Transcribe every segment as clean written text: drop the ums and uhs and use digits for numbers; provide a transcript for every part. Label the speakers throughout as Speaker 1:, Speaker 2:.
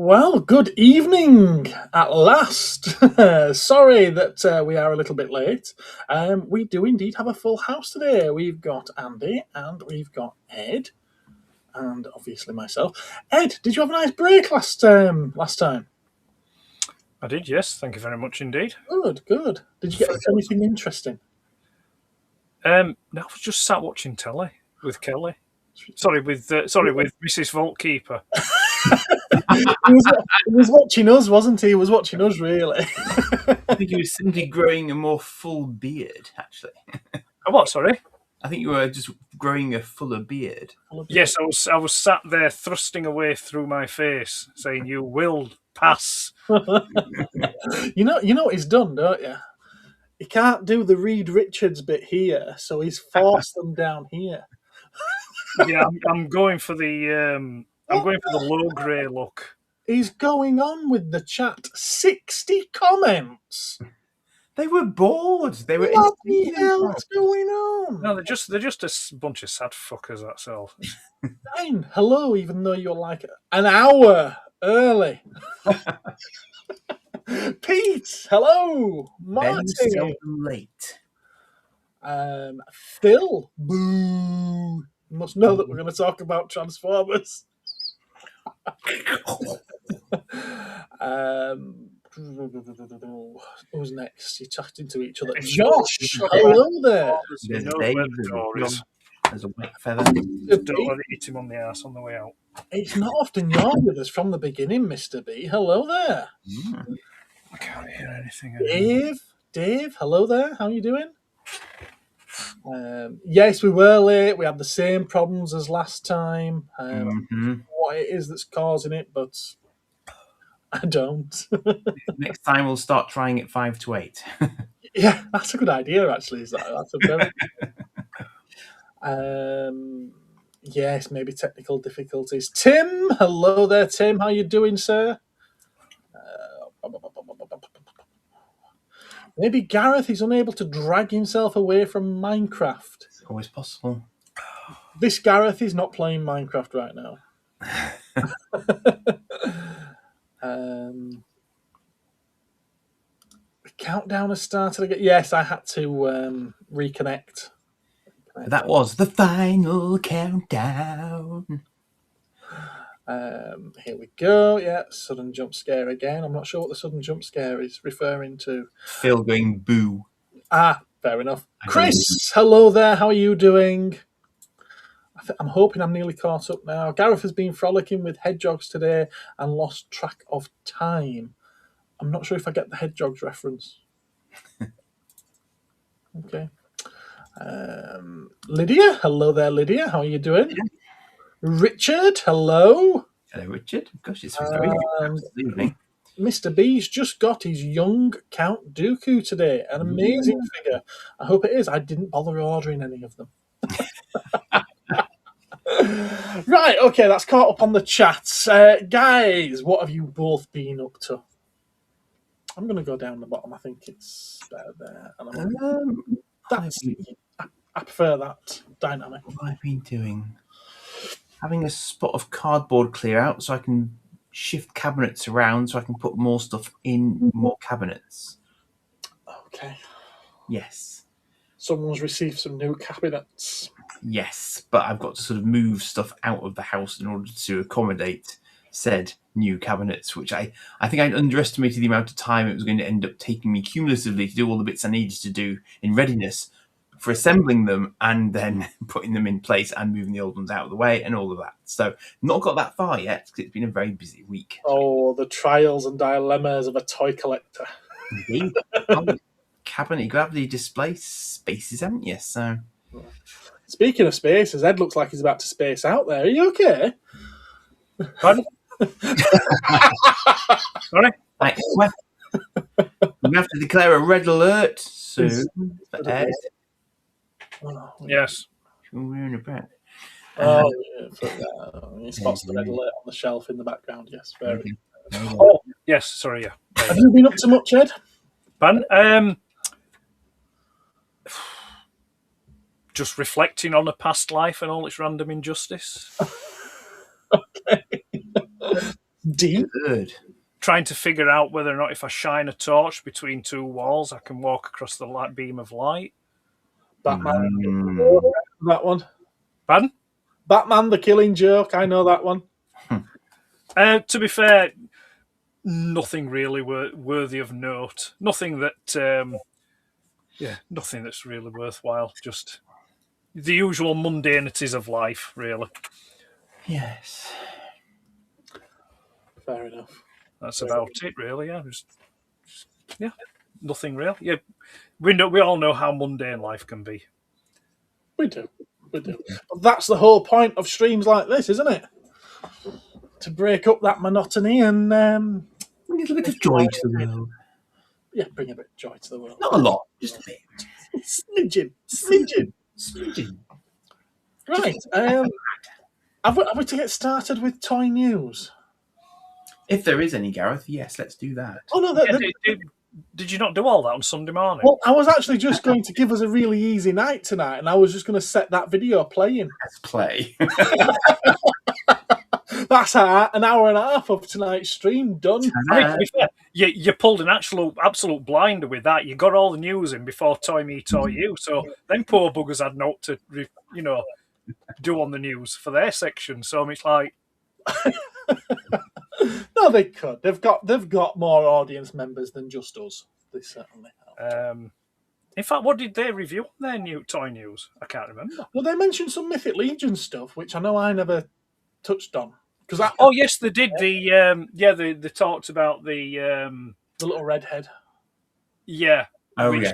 Speaker 1: Well, good evening at last. Sorry that we are a little bit late. We do indeed have a full house today. We've got Andy and we've got Ed and obviously myself. Ed, did you have a nice break last time?
Speaker 2: I did, yes. Thank you very much indeed.
Speaker 1: Good. Did you get anything interesting?
Speaker 2: No, I was just sat watching telly with Kelly. Sorry, with Mrs. Vaultkeeper.
Speaker 1: He was watching us, wasn't he? He was watching us, really.
Speaker 3: I think he was simply growing a more full beard, actually.
Speaker 2: Oh, what, sorry?
Speaker 3: I think you were just growing a fuller beard.
Speaker 2: Yes, I was sat there thrusting away through my face, saying, "You will pass."
Speaker 1: You know what he's done, don't you? He can't do the Reed Richards bit here, so he's forced them down here.
Speaker 2: Yeah, I'm going for the low grey look.
Speaker 1: He's going on with the chat. 60 comments.
Speaker 3: They were bored. They were.
Speaker 1: What the hell is going on?
Speaker 2: No, they're just a bunch of sad fuckers. That's all.
Speaker 1: Fine. Hello, even though you're like an hour early. Pete, hello. Martin,
Speaker 3: late.
Speaker 1: Phil, boo. You must know that we're going to talk about Transformers. Who's next? You're chatting to each other. Josh, hello there.
Speaker 3: There's a white feather.
Speaker 2: Don't want to hit him on the arse on the way out.
Speaker 1: It's not often you're with us from the beginning, Mr. B. Hello there.
Speaker 2: I can't hear anything.
Speaker 1: Dave, hello there. How are you doing? Yes, we were late. We had the same problems as last time. What it is that's causing it, but I don't.
Speaker 3: Next time we'll start trying it 5 to 8.
Speaker 1: Yeah, that's a good idea. Actually, is that? That's a very. Yes, maybe technical difficulties. Tim, hello there, Tim. How you doing, sir? Maybe Gareth is unable to drag himself away from Minecraft.
Speaker 3: It's always possible.
Speaker 1: This Gareth is not playing Minecraft right now. The countdown has started again. Yes, I had to reconnect.
Speaker 3: That was the final countdown.
Speaker 1: Here we go. Yeah, sudden jump scare again. I'm not sure what the sudden jump scare is referring to.
Speaker 3: Phil going boo.
Speaker 1: Fair enough. Chris, hello there. How are you doing? I'm hoping I'm nearly caught up now. Gareth has been frolicking with hedgehogs today and lost track of time. I'm not sure if I get the hedgehogs reference. Okay. Lydia, hello there, Lydia. How are you doing?
Speaker 3: Yeah.
Speaker 1: Richard, hello.
Speaker 3: Hello, Richard. Gosh, it's very evening.
Speaker 1: Mr. B's just got his young Count Dooku today. An amazing figure. I hope it is. I didn't bother ordering any of them. Right, okay, that's caught up on the chats. Guys, what have you both been up to? I'm going to go down the bottom. I think it's better there. And I prefer that dynamic.
Speaker 3: What have I been doing? Having a spot of cardboard clear out so I can shift cabinets around so I can put more stuff in more cabinets.
Speaker 1: Okay.
Speaker 3: Yes.
Speaker 1: Someone's received some new cabinets.
Speaker 3: Yes, but I've got to sort of move stuff out of the house in order to accommodate said new cabinets, which I think I underestimated the amount of time it was going to end up taking me cumulatively to do all the bits I needed to do in readiness for assembling them and then putting them in place and moving the old ones out of the way and all of that. So not got that far yet because it's been a very busy week.
Speaker 1: Oh, the trials and dilemmas of a toy collector.
Speaker 3: Indeed. Cabinet gravity display spaces, haven't you? So,
Speaker 1: speaking of spaces, Ed looks like he's about to space out there. Are you okay?
Speaker 2: Pardon? Sorry?
Speaker 3: Right, we have to declare a red alert soon for Ed.
Speaker 2: Yes.
Speaker 3: We're in a breath.
Speaker 1: He spots the red alert on the shelf in the background. Yes, very.
Speaker 2: Oh, yes. Sorry, yeah.
Speaker 1: Have you been up to much, Ed?
Speaker 2: Pardon? Just reflecting on a past life and all its random injustice.
Speaker 1: Okay. Deep.
Speaker 3: Good.
Speaker 2: Trying to figure out whether or not if I shine a torch between two walls, I can walk across the light beam of light.
Speaker 1: Batman. That one.
Speaker 2: Pardon?
Speaker 1: Batman, the Killing Joke. I know that one.
Speaker 2: To be fair, nothing really worthy of note. Nothing that, nothing that's really worthwhile. Just the usual mundanities of life, really.
Speaker 3: Yes.
Speaker 1: Fair enough.
Speaker 2: That's about it, really. Yeah, nothing real. Yeah, we all know how mundane life can be.
Speaker 1: We do. But that's the whole point of streams like this, isn't it? To break up that monotony and
Speaker 3: a little bit of joy to the world.
Speaker 1: Yeah, bring a bit of joy to the world.
Speaker 3: Not a lot, just a bit. Smidgen.
Speaker 1: Right. Have we to get started with toy news?
Speaker 3: If there is any, Gareth, yes, let's do that.
Speaker 1: Oh no!
Speaker 2: Did you not do all that on Sunday morning?
Speaker 1: Well, I was actually just going to give us a really easy night tonight, and I was just going to set that video playing.
Speaker 3: Let's play.
Speaker 1: That's an hour and a half of tonight's stream done.
Speaker 2: I mean, to be fair, you pulled an absolute blinder with that. You got all the news in before Toy Me, Toy You. So them poor buggers had naught to, do on the news for their section. So it's like,
Speaker 1: no, they could. They've got more audience members than just us. They certainly have.
Speaker 2: In fact, what did they review on their new toy news? I can't remember.
Speaker 1: Well, they mentioned some Mythic Legion stuff, which I know I never touched on.
Speaker 2: Oh yes, they did. They talked about the
Speaker 1: little redhead.
Speaker 2: Yeah.
Speaker 3: Oh yeah.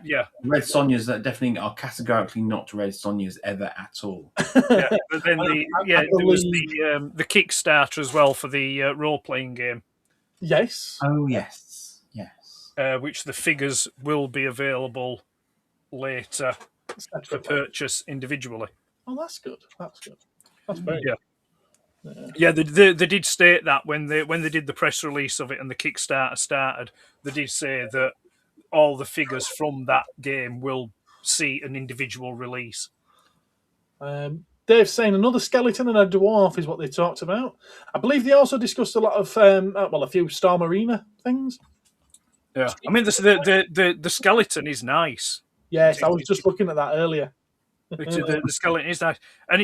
Speaker 2: Yeah.
Speaker 3: Red Sonjas that definitely are categorically not Red Sonjas ever at all.
Speaker 2: Yeah, but then there was the Kickstarter as well for the role playing game.
Speaker 1: Yes.
Speaker 3: Oh yes.
Speaker 2: Which the figures will be available later for purchase individually.
Speaker 1: Oh, that's good. That's very
Speaker 2: good. Yeah, they did state that when they did the press release of it and the Kickstarter started, they did say that all the figures from that game will see an individual release.
Speaker 1: Dave's saying another skeleton and a dwarf is what they talked about. I believe they also discussed a lot of a few Storm Arena things.
Speaker 2: Yeah, I mean the skeleton is nice.
Speaker 1: Yes, I was just looking at that earlier.
Speaker 2: The skeleton is nice, and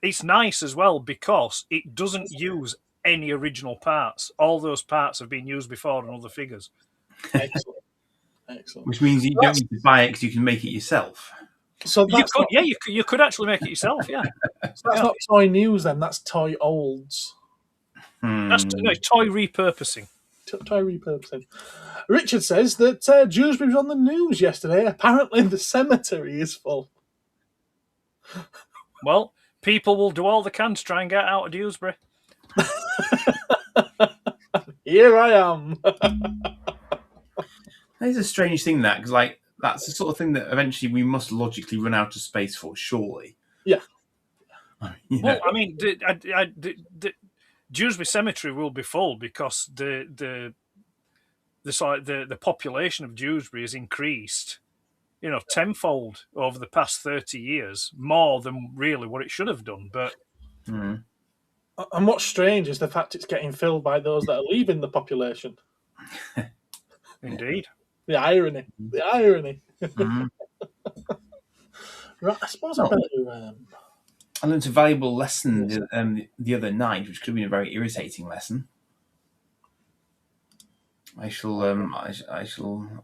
Speaker 2: it's nice as well because it doesn't use any original parts. All those parts have been used before on other figures.
Speaker 1: Excellent.
Speaker 3: Which means you don't need to buy it because you can make it yourself.
Speaker 1: So
Speaker 2: you could actually make it yourself. Yeah,
Speaker 1: so that's not toy news then. That's toy olds.
Speaker 2: That's toy repurposing.
Speaker 1: Toy repurposing. Richard says that Dewsbury was on the news yesterday. Apparently, the cemetery is full.
Speaker 2: Well, people will do all they can to try and get out of Dewsbury.
Speaker 1: Here I am.
Speaker 3: It's a strange thing because that's the sort of thing that eventually we must logically run out of space for, surely.
Speaker 1: Yeah.
Speaker 2: Well, I mean, the Dewsbury Cemetery will be full because the population of Dewsbury has increased, tenfold over the past 30 years, more than really what it should have done. But
Speaker 1: and what's strange is the fact it's getting filled by those that are leaving the population.
Speaker 2: Indeed.
Speaker 1: The irony. Mm-hmm. Right, I suppose I better.
Speaker 3: I learned a valuable lesson the other night, which could have been a very irritating lesson. I'll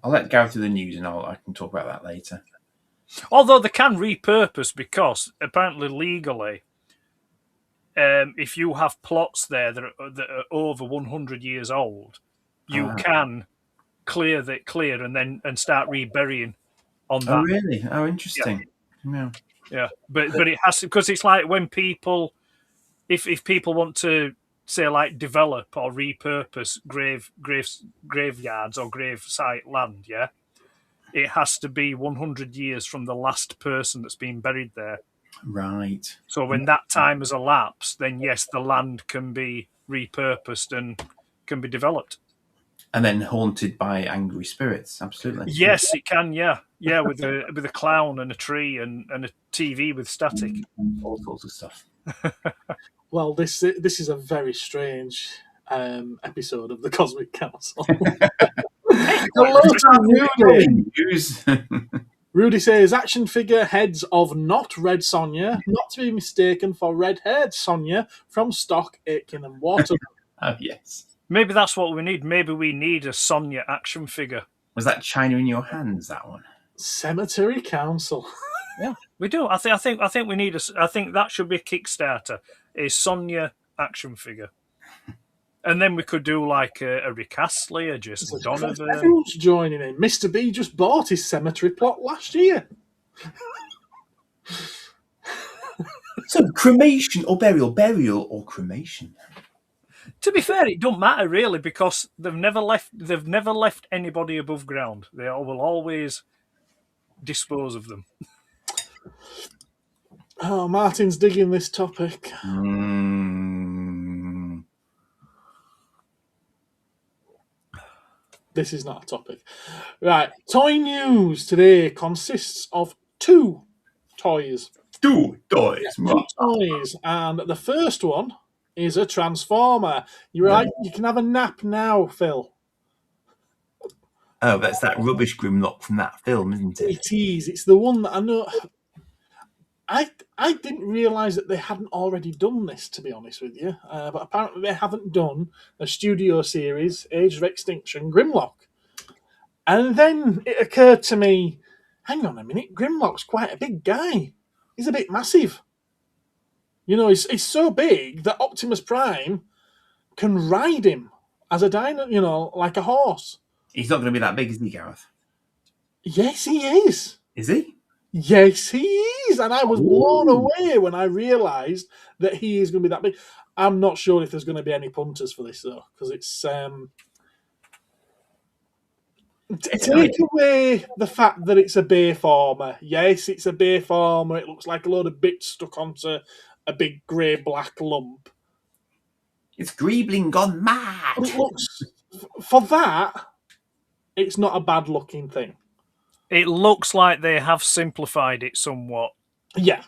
Speaker 3: let Gareth do the news, and I can talk about that later.
Speaker 2: Although they can repurpose because apparently legally, if you have plots there that are over 100 years old, you can clear and start reburying on that.
Speaker 3: Oh really? Oh, interesting.
Speaker 2: Yeah. But it has to, because it's like when people, if people want to say like develop or repurpose graveyards or grave site land, it has to be 100 years from the last person that's been buried there.
Speaker 3: Right.
Speaker 2: So when that time has elapsed, then yes, the land can be repurposed and can be developed.
Speaker 3: And then haunted by angry spirits, absolutely.
Speaker 2: Yes, it can. Yeah, with a clown and a tree and a TV with static,
Speaker 3: all sorts of stuff.
Speaker 1: Well, this is a very strange episode of the Cosmic Council. Hello to Rudy.
Speaker 3: News.
Speaker 1: Rudy says, action figure heads of not Red Sonja, not to be mistaken for red-haired Sonja from stock Atkin and Water.
Speaker 3: Oh, yes.
Speaker 2: Maybe that's what we need. Maybe we need a Sonja action figure.
Speaker 3: Was that China in Your Hands, that one?
Speaker 1: Cemetery Council.
Speaker 2: Yeah, we do. I think we need I think that should be a Kickstarter. A Sonja action figure. And then we could do like a Rick Astley, a Jason Donovan.
Speaker 1: Everyone's joining in. Mr. B just bought his cemetery plot last year.
Speaker 3: So, cremation or burial or cremation?
Speaker 2: To be fair, it don't matter really because they've never left anybody above ground. They will always dispose of them.
Speaker 1: Oh, Martin's digging this topic. This is not a topic. Right. Toy news today consists of 2 toys.
Speaker 3: 2 toys.
Speaker 1: 2 toys. And the first one is a Transformer. You're right. You can have a nap now, Phil.
Speaker 3: Oh, that's that rubbish Grimlock from that film, isn't it?
Speaker 1: It is. It's the one that I know. I didn't realise that they hadn't already done this, to be honest with you. But apparently they haven't done a studio series, Age of Extinction, Grimlock. And then it occurred to me, hang on a minute, Grimlock's quite a big guy. He's a bit massive. You know, he's so big that Optimus Prime can ride him as a dino, you know, like a horse.
Speaker 3: He's not going to be that big, is he, Gareth?
Speaker 1: Yes, he is.
Speaker 3: Is he?
Speaker 1: Yes, he is. And I was blown away when I realised that he is going to be that big. I'm not sure if there's going to be any punters for this, though, because it's... Take away the fact that it's a Bayformer. Yes, it's a Bayformer. It looks like a load of bits stuck onto a big grey-black lump.
Speaker 3: It's Greebling gone mad.
Speaker 1: But it looks... For that, it's not a bad-looking thing.
Speaker 2: It looks like they have simplified it somewhat.
Speaker 1: Yeah.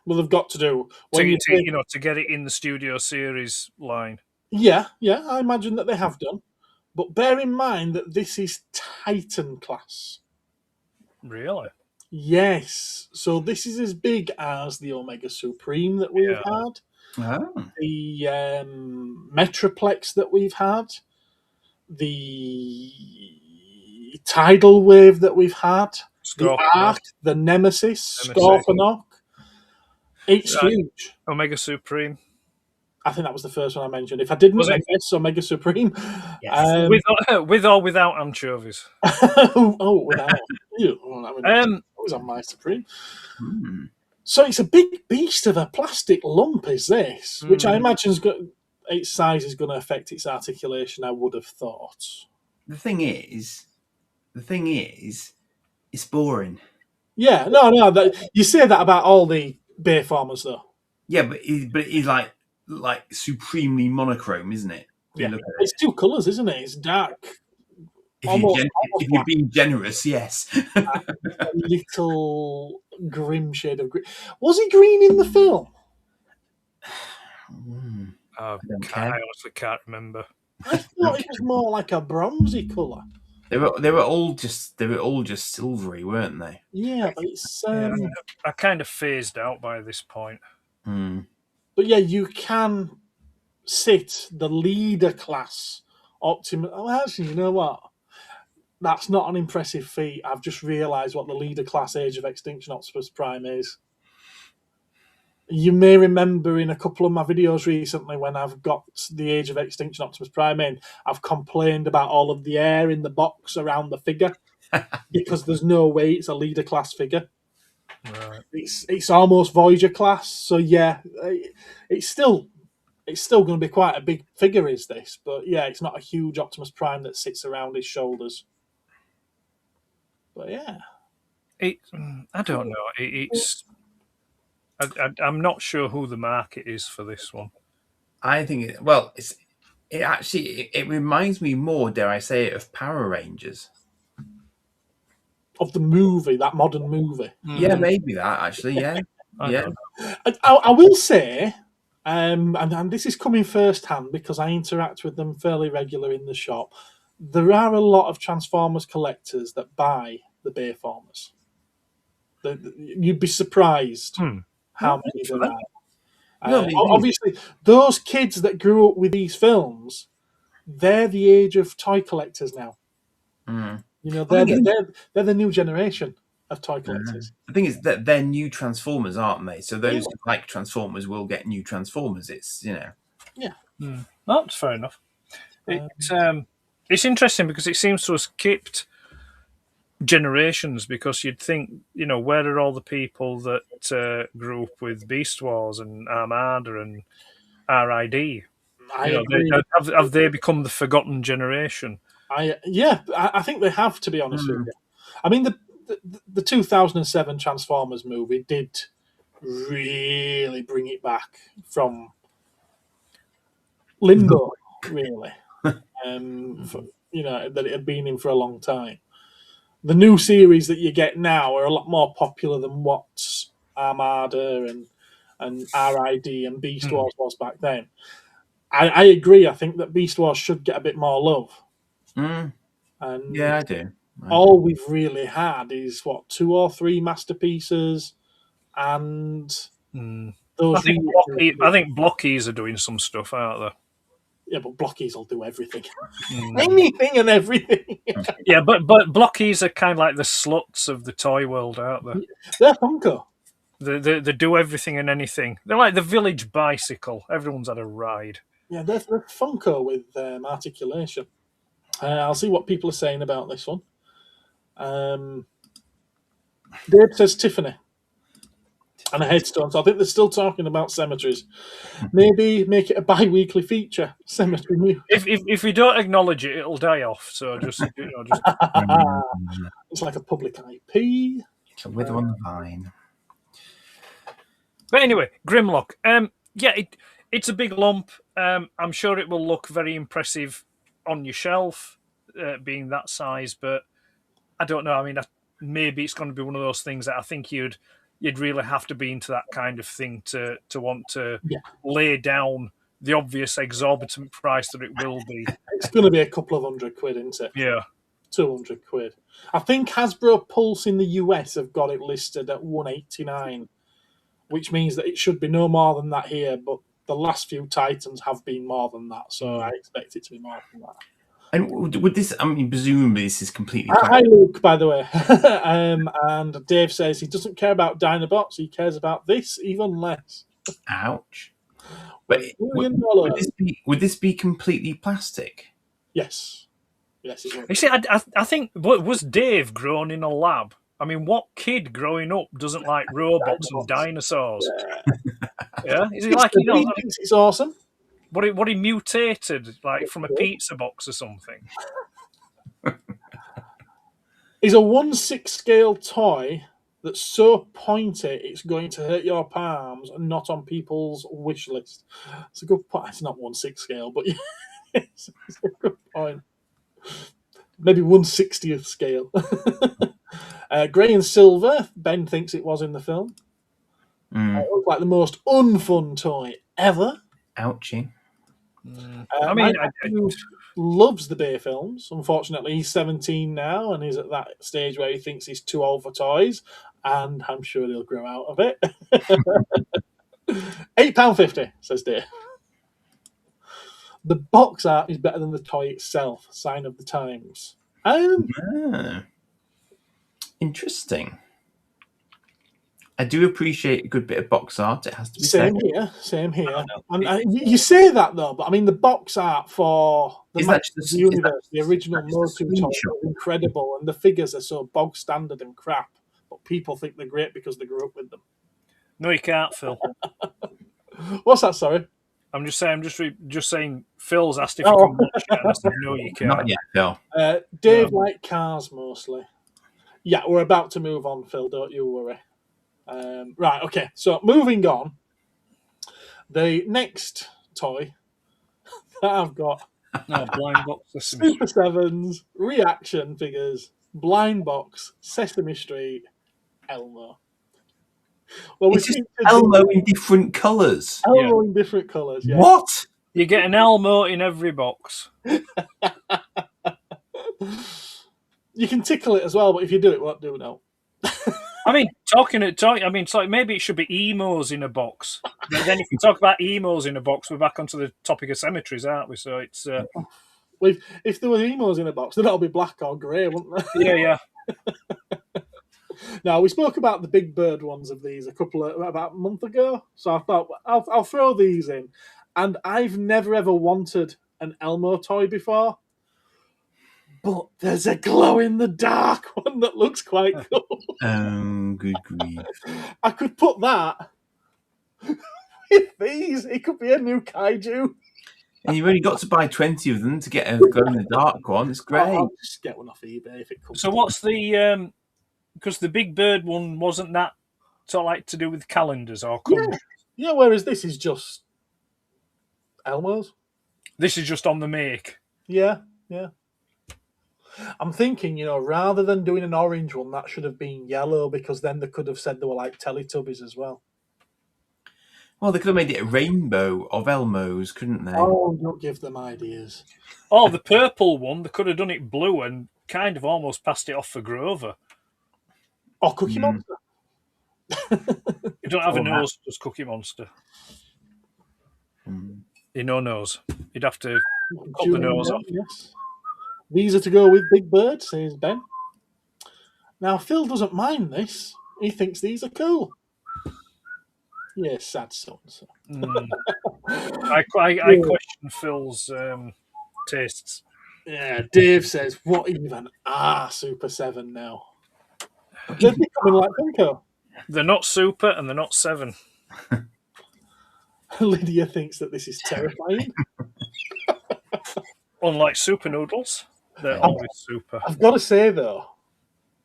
Speaker 1: Well, they've got to do
Speaker 2: to get it in the studio series line.
Speaker 1: Yeah, I imagine that they have done. But bear in mind that this is Titan class.
Speaker 2: Really?
Speaker 1: Yes. So this is as big as the Omega Supreme that we've had.
Speaker 3: Oh.
Speaker 1: The Metroplex that we've had. The Tidal Wave that we've had. The Ark, the Nemesis. Scorponok. It's huge.
Speaker 2: Omega Supreme.
Speaker 1: I think that was the first one I mentioned. If I didn't, I guess Omega Supreme.
Speaker 2: Yes. With or without anchovies.
Speaker 1: Without. That was on my Supreme. So it's a big beast of a plastic lump, is this? Which I imagine its size is going to affect its articulation, I would have thought.
Speaker 3: The thing is, it's boring.
Speaker 1: Yeah, no. You say that about all the Bayformers, though.
Speaker 3: Yeah, but it's like supremely monochrome, isn't it?
Speaker 1: Yeah, it's 2 colours, isn't it? It's dark.
Speaker 3: If you're being generous, yes.
Speaker 1: A little grim shade of green. Was he green in the film?
Speaker 2: I honestly can't remember.
Speaker 1: I thought it was more like a bronzy colour.
Speaker 3: They were all just silvery, weren't they?
Speaker 1: Yeah, but it's.
Speaker 2: I kind of phased out by this point.
Speaker 1: But yeah, you can sit the leader class Optimus. Oh, actually, you know what? That's not an impressive feat. I've just realised what the leader class Age of Extinction Optimus Prime is. You may remember in a couple of my videos recently when I've got the Age of Extinction Optimus Prime in, I've complained about all of the air in the box around the figure because there's no way it's a leader class figure.
Speaker 2: Right.
Speaker 1: It's almost Voyager class, so yeah, it's still going to be quite a big figure, is this? But yeah, it's not a huge Optimus Prime that sits around his shoulders. But yeah,
Speaker 2: I don't know. I'm not sure who the market is for this one.
Speaker 3: I think it reminds me more, dare I say it, of Power Rangers.
Speaker 1: Of the movie, that modern movie.
Speaker 3: Yeah, maybe that actually. Yeah,
Speaker 1: I will say, and this is coming first hand because I interact with them fairly regular in the shop. There are a lot of Transformers collectors that buy the Bayformers. You'd be surprised how many there are.
Speaker 3: No,
Speaker 1: Obviously, those kids that grew up with these films, they're the age of toy collectors now. You know, they're the new generation of toy collectors.
Speaker 3: The thing is that they're new Transformers, aren't they? So those who like Transformers will get new Transformers. It's, you know.
Speaker 1: Yeah.
Speaker 2: That's fair enough. It's interesting because it seems to have skipped generations, because you'd think, you know, where are all the people that grew up with Beast Wars and Armada and RID? Have they become the forgotten generation?
Speaker 1: I think they have, to be honest with you. I mean, the 2007 Transformers movie did really bring it back from limbo, really. You know, that it had been in for a long time. The new series that you get now are a lot more popular than what Armada and RID and Beast Wars was back then. I agree. I think that Beast Wars should get a bit more love. And
Speaker 3: yeah, I do.
Speaker 1: All we've really had is, 2 or 3 masterpieces, and those.
Speaker 2: I think Blockies are doing some stuff, aren't they?
Speaker 1: Yeah, but Blockies will do everything. Anything and everything.
Speaker 2: Yeah, but Blockies are kind of like the sluts of the toy world, aren't they?
Speaker 1: They're Funko.
Speaker 2: They do everything and anything. They're like the village bicycle. Everyone's had a ride.
Speaker 1: Yeah, they're Funko with articulation. I'll see what people are saying about this one. Dave says Tiffany and a headstone. So I think they're still talking about cemeteries. Maybe make it a bi-weekly feature. Cemetery news.
Speaker 2: If we don't acknowledge it, it'll die off. So just
Speaker 1: it's like a public IP.
Speaker 3: It's a wither on the vine.
Speaker 2: But anyway, Grimlock. It's a big lump. I'm sure it will look very impressive on your shelf, being that size. But I don't know. I mean, maybe it's going to be one of those things that I think you'd really have to be into that kind of thing to want to lay down the obvious exorbitant price that it will be.
Speaker 1: It's going to be a couple of £100, isn't it?
Speaker 2: Yeah.
Speaker 1: £200. I think Hasbro Pulse in the US have got it listed at $189, which means that it should be no more than that here, but the last few Titans have been more than that, so I expect it to be more than that.
Speaker 3: And would this, I mean, presumably this is completely...
Speaker 1: Hi, Luke, by the way. And Dave says he doesn't care about Dinobots, he cares about this even less.
Speaker 3: Ouch. But would this be completely plastic?
Speaker 1: Yes. Yes, it would.
Speaker 2: You see, I think, was Dave grown in a lab? I mean, what kid growing up doesn't like robots and dinosaurs? Yeah? Is he like,
Speaker 1: he thinks it's awesome.
Speaker 2: What he mutated, like from a pizza box or something?
Speaker 1: Is a 1/6 scale toy that's so pointy it's going to hurt your palms and not on people's wish list. It's a good point. It's not 1/6 scale, but it's a good point. Maybe 1/60th scale. Grey and silver. Ben thinks it was in the film. It looks like the most unfun toy ever.
Speaker 3: Ouchie.
Speaker 1: I mean, loves the Bay films. Unfortunately, he's 17 now and he's at that stage where he thinks he's too old for toys, and I'm sure he'll grow out of it. £8.50, says Dave. The box art is better than the toy itself. Sign of the times.
Speaker 3: Interesting. I do appreciate a good bit of box art. It has to be said.
Speaker 1: Same here. You say that though, but I mean the box art for the Universe, the original Motu toy, is incredible, and the figures are so bog standard and crap. But people think they're great because they grew up with them.
Speaker 2: No, you can't, Phil.
Speaker 1: What's that? Sorry.
Speaker 2: I'm just saying. Phil's asked if you can watch it, and I said no, you can't.
Speaker 3: Not yet, Phil.
Speaker 1: Dave liked cars mostly. Yeah, we're about to move on, Phil. Don't you worry. Right, okay, so moving on. The next toy that I've got
Speaker 2: Blind Box
Speaker 1: Super Sevens reaction figures, Blind Box, Sesame Street, Elmo. Well, we
Speaker 3: It's just
Speaker 1: featured
Speaker 3: Elmo in different colours.
Speaker 1: Elmo in different colours. Yeah.
Speaker 3: What?
Speaker 2: You get an Elmo in every box.
Speaker 1: You can tickle it as well, but if you do it, won't do no.
Speaker 2: I mean, it's like maybe it should be emos in a box. But then if you talk about emos in a box, we're back onto the topic of cemeteries, aren't we? So it's
Speaker 1: Well, if there were emos in a box, then that'll be black or grey, wouldn't they?
Speaker 2: yeah.
Speaker 1: Now, we spoke about the big bird ones of these about a month ago, so I thought I'll throw these in. And I've never ever wanted an Elmo toy before, but there's a glow in the dark one that looks quite cool.
Speaker 3: Good grief.
Speaker 1: I could put that with these. It could be a new kaiju.
Speaker 3: And you've only got to buy 20 of them to get a glow in the dark one. It's great.
Speaker 1: I'll just get one off eBay if it comes.
Speaker 2: So what's the because the big bird one wasn't that sort of like to do with calendars or countries?
Speaker 1: Yeah, whereas this is just Elmo's.
Speaker 2: This is just on the make.
Speaker 1: Yeah. I'm thinking, rather than doing an orange one, that should have been yellow, because then they could have said they were like Teletubbies as well.
Speaker 3: Well, they could have made it a rainbow of Elmos, couldn't they?
Speaker 1: Oh, don't give them ideas.
Speaker 2: Oh, the purple one, they could have done it blue and kind of almost passed it off for Grover.
Speaker 1: Or Cookie Monster.
Speaker 2: You don't have a nose, just Cookie Monster. You no nose. You'd have to cut the nose off.
Speaker 1: Yes. These are to go with Big Bird, says Ben. Now, Phil doesn't mind this. He thinks these are cool. Yeah, sad so-and-so.
Speaker 2: I question Phil's tastes.
Speaker 1: Yeah, Dave says, what even are Super 7 now? They're becoming like Funko.
Speaker 2: They're not Super and they're not 7.
Speaker 1: Lydia thinks that this is terrifying.
Speaker 2: Unlike Super Noodles, they're always Super.
Speaker 1: I've got to say, though,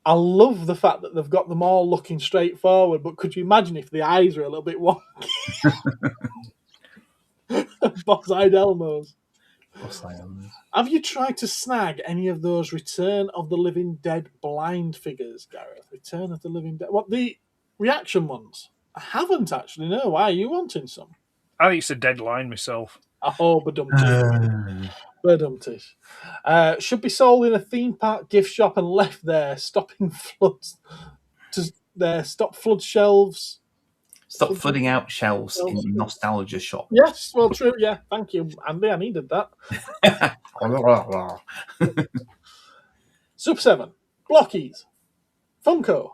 Speaker 1: I love the fact that they've got them all looking straight forward, but could you imagine if the eyes were a little bit wonky? Box-eyed Elmos. Have you tried to snag any of those Return of the Living Dead blind figures, Gareth? Return of the Living Dead. What, the reaction ones? I haven't actually, no. Why are you wanting some?
Speaker 2: I think it's a deadline myself.
Speaker 1: Oh, badumtish. Should be sold in a theme park gift shop and left there, stopping floods. Stop flood shelves.
Speaker 3: Stop flooding out shelves in nostalgia shops.
Speaker 1: Yes, well, true. Yeah, thank you, Andy. I needed that. Super 7, Blockies, Funko,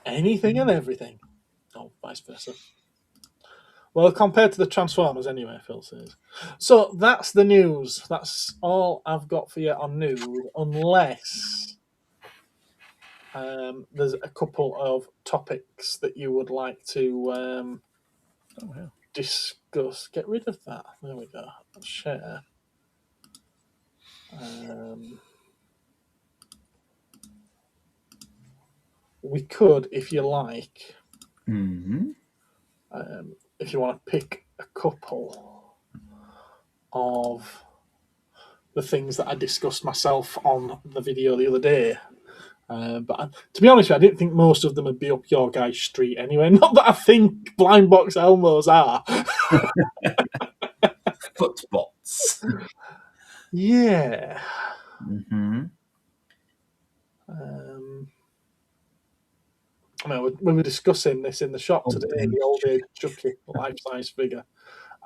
Speaker 1: anything and everything. Oh, vice versa. Well, compared to the Transformers, anyway, Phil says. So that's the news. That's all I've got for you on news, unless there's a couple of topics that you would like to discuss. Get rid of that. There we go. Share. We could, if you like, if you want to pick a couple of the things that I discussed myself on the video the other day. But to be honest, I didn't think most of them would be up your guy's street anyway. Not that I think blind box Elmos are.
Speaker 3: Footbots.
Speaker 1: Yeah. I mean, we were discussing this in the shop today, the old age Chucky life-size figure.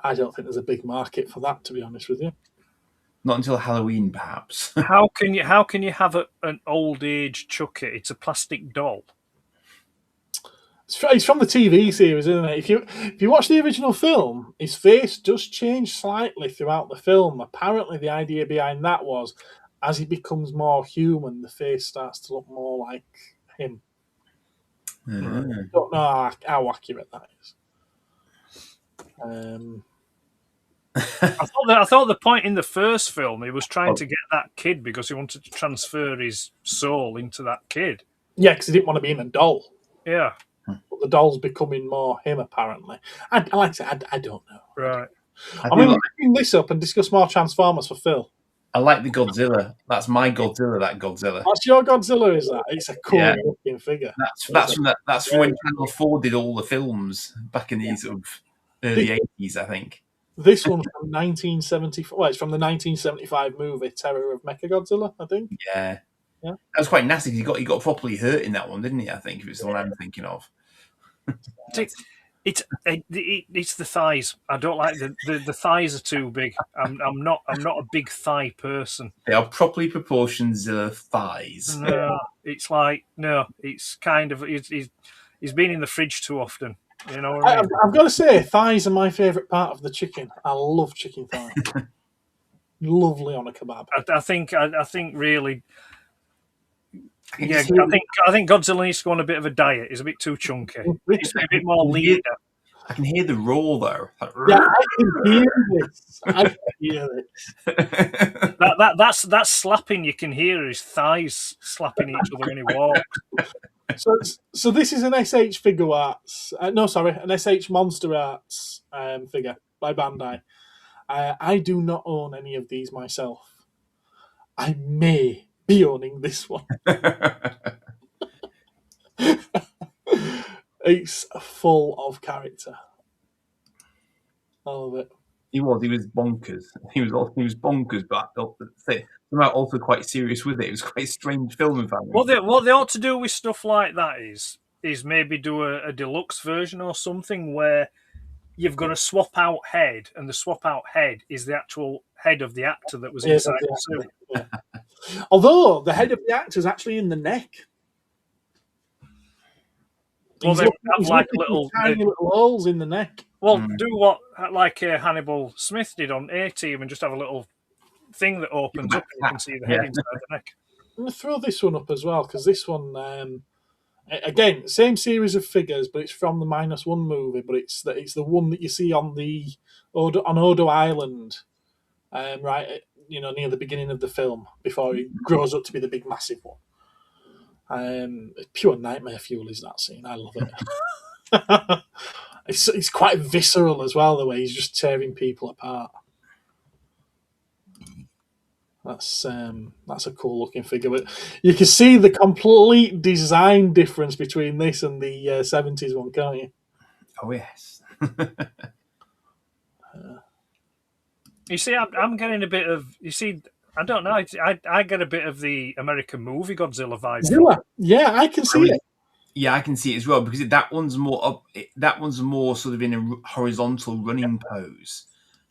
Speaker 1: I don't think there's a big market for that, to be honest with you.
Speaker 3: Not until Halloween, perhaps.
Speaker 2: How can you have an old age Chucky? It's a plastic doll.
Speaker 1: It's from the TV series, isn't it? If you watch the original film, his face does change slightly throughout the film. Apparently, the idea behind that was, as he becomes more human, the face starts to look more like him. I don't know how accurate that is.
Speaker 2: I thought the point in the first film, he was trying to get that kid because he wanted to transfer his soul into that kid.
Speaker 1: Yeah, because he didn't want to be in a doll.
Speaker 2: Yeah.
Speaker 1: But the doll's becoming more him, apparently. Like I said, I don't know.
Speaker 2: Right.
Speaker 1: I'm going to bring this up and discuss more Transformers for Phil.
Speaker 3: I like the Godzilla. That's my Godzilla. That Godzilla.
Speaker 1: What's your Godzilla? Is that? It's a cool
Speaker 3: Yeah.
Speaker 1: looking figure.
Speaker 3: That's from when Channel 4 did all the films back in the sort of early 80s, I think.
Speaker 1: This one's from 1974. Well, it's from the 1975 movie Terror of Mechagodzilla, I think.
Speaker 3: Yeah.
Speaker 1: Yeah.
Speaker 3: That was quite nasty. He got properly hurt in that one, didn't he? I think if it's the one I'm thinking of.
Speaker 2: It's the thighs. I don't like the thighs are too big. I'm not a big thigh person.
Speaker 3: They are properly proportioned Zilla thighs.
Speaker 2: No, it's like it's kind of he's been in the fridge too often. You know what I mean?
Speaker 1: I've got to say, thighs are my favourite part of the chicken. I love chicken thighs. Lovely on a kebab.
Speaker 2: I think really. Yeah, I think Godzilla needs to go on a bit of a diet. He's a bit too chunky. He's a bit more leaner.
Speaker 3: I can hear the roar though.
Speaker 1: Yeah, I can hear this.
Speaker 2: That's slapping. You can hear his thighs slapping each other when he walks.
Speaker 1: So this is an SH Figure Arts. An SH Monster Arts figure by Bandai. I do not own any of these myself. I may be owning this one. It's full of character. I love it.
Speaker 3: He was bonkers. He was bonkers, but somehow also quite serious with it. It was quite a strange film.
Speaker 2: What they ought to do with stuff like that is maybe do a deluxe version or something where you've got a swap out head, and the swap out head is the actual head of the actor that was inside the suit.
Speaker 1: Yeah. Although the head of the actor is actually in the neck.
Speaker 2: Well, they have like
Speaker 1: tiny little holes in the neck.
Speaker 2: Well, do what like Hannibal Smith did on A-Team and just have a little thing that opens up and you can see the head inside the neck.
Speaker 1: I'm going to throw this one up as well because this one, again, same series of figures, but it's from the -1 movie. But it's the one that you see on Odo Island, right? Near the beginning of the film before he grows up to be the big massive one. Pure nightmare fuel is that scene. I love it. It's quite visceral as well, the way he's just tearing people apart. That's a cool looking figure, but you can see the complete design difference between this and the 70s one, can't you?
Speaker 3: Oh yes.
Speaker 2: You see, I'm getting a bit of. You see, I don't know. I get a bit of the American movie Godzilla vibe.
Speaker 1: Godzilla. Yeah, I can see it.
Speaker 3: Yeah, I can see it as well because that one's more up. That one's more sort of in a horizontal running pose,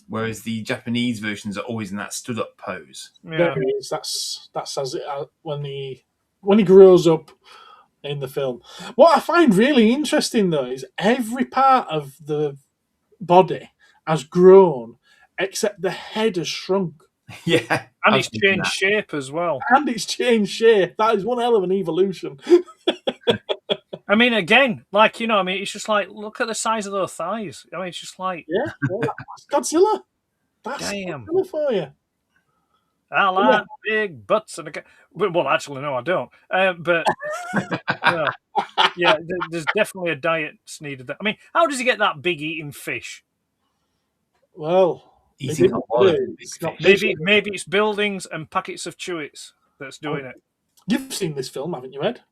Speaker 3: whereas the Japanese versions are always in that stood up pose.
Speaker 2: Yeah,
Speaker 1: there it is. That's as it when he grows up in the film. What I find really interesting though is every part of the body has grown except the head has shrunk.
Speaker 3: Yeah,
Speaker 2: and it's changed shape as well.
Speaker 1: And it's changed shape. That is one hell of an evolution.
Speaker 2: I mean, again, like, it's just like, look at the size of those thighs. I mean, it's just like...
Speaker 1: Yeah, that's Godzilla. That's
Speaker 2: damn.
Speaker 1: Godzilla for you.
Speaker 2: I like big butts. Well, actually, no, I don't. But, yeah, there's definitely a diet needed. I mean, how does he get that big eating fish?
Speaker 1: Well...
Speaker 3: Eating a lot of
Speaker 2: maybe it's buildings and packets of Chewits that's doing it.
Speaker 1: You've seen this film, haven't you, Ed?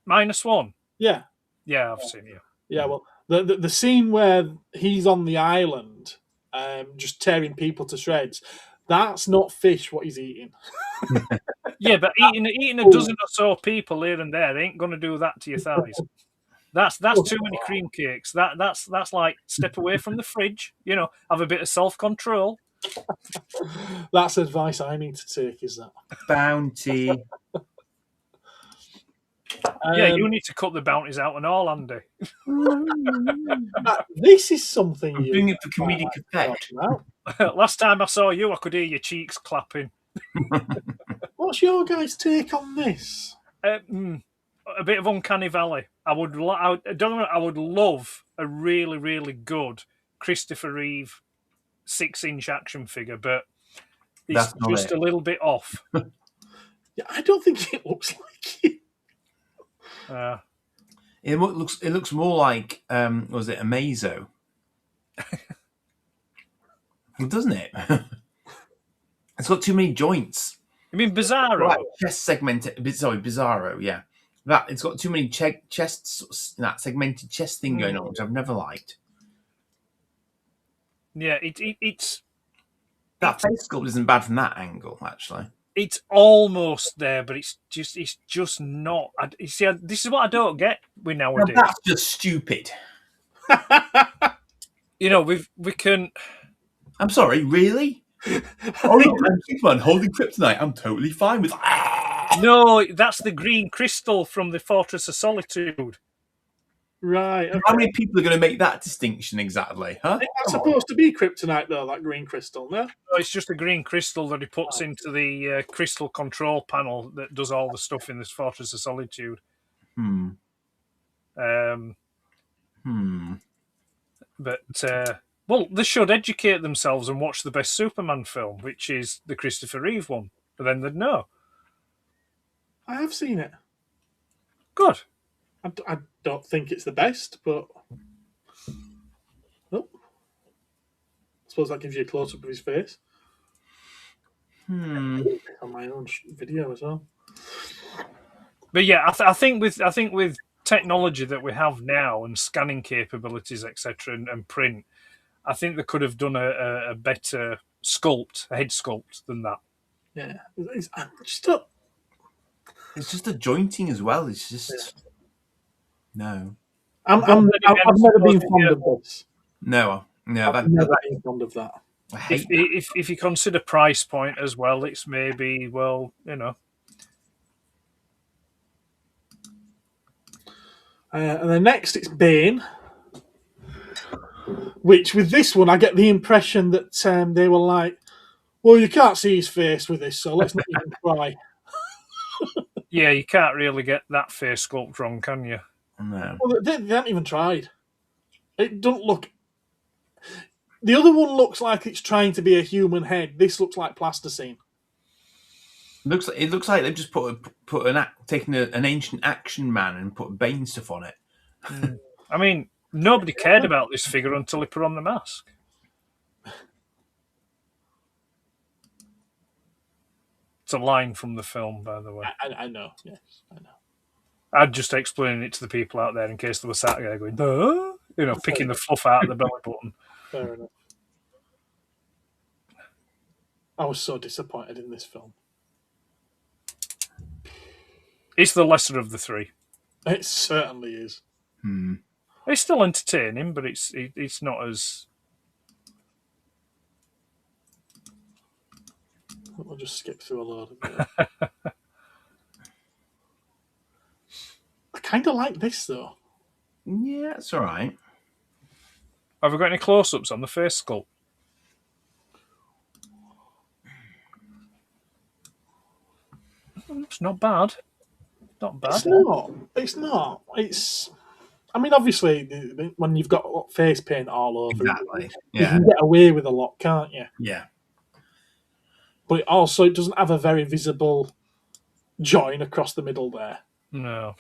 Speaker 2: -1?
Speaker 1: Yeah.
Speaker 2: Yeah, I've seen it.
Speaker 1: Yeah, well, the scene where he's on the island just tearing people to shreds, that's not fish what he's eating.
Speaker 2: Yeah, but eating a dozen or so people here and there ain't going to do that to your thighs. That's too many cream cakes. That's like step away from the fridge. Have a bit of self-control.
Speaker 1: That's advice I need to take. Is that
Speaker 3: bounty?
Speaker 2: Yeah, you need to cut the bounties out and all, Andy.
Speaker 1: This is something
Speaker 3: I'm doing it for comedic effect.
Speaker 2: Last time I saw you, I could hear your cheeks clapping.
Speaker 1: What's your guys' take on this?
Speaker 2: A bit of Uncanny Valley. I would love a really, really good Christopher Reeve 6-inch action figure, but it's just a little bit off.
Speaker 1: Yeah, I don't think it looks like it.
Speaker 3: It looks more like was it Amazo? Doesn't it? It's got too many joints.
Speaker 2: You mean Bizarro?
Speaker 3: Right, chest segmented. Sorry, Bizarro. Yeah, that it's got too many chests. That segmented chest thing going on, which I've never liked.
Speaker 2: Yeah, it's
Speaker 3: that face sculpt isn't bad from that angle, actually.
Speaker 2: It's almost there, but it's just not. You see, this is what I don't get with nowadays.
Speaker 3: Now, that's just stupid.
Speaker 2: You know, we can.
Speaker 3: I'm sorry, really? I'm Superman holding kryptonite. I'm totally fine with.
Speaker 2: No, that's the green crystal from the Fortress of Solitude.
Speaker 1: Right. Okay.
Speaker 3: How many people are going to make that distinction exactly? Huh?
Speaker 1: It's supposed to be kryptonite, though. That green crystal, no?
Speaker 2: No, it's just a green crystal that he puts into the crystal control panel that does all the stuff in this Fortress of Solitude. But well, they should educate themselves and watch the best Superman film, which is the Christopher Reeve one. But then they'd know.
Speaker 1: I have seen it.
Speaker 2: Good.
Speaker 1: I don't think it's the best, but I suppose that gives you a close up of his face. On my own video as well.
Speaker 2: But yeah, I think with technology that we have now and scanning capabilities, etc., and print, I think they could have done a better head sculpt than that.
Speaker 1: Yeah,
Speaker 3: it's just the jointing as well. It's just no.
Speaker 1: I've never been fond of this.
Speaker 3: No,
Speaker 1: I've never been fond of that.
Speaker 2: If you consider price point as well, it's maybe
Speaker 1: And then next it's Bane, which with this one I get the impression that they were like, well, you can't see his face with this, so let's not even try.
Speaker 2: Yeah, you can't really get that face sculpt wrong, can you?
Speaker 3: No.
Speaker 1: Well, they haven't even tried. It doesn't look. The other one looks like it's trying to be a human head. This looks like plasticine.
Speaker 3: It looks like they've just taken an ancient action man and put Bane stuff on it.
Speaker 2: I mean, nobody cared about this figure until he put on the mask. It's a line from the film, by the way.
Speaker 1: I know. Yes, I know.
Speaker 2: I'd just explain it to the people out there in case they were sat there going, picking the fluff out of the belly button.
Speaker 1: Fair enough. I was so disappointed in this film.
Speaker 2: It's the lesser of the three.
Speaker 1: It certainly is.
Speaker 2: It's still entertaining, but it's not as.
Speaker 1: We'll just skip through a load of it. I kind of like this though.
Speaker 3: Yeah, it's all right.
Speaker 2: Have we got any close-ups on the face sculpt? It's not bad. Not bad.
Speaker 1: It's not. It's. I mean, obviously, when you've got face paint all over,
Speaker 3: exactly.
Speaker 1: You can get away with a lot, can't you?
Speaker 3: Yeah.
Speaker 1: But it doesn't have a very visible join across the middle there.
Speaker 2: No.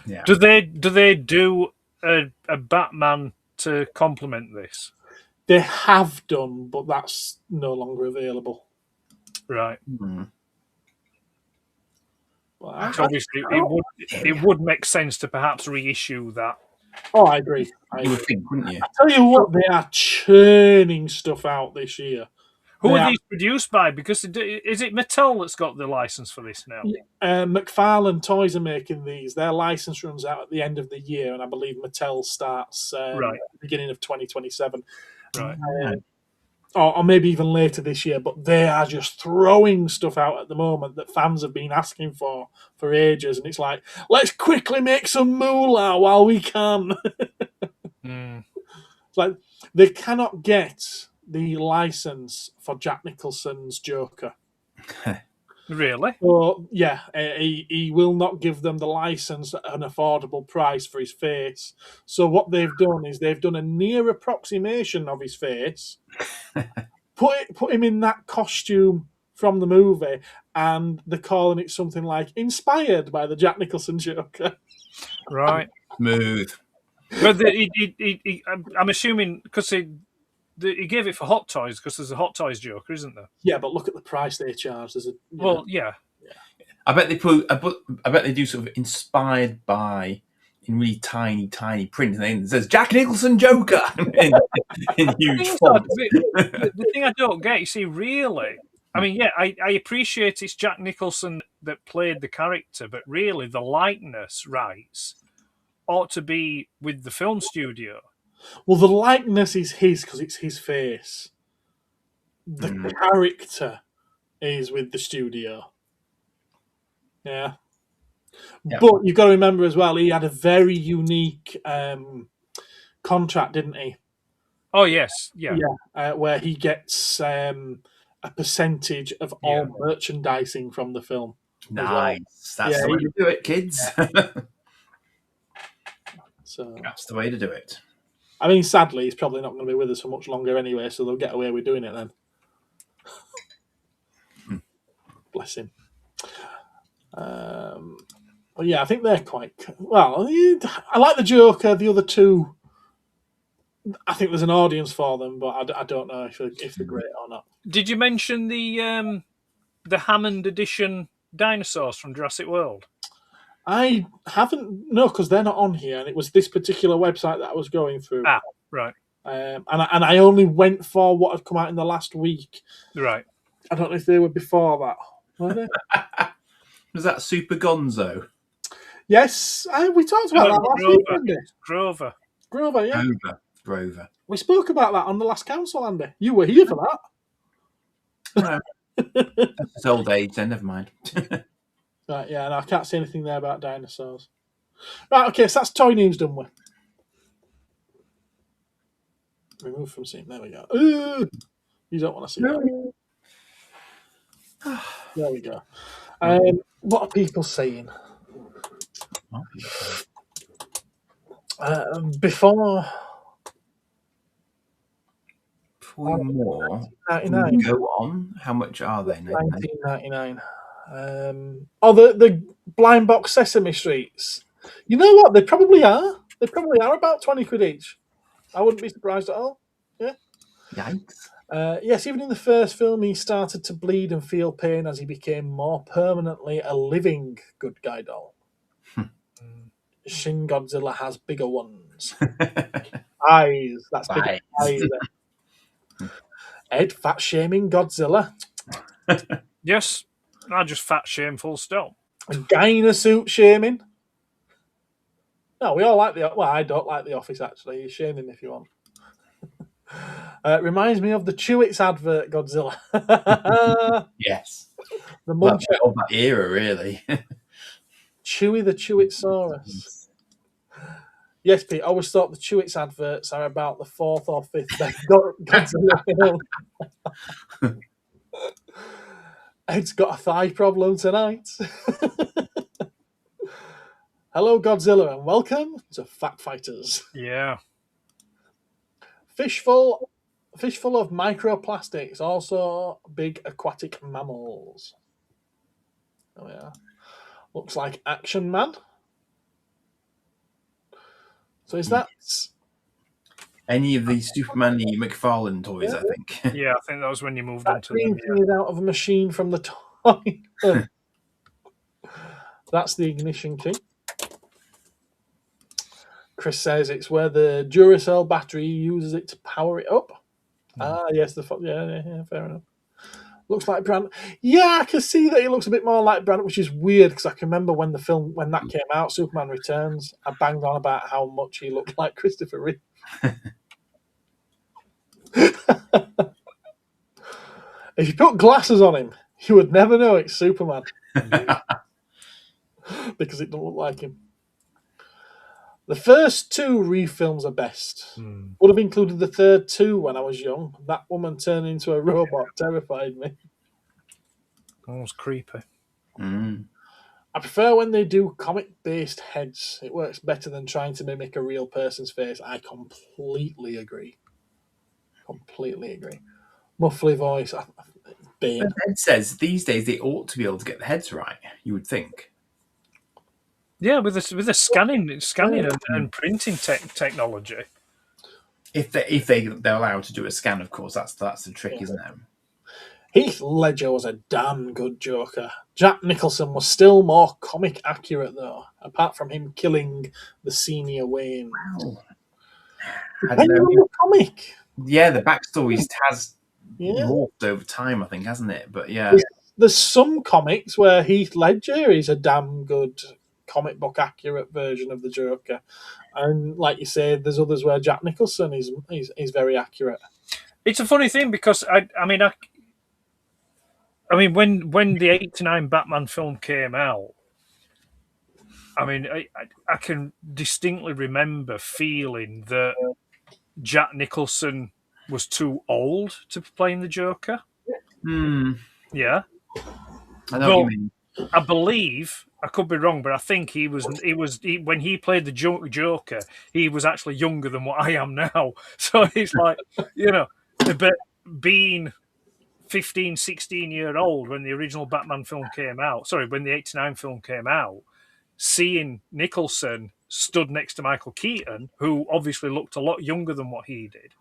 Speaker 3: Yeah.
Speaker 2: Do they do a Batman to complement this?
Speaker 1: They have done, but that's no longer available.
Speaker 2: Right.
Speaker 1: Well,
Speaker 2: obviously, it would make sense to perhaps reissue that.
Speaker 1: Oh, I agree.
Speaker 3: You would think, wouldn't you?
Speaker 1: I tell you what, they are churning stuff out this year.
Speaker 2: Who are these produced by? Because is it Mattel that's got the license for this now?
Speaker 1: McFarlane Toys are making these. Their license runs out at the end of the year, and I believe Mattel starts at the beginning of 2027.
Speaker 2: Right.
Speaker 1: Or maybe even later this year, but they are just throwing stuff out at the moment that fans have been asking for ages, and it's like, let's quickly make some moolah while we can. It's like they cannot get the license for Jack Nicholson's Joker.
Speaker 2: Really?
Speaker 1: So, yeah, he will not give them the license at an affordable price for his face. So what they've done is they've done a near approximation of his face, put him in that costume from the movie, and they're calling it something like inspired by the Jack Nicholson Joker.
Speaker 2: Right.
Speaker 3: Smooth.
Speaker 2: But I'm assuming because he gave it for Hot Toys because there's a Hot Toys Joker, isn't there?
Speaker 1: Yeah, but look at the price they charge. There's a
Speaker 2: Yeah.
Speaker 3: I bet they put. I bet they do sort of inspired by in really tiny print, and then it says Jack Nicholson Joker in huge font.
Speaker 2: The thing I don't get, you see, really, I mean, yeah, I appreciate it's Jack Nicholson that played the character, but really the likeness rights ought to be with the film studio.
Speaker 1: Well, the likeness is his because it's his face. The character is with the studio. Yeah. But you've got to remember as well, he had a very unique contract, didn't he?
Speaker 2: Oh, yes. Yeah.
Speaker 1: Where he gets a percentage of all merchandising from the film.
Speaker 3: Nice. That's the way to do it, kids.
Speaker 1: So
Speaker 3: that's the way to do it.
Speaker 1: I mean, sadly, he's probably not going to be with us for much longer anyway, so they'll get away with doing it then. Bless him. But yeah, I think they're quite well. I like the Joker. The other two, I think there's an audience for them, but I don't know if they're great or not.
Speaker 2: Did you mention the Hammond edition dinosaurs from Jurassic World?
Speaker 1: I haven't, no, because they're not on here, and it was this particular website that I was going through.
Speaker 2: Ah, right.
Speaker 1: And I only went for what had come out in the last week.
Speaker 2: Right.
Speaker 1: I don't know if they were before that. Were they?
Speaker 3: Was that Super Gonzo?
Speaker 1: Yes, we talked about that last week, didn't we? Grover, yeah.
Speaker 3: Grover.
Speaker 1: We spoke about that on the last council, Andy. You were here for
Speaker 3: that. It's old age, then never mind.
Speaker 1: Right, yeah, and I can't see anything there about dinosaurs. Right, okay, so that's toy news done with. Remove from scene. There we go. Ooh, you don't want to see that. There we go. What are people saying? Before
Speaker 3: more, go on. How much are they?
Speaker 1: $19.99. The blind box Sesame Streets. You know what? They probably are. They probably are about 20 quid each. I wouldn't be surprised at all. Yeah.
Speaker 3: Yikes.
Speaker 1: Yes, even in the first film, he started to bleed and feel pain as he became more permanently a living good guy doll. Shin Godzilla has bigger ones. Eyes. That's big eyes. Ed, fat shaming Godzilla.
Speaker 2: Yes, I just fat shame full stop.
Speaker 1: Gynosuit shaming. No, we all like the. Well, I don't like The Office actually. You shame him if you want. Reminds me of the Chewits advert, Godzilla.
Speaker 3: Yes.
Speaker 1: The muncher
Speaker 3: of that era, really.
Speaker 1: Chewy the Chewitsaurus. Yes, Pete. I always thought the Chewits adverts are about the fourth or fifth best Godzilla film. Ed's got a thigh problem tonight. Hello, Godzilla, and welcome to Fact Fighters.
Speaker 2: Yeah.
Speaker 1: Fish full of microplastics, also big aquatic mammals. Oh yeah. Looks like Action Man. So is that
Speaker 3: any of these Superman McFarlane toys? I think.
Speaker 2: Yeah, I think that was when you moved on to
Speaker 1: them. Is out of a machine from the toy. That's the ignition key. Chris says it's where the Duracell battery uses it to power it up. Yes, yeah, fair enough. Looks like Brand. Yeah, I can see that he looks a bit more like Brand, which is weird because I can remember when that came out, Superman Returns. I banged on about how much he looked like Christopher Reeve. If you put glasses on him, you would never know it's Superman because it doesn't look like him. The first two Reeve films are best. Would have included the third too when I was young. That woman turning into a robot terrified me.
Speaker 2: That was creepy.
Speaker 1: I prefer when they do comic-based heads. It works better than trying to mimic a real person's face. I completely agree. Muffly voice.
Speaker 3: Ed says these days they ought to be able to get the heads right. You would think.
Speaker 2: Yeah, with the scanning and printing technology.
Speaker 3: If they're allowed to do a scan, of course, that's the trick, isn't it?
Speaker 1: Heath Ledger was a damn good Joker. Jack Nicholson was still more comic accurate, though, apart from him killing the senior Wayne.
Speaker 3: Wow.
Speaker 1: Depending on the comic.
Speaker 3: Yeah, the backstory has
Speaker 1: Yeah.
Speaker 3: morphed over time, I think, hasn't it? But yeah.
Speaker 1: There's some comics where Heath Ledger is a damn good comic book accurate version of the Joker. And like you say, there's others where Jack Nicholson is very accurate.
Speaker 2: It's a funny thing because I mean, when the '89 Batman film came out, I mean, I can distinctly remember feeling that Jack Nicholson was too old to be playing the Joker. Yeah,
Speaker 3: I know what you mean.
Speaker 2: I believe, I could be wrong, but I think he when he played the Joker, he was actually younger than what I am now. So it's like, but being 15, 16-year-old when the original Batman film came out, when the '89 film came out, seeing Nicholson stood next to Michael Keaton, who obviously looked a lot younger than what he did,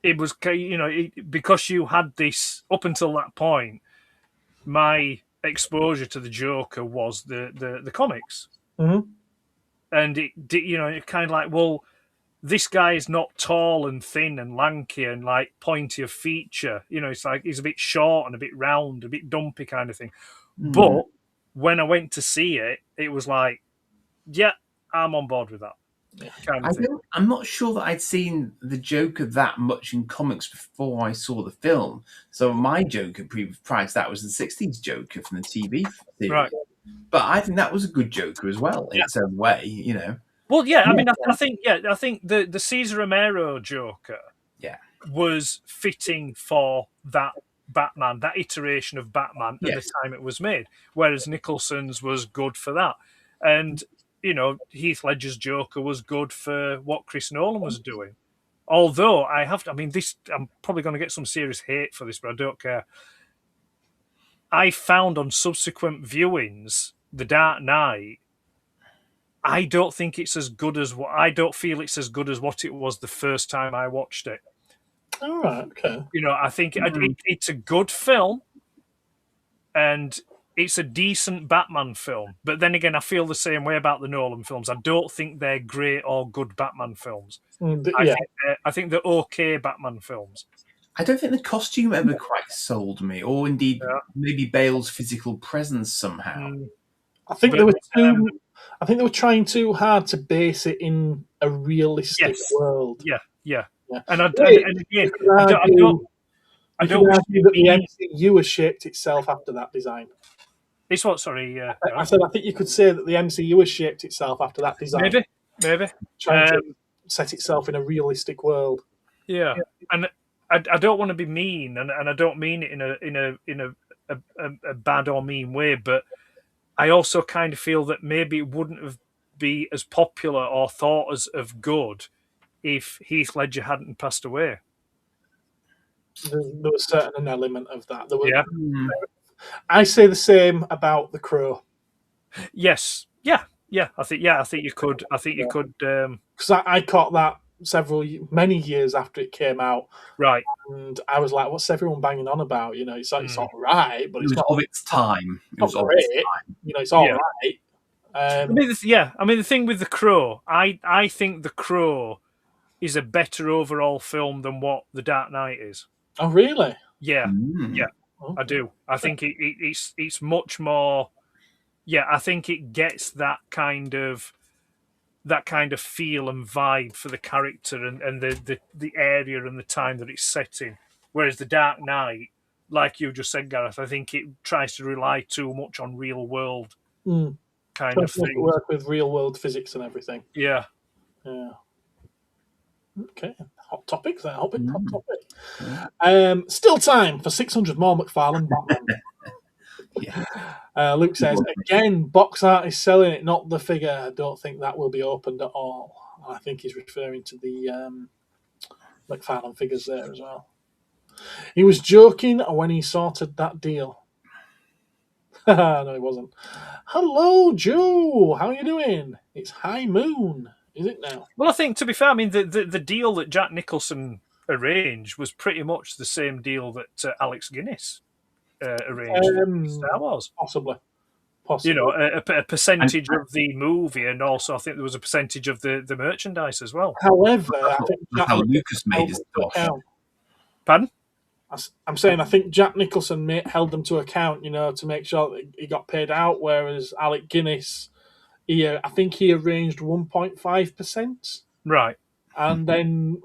Speaker 2: it was, because you had this, up until that point, my exposure to the Joker was the comics.
Speaker 1: Mm-hmm.
Speaker 2: And it kind of like, well, this guy is not tall and thin and lanky and like pointy of feature. It's like he's a bit short and a bit round, a bit dumpy kind of thing. But when I went to see it, it was like, yeah, I'm on board with that. Kind of thing.
Speaker 3: I'm not sure that I'd seen the Joker that much in comics before I saw the film. So my Joker prior to that was the '60s Joker from the TV series.
Speaker 2: Right.
Speaker 3: But I think that was a good Joker as well in its own way,
Speaker 2: Well, yeah, I mean, I think the Cesar Romero Joker was fitting for that Batman, that iteration of Batman at the time it was made, whereas Nicholson's was good for that. And, Heath Ledger's Joker was good for what Chris Nolan was doing. Although I'm probably going to get some serious hate for this, but I don't care. I found on subsequent viewings, The Dark Knight, I don't think it's as good as I don't feel it's as good as what it was the first time I watched it.
Speaker 1: All right, okay.
Speaker 2: I think it's a good film, and it's a decent Batman film. But then again, I feel the same way about the Nolan films. I don't think they're great or good Batman films. I think they're okay Batman films.
Speaker 3: I don't think the costume ever quite sold me, or indeed maybe Bale's physical presence somehow.
Speaker 1: I think they were trying too hard to base it in a realistic world.
Speaker 2: Yeah. And again, I don't
Speaker 1: argue that the MCU has shaped itself after that design.
Speaker 2: It's what? Sorry,
Speaker 1: I said I think you could say that the MCU has shaped itself after that design.
Speaker 2: Maybe
Speaker 1: trying to set itself in a realistic world.
Speaker 2: Yeah, and I don't want to be mean, and I don't mean it in a bad or mean way, but I also kind of feel that maybe it wouldn't have been as popular or thought as of good if Heath Ledger hadn't passed away.
Speaker 1: There was certainly an element of that. I say the same about The Crow.
Speaker 2: Yes, yeah. I think you could.
Speaker 1: Because I caught that many years after it came out,
Speaker 2: right?
Speaker 1: And I was like, "What's everyone banging on about?" It's all right, but it's not
Speaker 3: of its time.
Speaker 1: It was great. It's all right.
Speaker 2: I mean, the thing with The Crow, I think The Crow is a better overall film than what The Dark Knight is.
Speaker 1: Oh, really?
Speaker 2: Yeah, yeah, okay. I do. I think it's much more. Yeah, I think it gets that kind of feel and vibe for the character and the area and the time that it's set in. Whereas The Dark Knight, like you just said, Gareth, I think it tries to rely too much on real world kind of thing.
Speaker 1: Work with real world physics and everything.
Speaker 2: Yeah.
Speaker 1: Okay, hot topics. Hot topic. Still time for 600 more McFarlane Batman. Luke says, again, box art is selling it, not the figure. I don't think that will be opened at all. I think he's referring to the McFarlane figures there as well. He was joking when he sorted that deal. No, he wasn't. Hello, Joe. How are you doing? It's High Moon. Is it now?
Speaker 2: Well, I think, to be fair, I mean, the deal that Jack Nicholson arranged was pretty much the same deal that Alex Guinness arranged for Star Wars.
Speaker 1: Possibly.
Speaker 2: You know, a percentage of the movie, and also I think there was a percentage of the merchandise as well.
Speaker 1: However, I think
Speaker 3: That's how Lucas made his dosh.
Speaker 2: Pardon?
Speaker 1: I'm saying I think Jack Nicholson held them to account, you know, to make sure that he got paid out, whereas Alec Guinness, I think he arranged 1.5%.
Speaker 2: Right.
Speaker 1: And then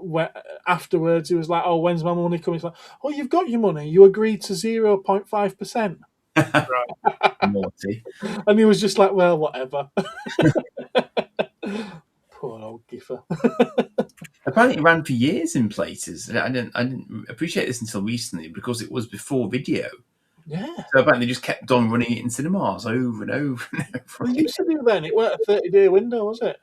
Speaker 1: afterwards, he was like, "Oh, when's my money coming?" He's like, "Oh, you've got your money. You agreed to 0.5%."
Speaker 3: Naughty.
Speaker 1: And he was just like, "Well, whatever." Poor old Giffer.
Speaker 3: Apparently, it ran for years in places. I didn't appreciate this until recently because it was before video.
Speaker 1: Yeah.
Speaker 3: So apparently, they just kept on running it in cinemas over and over and over.
Speaker 1: They used to do then. It weren't a 30-day window, was it?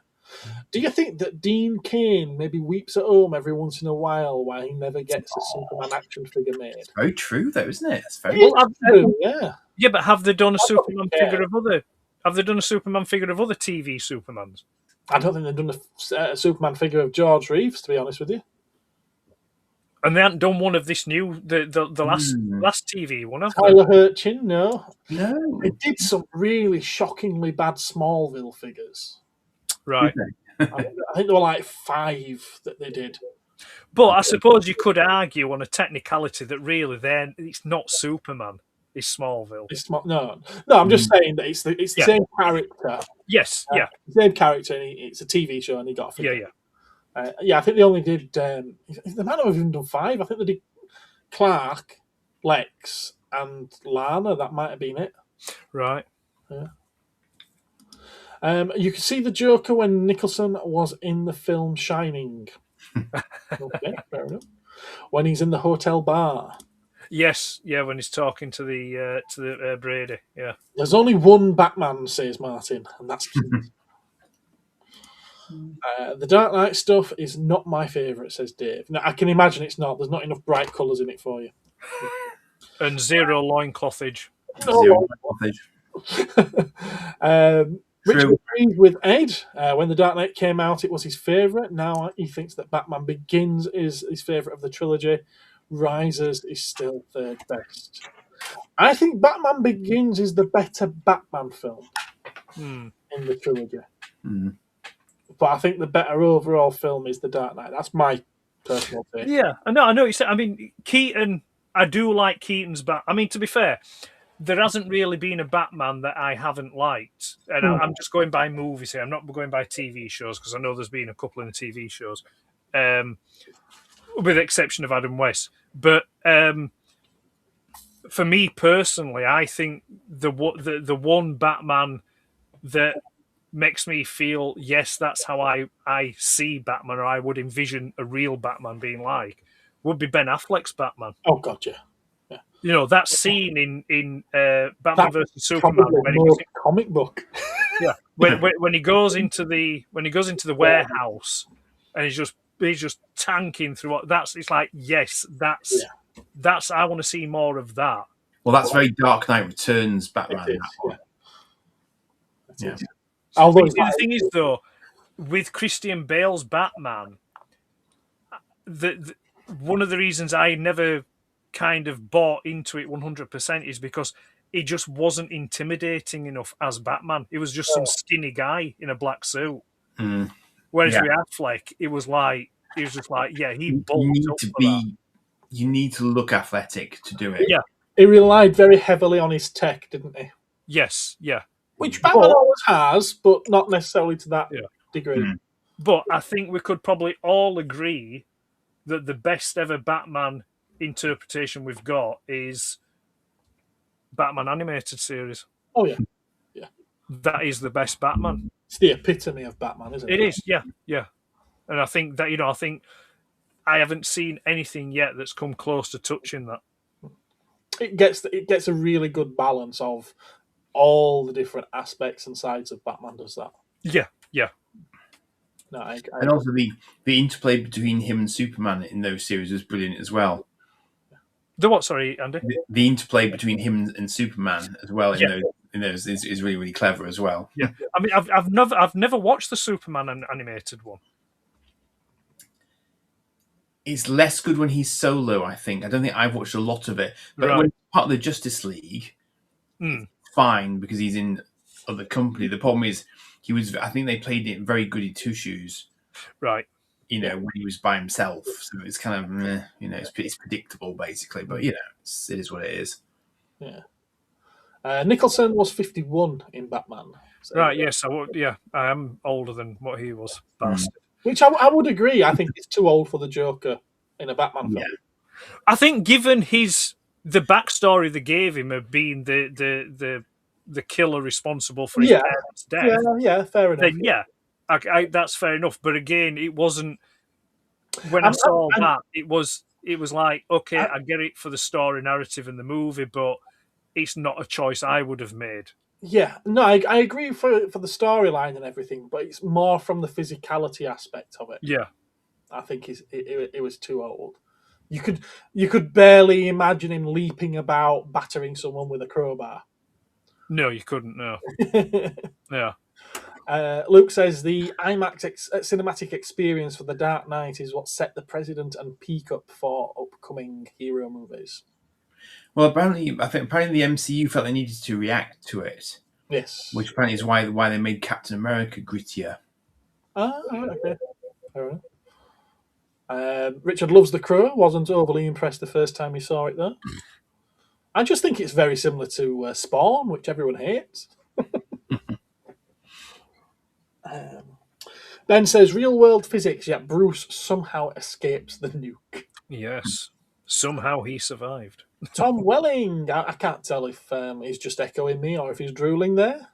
Speaker 1: Do you think that Dean Cain maybe weeps at home every once in a while he never gets a Superman action figure made?
Speaker 3: It's very true, though, isn't it? It's very
Speaker 1: true. Yeah.
Speaker 2: Yeah, but have they done a Superman figure of other? Have they done a Superman figure of other TV Supermans?
Speaker 1: I don't think they've done a Superman figure of George Reeves, to be honest with you.
Speaker 2: And they haven't done one of this new the last TV one, have they?
Speaker 1: Tyler Hurchin, no.
Speaker 3: No.
Speaker 1: They did some really shockingly bad Smallville figures.
Speaker 2: Right.
Speaker 1: I think there were like 5 that they did.
Speaker 2: But I suppose you could argue on a technicality that really then it's not Superman, it's Smallville.
Speaker 1: No, I'm just saying that it's the same character.
Speaker 2: Yes, yeah.
Speaker 1: The same character, and it's a TV show, and he got a figure.
Speaker 2: Yeah.
Speaker 1: I think they only did. They might not have even done 5. I think they did Clark, Lex, and Lana. That might have been it.
Speaker 2: Right.
Speaker 1: Yeah. You can see the Joker when Nicholson was in the film Shining. Okay, fair enough. When he's in the hotel bar.
Speaker 2: Yes, yeah, when he's talking to the Brady, yeah.
Speaker 1: There's only one Batman, says Martin, and that's Keith. The Dark Knight stuff is not my favourite, says Dave. Now, I can imagine it's not. There's not enough bright colours in it for you.
Speaker 2: And zero loinclothage.
Speaker 3: Zero loinclothage.
Speaker 1: Richard agreed with Ed. When The Dark Knight came out, it was his favourite. Now he thinks that Batman Begins is his favourite of the trilogy. Rises is still third best. I think Batman Begins is the better Batman film in the trilogy. But I think the better overall film is The Dark Knight. That's my personal take.
Speaker 2: Yeah, I know what you said. I mean, Keaton, I do like Keaton's Batman. I mean, to be fair, there hasn't really been a Batman that I haven't liked. And I'm just going by movies here. I'm not going by TV shows because I know there's been a couple in the TV shows, with the exception of Adam West. But for me personally, I think the one Batman that makes me feel, yes, that's how I see Batman, or I would envision a real Batman being like, would be Ben Affleck's Batman.
Speaker 1: Oh, God, yeah.
Speaker 2: You know, that scene in Batman versus Superman when
Speaker 1: comic book.
Speaker 2: Yeah, when he goes into the warehouse and he's just tanking through. It's like, yes, that's I want to see more of that.
Speaker 3: Well, that's very Dark Knight Returns Batman.
Speaker 2: Yeah. The thing is, though, with Christian Bale's Batman, one of the reasons I never kind of bought into it 100% is because he just wasn't intimidating enough as Batman. He was just some skinny guy in a black suit. Whereas with Affleck, he was just like, yeah, he bulked up for that.
Speaker 3: You need to look athletic to do it.
Speaker 2: Yeah.
Speaker 1: He relied very heavily on his tech, didn't he?
Speaker 2: Yes, yeah.
Speaker 1: Which Batman always has, but not necessarily to that degree.
Speaker 2: But I think we could probably all agree that the best ever Batman interpretation we've got is Batman animated series.
Speaker 1: Oh, yeah.
Speaker 2: That is the best Batman.
Speaker 1: It's the epitome of Batman, isn't it?
Speaker 2: It is, yeah. And I think that, I haven't seen anything yet that's come close to touching that.
Speaker 1: It gets a really good balance of all the different aspects and sides of Batman. Does that?
Speaker 2: Yeah.
Speaker 1: No,
Speaker 3: and also the interplay between him and Superman in those series was brilliant as well.
Speaker 2: The what? Sorry, Andy.
Speaker 3: The interplay between him and Superman as well in in those is really, really clever as well.
Speaker 2: Yeah, I mean, I've never watched the Superman animated one.
Speaker 3: It's less good when he's solo, I think. I don't think I've watched a lot of it. But
Speaker 2: Right.
Speaker 3: when he's part of the Justice League, it's fine because he's in other company. The problem is I think they played it very goody two shoes.
Speaker 2: Right.
Speaker 3: When he was by himself. So it's kind of, it's predictable basically. But, it is what it is.
Speaker 1: Yeah. Nicholson was 51 in Batman. So,
Speaker 2: Right, yes. I am older than what he was. Bastard.
Speaker 1: Which I would agree. I think it's too old for the Joker in a Batman film.
Speaker 3: Yeah.
Speaker 2: I think given the backstory they gave him of being the killer responsible for his parents' death.
Speaker 1: Yeah, fair enough.
Speaker 2: Then that's fair enough. But again, it wasn't when I saw that, it was like, okay, I get it for the story narrative in the movie, but it's not a choice I would have made.
Speaker 1: Yeah, no, I agree for the storyline and everything, but it's more from the physicality aspect of it.
Speaker 2: Yeah,
Speaker 1: I think it was too old. You could barely imagine him leaping about, battering someone with a crowbar.
Speaker 2: No, you couldn't. No. Yeah.
Speaker 1: Luke says the IMAX cinematic experience for The Dark Knight is what set the precedent and peak up for upcoming hero movies.
Speaker 3: Well, apparently the MCU felt they needed to react to it.
Speaker 1: Yes.
Speaker 3: Which apparently is why they made Captain America grittier.
Speaker 1: Okay. Fair enough. Richard loves The Crow. Wasn't overly impressed the first time he saw it, though. I just think it's very similar to Spawn, which everyone hates. Ben says, real-world physics, yet Bruce somehow escapes the nuke.
Speaker 2: Yes. Somehow he survived.
Speaker 1: Tom Welling. I can't tell if he's just echoing me or if he's drooling there.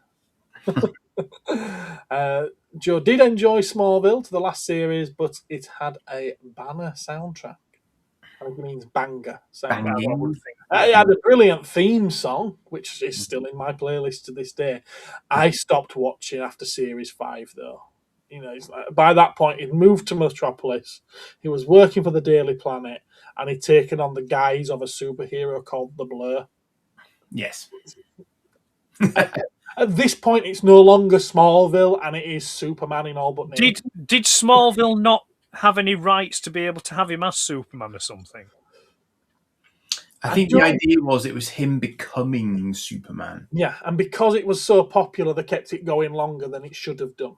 Speaker 1: Joe did enjoy Smallville to the last series, but it had a banner soundtrack. I think it means banger soundtrack. It had a brilliant theme song, which is still in my playlist to this day. I stopped watching after series 5, though. By that point, he'd moved to Metropolis. He was working for the Daily Planet, and he'd taken on the guise of a superhero called the Blur.
Speaker 3: Yes.
Speaker 1: At this point, it's no longer Smallville, and it is Superman in all but name.
Speaker 2: Did Smallville not have any rights to be able to have him as Superman or something?
Speaker 3: I think the idea was it was him becoming Superman.
Speaker 1: Yeah, and because it was so popular, they kept it going longer than it should have done.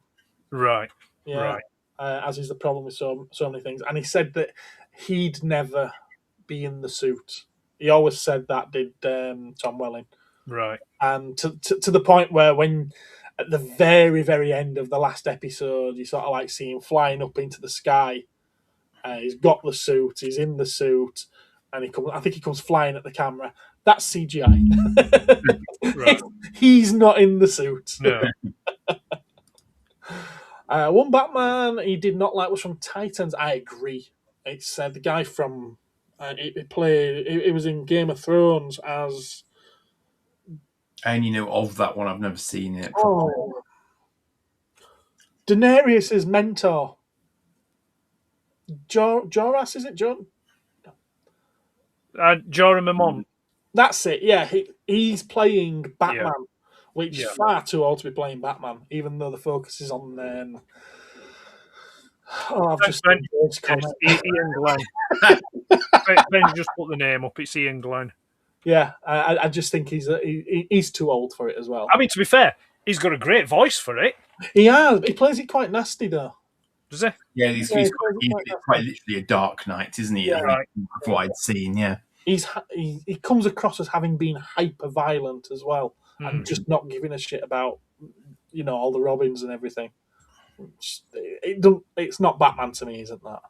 Speaker 2: Right.
Speaker 1: Yeah.
Speaker 2: Right.
Speaker 1: As is the problem with so many things. And he said that he'd never be in the suit. He always said that, did Tom Welling.
Speaker 2: Right.
Speaker 1: And to the point where when at the very, very end of the last episode, you sort of like see him flying up into the sky. He's got the suit, he's in the suit, and I think he comes flying at the camera. That's CGI.
Speaker 2: Right.
Speaker 1: He's not in the suit.
Speaker 2: No.
Speaker 1: One Batman he did not like was from Titans. I agree. It's the guy from it was in Game of Thrones as.
Speaker 3: I only know of that one. I've never seen it.
Speaker 1: Daenerys' mentor. Joras, is it?
Speaker 2: Jorah Mormont.
Speaker 1: That's it, yeah. He's playing Batman, which is far too old to be playing Batman, even though the focus is on... I've just...
Speaker 2: Ian Glenn. Ben just put the name up. It's Ian Glenn.
Speaker 1: Yeah, I just think he's too old for it as well.
Speaker 2: I mean, to be fair, he's got a great voice for it.
Speaker 1: He has. He plays it quite nasty, though.
Speaker 2: Does he?
Speaker 3: Yeah, he's quite literally a Dark Knight, isn't he?
Speaker 1: Yeah,
Speaker 3: right. From what I'd seen, yeah.
Speaker 1: He comes across as having been hyper violent as well, and just not giving a shit about all the Robins and everything. It's not Batman to me, isn't that?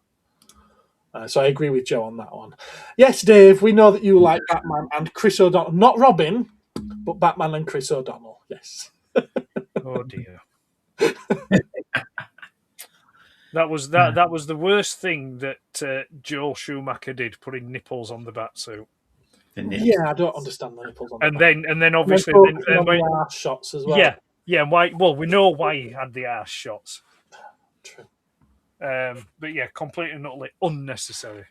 Speaker 1: So I agree with Joe on that one. Yes, Dave, we know that you like Batman and Chris O'Donnell, not Robin, but Batman and Chris O'Donnell. Yes.
Speaker 2: Oh dear. That was the worst thing that Joel Schumacher did, putting nipples on the Batsuit.
Speaker 1: Yeah, I don't understand the nipples on the
Speaker 2: Bat. And then obviously
Speaker 1: the arse shots as well.
Speaker 2: Yeah. Why? Well, we know why he had the arse shots.
Speaker 1: True.
Speaker 2: But yeah, completely and utterly unnecessary.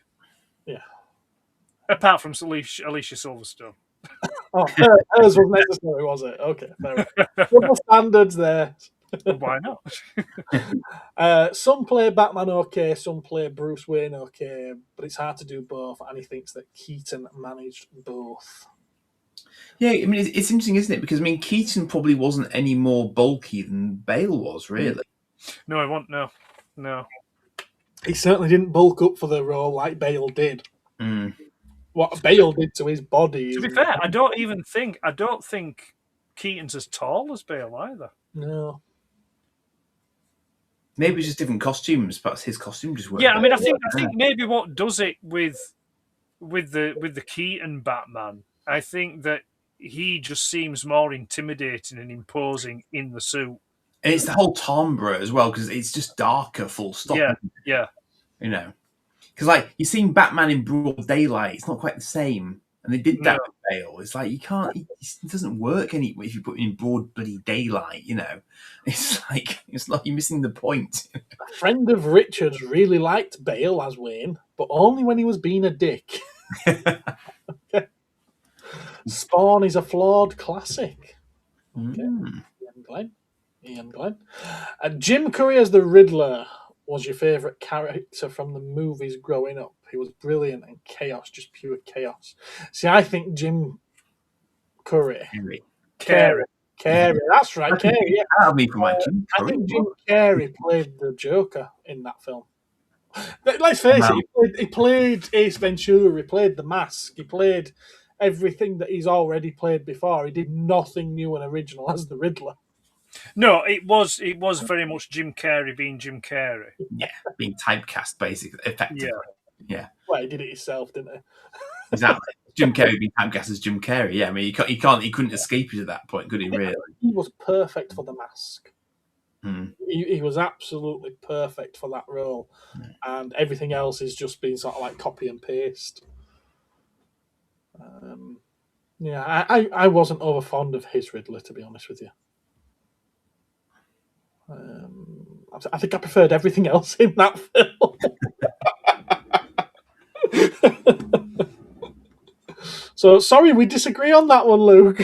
Speaker 1: Yeah.
Speaker 2: Apart from Alicia Silverstone.
Speaker 1: Oh, hers was necessary, was it? Okay, fair enough. Double standards there.
Speaker 2: Why not?
Speaker 1: Some play Batman okay, some play Bruce Wayne okay, but it's hard to do both, and he thinks that Keaton managed both.
Speaker 3: Yeah, I mean, it's interesting, isn't it? Because, I mean, Keaton probably wasn't any more bulky than Bale was, really.
Speaker 2: No, I won't. No.
Speaker 1: He certainly didn't bulk up for the role like Bale did.
Speaker 3: Mm.
Speaker 1: What Bale did to his body.
Speaker 2: To be fair, I don't think Keaton's as tall as Bale either.
Speaker 1: No.
Speaker 3: Maybe it's just different costumes. Perhaps his costume just worked.
Speaker 2: Yeah, I mean, I think maybe what does it with the Keaton Batman, I think that he just seems more intimidating and imposing in the suit.
Speaker 3: And it's the whole timbre as well, because it's just darker, full stop.
Speaker 2: Yeah.
Speaker 3: You know, because like you've seen Batman in broad daylight, it's not quite the same. And they did that with Bale. It's like you can't. It doesn't work anyway if you put it in broad bloody daylight. You know, it's like you're missing the point.
Speaker 1: A friend of Richard's really liked Bale as Wayne, but only when he was being a dick. Spawn is a flawed classic. Okay. Ian Glenn. Jim Curry as the Riddler was your favourite character from the movies growing up. He was brilliant and chaos, just pure chaos. See, I think Jim Curry. Carey. That's right, Carey. Yeah.
Speaker 3: That'll be for my Jim Curry.
Speaker 1: I think Jim Carey played the Joker in that film. Let's face it, he played Ace Ventura, he played The Mask, he played everything that he's already played before. He did nothing new and original as the Riddler.
Speaker 2: No, it was very much Jim Carrey being Jim Carrey.
Speaker 3: Yeah, being typecast, basically, effectively. Yeah.
Speaker 1: Well, he did it himself, didn't he?
Speaker 3: Exactly. Jim Carrey being typecast as Jim Carrey. Yeah, I mean, he couldn't escape it at that point, could he? Really?
Speaker 1: He was perfect for The Mask.
Speaker 3: Mm.
Speaker 1: He was absolutely perfect for that role, and everything else is just being sort of like copy and paste. I wasn't over fond of his Riddler, to be honest with you. I think I preferred everything else in that film. So sorry, we disagree on that one, Luke.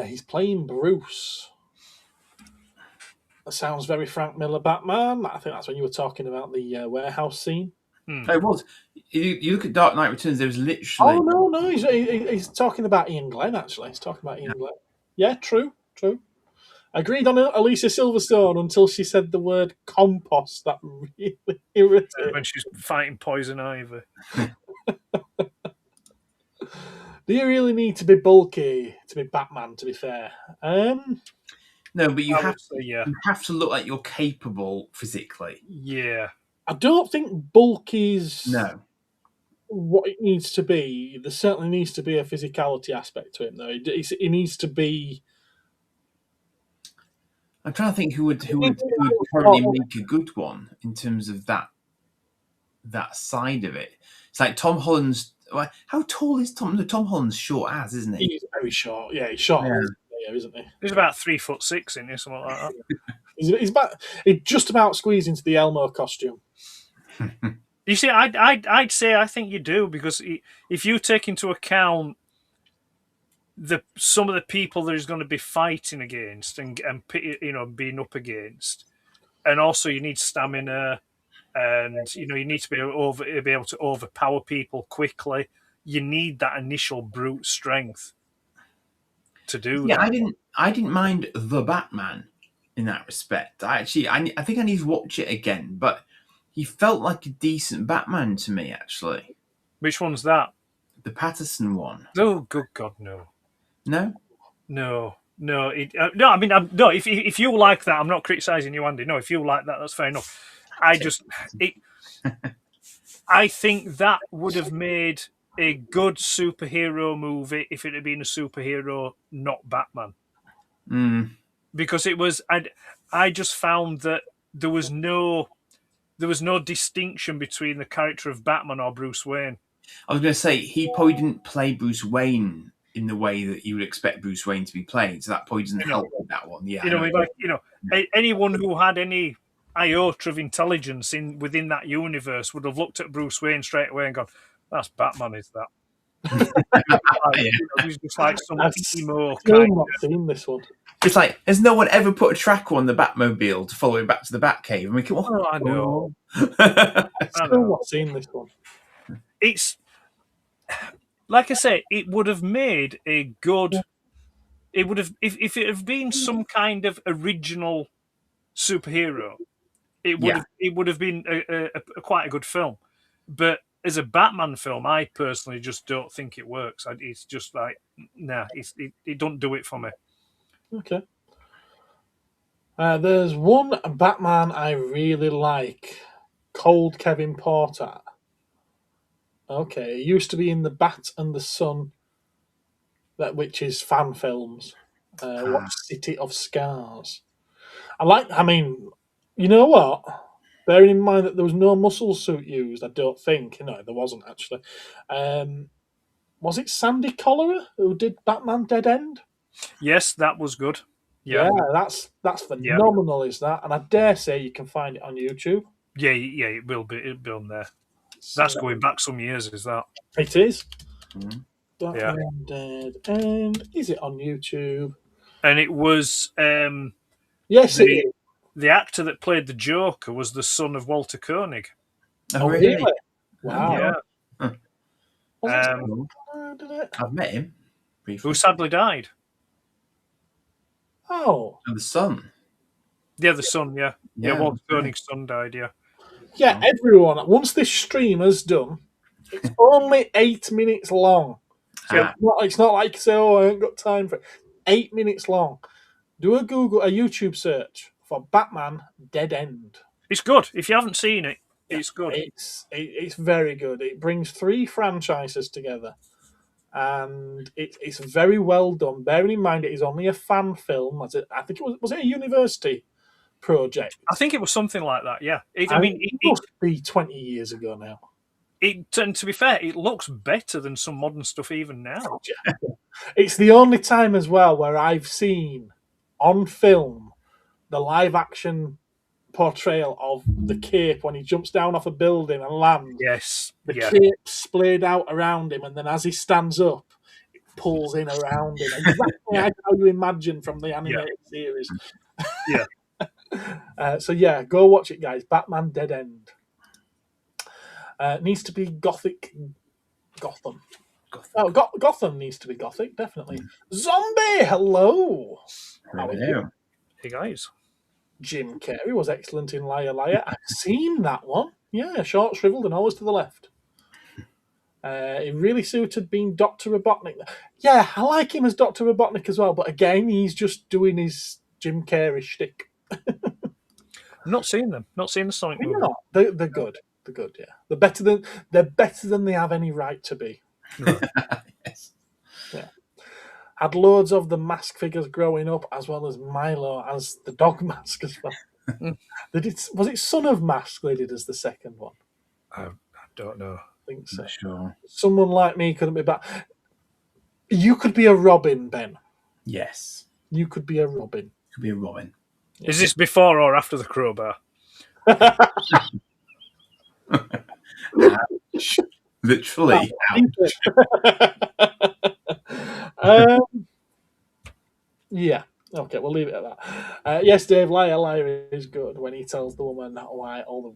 Speaker 1: He's playing Bruce. That sounds very Frank Miller Batman. I think that's when you were talking about the warehouse scene.
Speaker 3: It was. You look at Dark Knight Returns. There was literally.
Speaker 1: Oh no! He's talking about Ian Glenn. Actually, he's talking about Ian Glenn. Yeah, true. Agreed on Alicia Silverstone until she said the word compost. That really irritated.
Speaker 2: When she's fighting poison ivy.
Speaker 1: Do you really need to be bulky to be Batman? To be fair,
Speaker 3: no, but you have to look like you're capable physically.
Speaker 2: Yeah,
Speaker 1: I don't think bulky's what it needs to be. There certainly needs to be a physicality aspect to him, though. He needs to be.
Speaker 3: I'm trying to think who would currently make a good one in terms of that side of it. It's like Tom Holland's. How tall is Tom? No, Tom Holland's short as, isn't he?
Speaker 1: He's very short. Yeah, he's short, isn't he?
Speaker 2: He's about 3'6" in here, something like that.
Speaker 1: He just about squeezed into the Elmo costume.
Speaker 2: You see, I'd say I think you do, because if you take into account some of the people that he's going to be fighting against and being up against, and also you need stamina, and you need to be able to overpower people quickly. You need that initial brute strength to do that.
Speaker 3: I didn't mind The Batman in that respect. I think I need to watch it again, but he felt like a decent Batman to me, actually.
Speaker 2: Which one's that?
Speaker 3: The Patterson one.
Speaker 2: Oh, good God, no.
Speaker 3: No?
Speaker 2: No. I mean, no. If you like that, I'm not criticising you, Andy. No, if you like that, that's fair enough. I think that would have made a good superhero movie if it had been a superhero, not Batman. Because it was, I just found that there was no distinction between the character of Batman or Bruce Wayne.
Speaker 3: I was going to say, he probably didn't play Bruce Wayne in the way that you would expect Bruce Wayne to be played, so that probably doesn't help with that one. Yeah,
Speaker 2: anyone who had any iota of intelligence within that universe would have looked at Bruce Wayne straight away and gone, "That's Batman, is that?" He's just like some
Speaker 1: I've
Speaker 2: emo
Speaker 1: still
Speaker 2: kind.
Speaker 1: not seen this one.
Speaker 3: It's like, has no one ever put a tracker on the Batmobile to follow him back to the Batcave? I mean, come on.
Speaker 2: Oh, I know.
Speaker 1: Still not seen this one.
Speaker 2: It's like I say, it would have made a good. It would have if it had been some kind of original superhero. It would have been a quite a good film, but as a Batman film, I personally just don't think it works. It's just like it don't do it for me.
Speaker 1: Okay. There's one Batman I really like, Cold Kevin Porter. Okay, it used to be in the Bat and the Sun, which is fan films. Watch City of Scars. I mean, you know what? Bearing in mind that there was no muscle suit used, I don't think. No, there wasn't actually. Was it Sandy Cholera who did Batman Dead End?
Speaker 2: Yes, that was good. Yeah,
Speaker 1: that's phenomenal, is that? And I dare say you can find it on YouTube.
Speaker 2: Yeah, it will be. It'll be on there. That's going back some years, is that?
Speaker 1: It is.
Speaker 2: Batman
Speaker 1: Dead End. Is it on YouTube?
Speaker 2: And it was
Speaker 1: yes, it is.
Speaker 2: The actor that played the Joker was the son of Walter Koenig.
Speaker 3: Oh, really?
Speaker 1: Wow.
Speaker 2: Yeah.
Speaker 3: I've met him briefly.
Speaker 2: Who sadly died.
Speaker 1: Oh.
Speaker 3: And the son.
Speaker 2: Yeah, the son, yeah. Walter Koenig's son died, yeah.
Speaker 1: Yeah, everyone, once this stream is done, it's only 8 minutes long. So it's not like, say, I ain't got time for it. 8 minutes long. Do a YouTube search for Batman Dead End.
Speaker 2: It's good. If you haven't seen it, it's good.
Speaker 1: It's very good. It brings 3 franchises together. And it's very well done. Bearing in mind it is only a fan film. I think it was it a university project?
Speaker 2: I think it was something like that, yeah. It
Speaker 1: must be 20 years ago now.
Speaker 2: And to be fair, it looks better than some modern stuff even now.
Speaker 1: It's the only time as well where I've seen on film the live action portrayal of the cape when he jumps down off a building and lands.
Speaker 2: Yes.
Speaker 1: The cape splayed out around him, and then as he stands up, it pulls in around him. Exactly like how you imagine from the animated series.
Speaker 2: Yeah.
Speaker 1: So go watch it, guys. Batman Dead End. Needs to be Gotham. Oh, Gotham needs to be Gothic, definitely. Zombie, hello. How are you?
Speaker 2: Hey, guys.
Speaker 1: Jim Carrey was excellent in Liar Liar. I've seen that one. Yeah, short, shriveled, and always to the left. He really suited being Dr. Robotnik. Yeah, I like him as Dr. Robotnik as well, but again, he's just doing his Jim Carrey shtick.
Speaker 2: Not seen them. Not seen the Sonic movie.
Speaker 1: No, they're good. They're good, yeah. They're better than they have any right to be.
Speaker 3: Yes.
Speaker 1: Yeah. Had loads of the mask figures growing up, as well as Milo as the dog mask as well. Was it Son of Mask they did as the second one?
Speaker 2: I don't know.
Speaker 1: I think so.
Speaker 3: Not sure.
Speaker 1: Someone like me couldn't be back. You could be a Robin, Ben.
Speaker 3: Yes.
Speaker 1: You could be a Robin.
Speaker 3: Could be a Robin.
Speaker 2: Yeah. Is this before or after the crowbar?
Speaker 3: Literally.
Speaker 1: Yeah. Okay, we'll leave it at that. Yes, Dave, Liar is good when he tells the woman why all the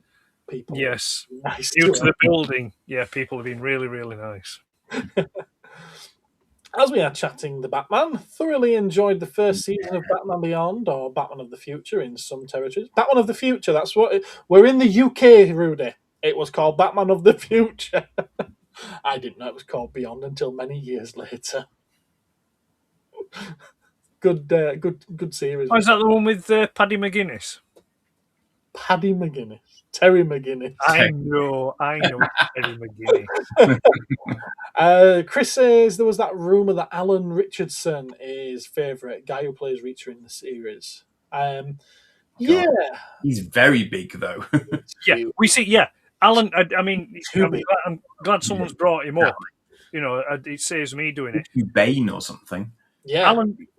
Speaker 1: people.
Speaker 2: Yes.
Speaker 1: Nice
Speaker 2: Due to the building, people have been really, really nice.
Speaker 1: As we are chatting the Batman, thoroughly enjoyed the first season of Batman Beyond, or Batman of the Future in some territories. Batman of the Future, that's what we're in the UK, Rudy. It was called Batman of the Future. I didn't know it was called Beyond until many years later. Good series.
Speaker 2: Oh, is that the one with Paddy McGuinness?
Speaker 1: Paddy McGuinness. Terry McGuinness.
Speaker 2: I know Terry McGuinness.
Speaker 1: Chris says there was that rumour that Alan Richardson is favourite guy who plays Reacher in the series. Yeah.
Speaker 3: He's very big, though.
Speaker 2: Yeah, we see, yeah. Alan, I'm glad someone's brought him up. You know, it saves me doing it.
Speaker 3: Bane or something.
Speaker 1: Yeah.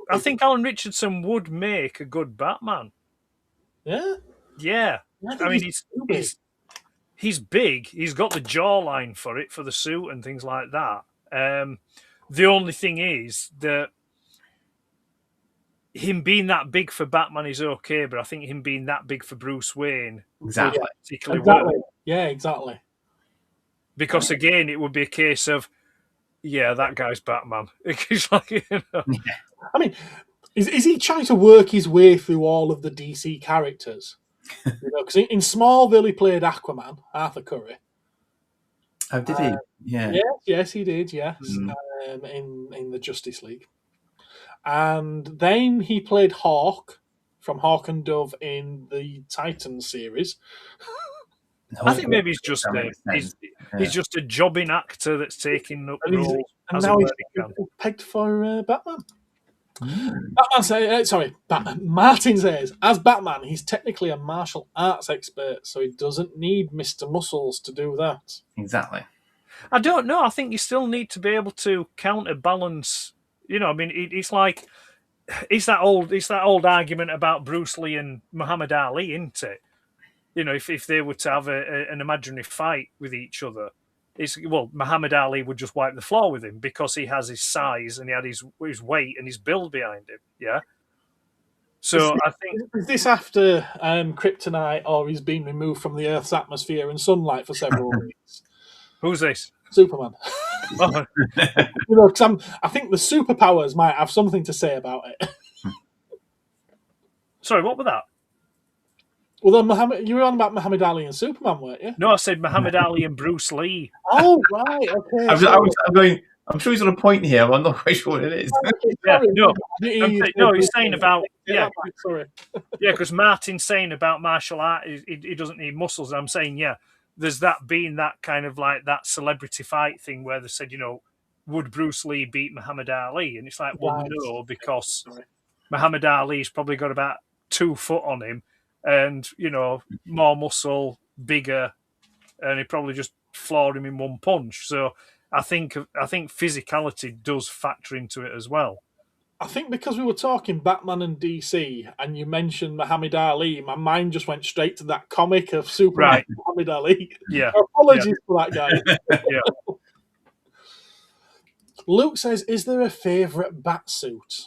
Speaker 2: I think Alan Richardson would make a good Batman.
Speaker 1: Yeah?
Speaker 2: Yeah. I mean, he's big. He's got the jawline for it, for the suit and things like that. The only thing is that him being that big for Batman is okay, but I think him being that big for Bruce Wayne
Speaker 3: Exactly.
Speaker 2: would particularly
Speaker 1: Exactly.
Speaker 2: work.
Speaker 1: Yeah, exactly.
Speaker 2: Because again, it would be a case of, yeah, that guy's Batman. It's like, you know.
Speaker 1: I mean, is he trying to work his way through all of the DC characters? Because in Smallville he played Aquaman, Arthur Curry.
Speaker 3: Oh, did he? Yeah.
Speaker 1: Yes, he did. Yes, in the Justice League, and then he played Hawk from Hawk and Dove in the Titans series.
Speaker 2: I think maybe he's just he's just a jobbing actor that's taking up roles.
Speaker 1: And now he's pegged for Batman. Martin says, as Batman, he's technically a martial arts expert, so he doesn't need Mr. Muscles to do that.
Speaker 3: Exactly.
Speaker 2: I don't know. I think you still need to be able to counterbalance. You know, I mean, it's like it's that old argument about Bruce Lee and Muhammad Ali, isn't it? You know, if they were to have an imaginary fight with each other, Muhammad Ali would just wipe the floor with him because he has his size and he had his weight and his build behind him. Yeah. So I think
Speaker 1: is this after kryptonite, or he's been removed from the Earth's atmosphere and sunlight for several weeks?
Speaker 2: Who's this?
Speaker 1: Superman.
Speaker 2: Oh.
Speaker 1: Because I think the superpowers might have something to say about it.
Speaker 2: Sorry, what was that?
Speaker 1: Well, then you were on about Muhammad Ali and Superman, weren't you?
Speaker 2: No, I said Muhammad Ali and Bruce Lee.
Speaker 1: Oh, right, okay.
Speaker 3: I'm going. I'm sure he's on a point here. I'm not quite sure what it is.
Speaker 2: He's saying about
Speaker 1: sorry.
Speaker 2: Yeah, because Martin's saying about martial art, he doesn't need muscles. I'm saying, there's that being that kind of like that celebrity fight thing where they said, would Bruce Lee beat Muhammad Ali? And it's like, well, no, because Muhammad Ali's probably got about 2 foot on him, and more muscle, bigger, and he probably just floored him in one punch. So I think physicality does factor into it as well.
Speaker 1: I think because we were talking Batman and DC, and you mentioned Muhammad Ali, my mind just went straight to that comic of Superman and Muhammad Ali.
Speaker 2: Yeah.
Speaker 1: Apologies for that, guy. Luke says, is there a favourite Batsuit?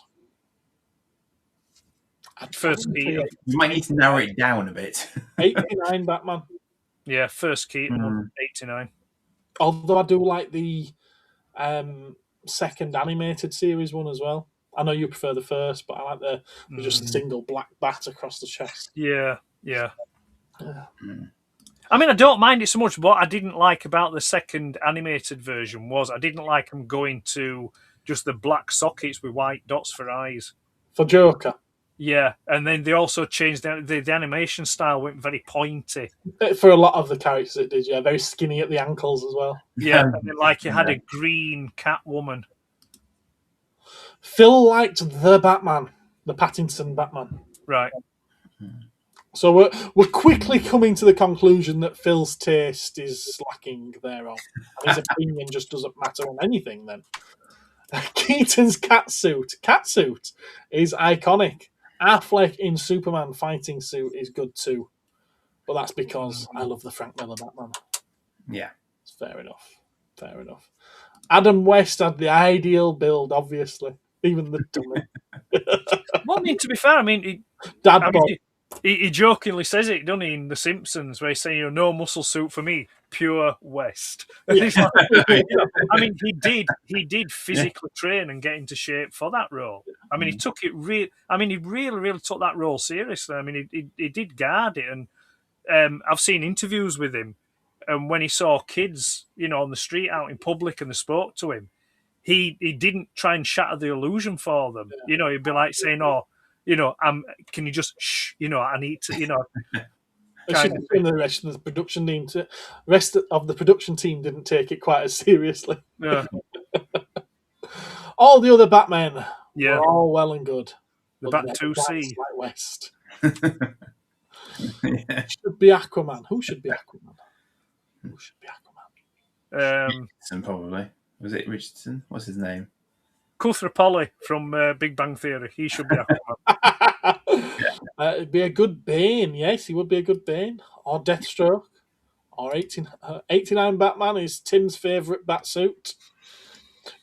Speaker 2: First Keaton.
Speaker 3: You might need to narrow it down a bit.
Speaker 1: 89 Batman.
Speaker 2: Yeah, first Keaton, 89.
Speaker 1: Although I do like the second animated series one as well. I know you prefer the first, but I like the just a single black bat across the chest.
Speaker 2: Yeah. I mean, I don't mind it so much. What I didn't like about the second animated version was I didn't like them going to just the black sockets with white dots for eyes.
Speaker 1: For Joker.
Speaker 2: Yeah, and then they also changed the animation style, went very pointy.
Speaker 1: For a lot of the characters it did, yeah. Very skinny at the ankles as well.
Speaker 2: Yeah, and then like you had a green Catwoman.
Speaker 1: Phil liked the Batman, the Pattinson Batman.
Speaker 2: Right.
Speaker 1: So we're quickly coming to the conclusion that Phil's taste is lacking thereof. And his opinion just doesn't matter on anything then. Keaton's catsuit is iconic. Affleck in Superman fighting suit is good too. But that's because I love the Frank Miller Batman.
Speaker 3: Yeah.
Speaker 1: It's fair enough. Adam West had the ideal build, obviously. Even the dummy.
Speaker 2: Well, I mean, to be fair, he jokingly says it, doesn't he, in The Simpsons, where he's saying, no muscle suit for me, pure West. Yeah. I mean, he did physically train and get into shape for that role. I mean, he really took that role seriously. I mean, he did guard it, and I've seen interviews with him, and when he saw kids, on the street out in public, and they spoke to him, he didn't try and shatter the illusion for them. Yeah. He'd be like saying, can you just shh? I need to,
Speaker 1: the rest of the production team. Rest of the production team didn't take it quite as seriously.
Speaker 2: Yeah.
Speaker 1: All the other Batmen were all well and good.
Speaker 2: The Bat 2C.
Speaker 1: Like West. Should be Aquaman. Who should be Aquaman?
Speaker 3: Richardson, probably. Was it Richardson? What's his name?
Speaker 2: Cuthra Polly from Big Bang Theory. He should be Aquaman.
Speaker 1: It'd be a good Bane. Yes, he would be a good Bane. Or Deathstroke. Or 89 Batman is Tim's favourite Batsuit.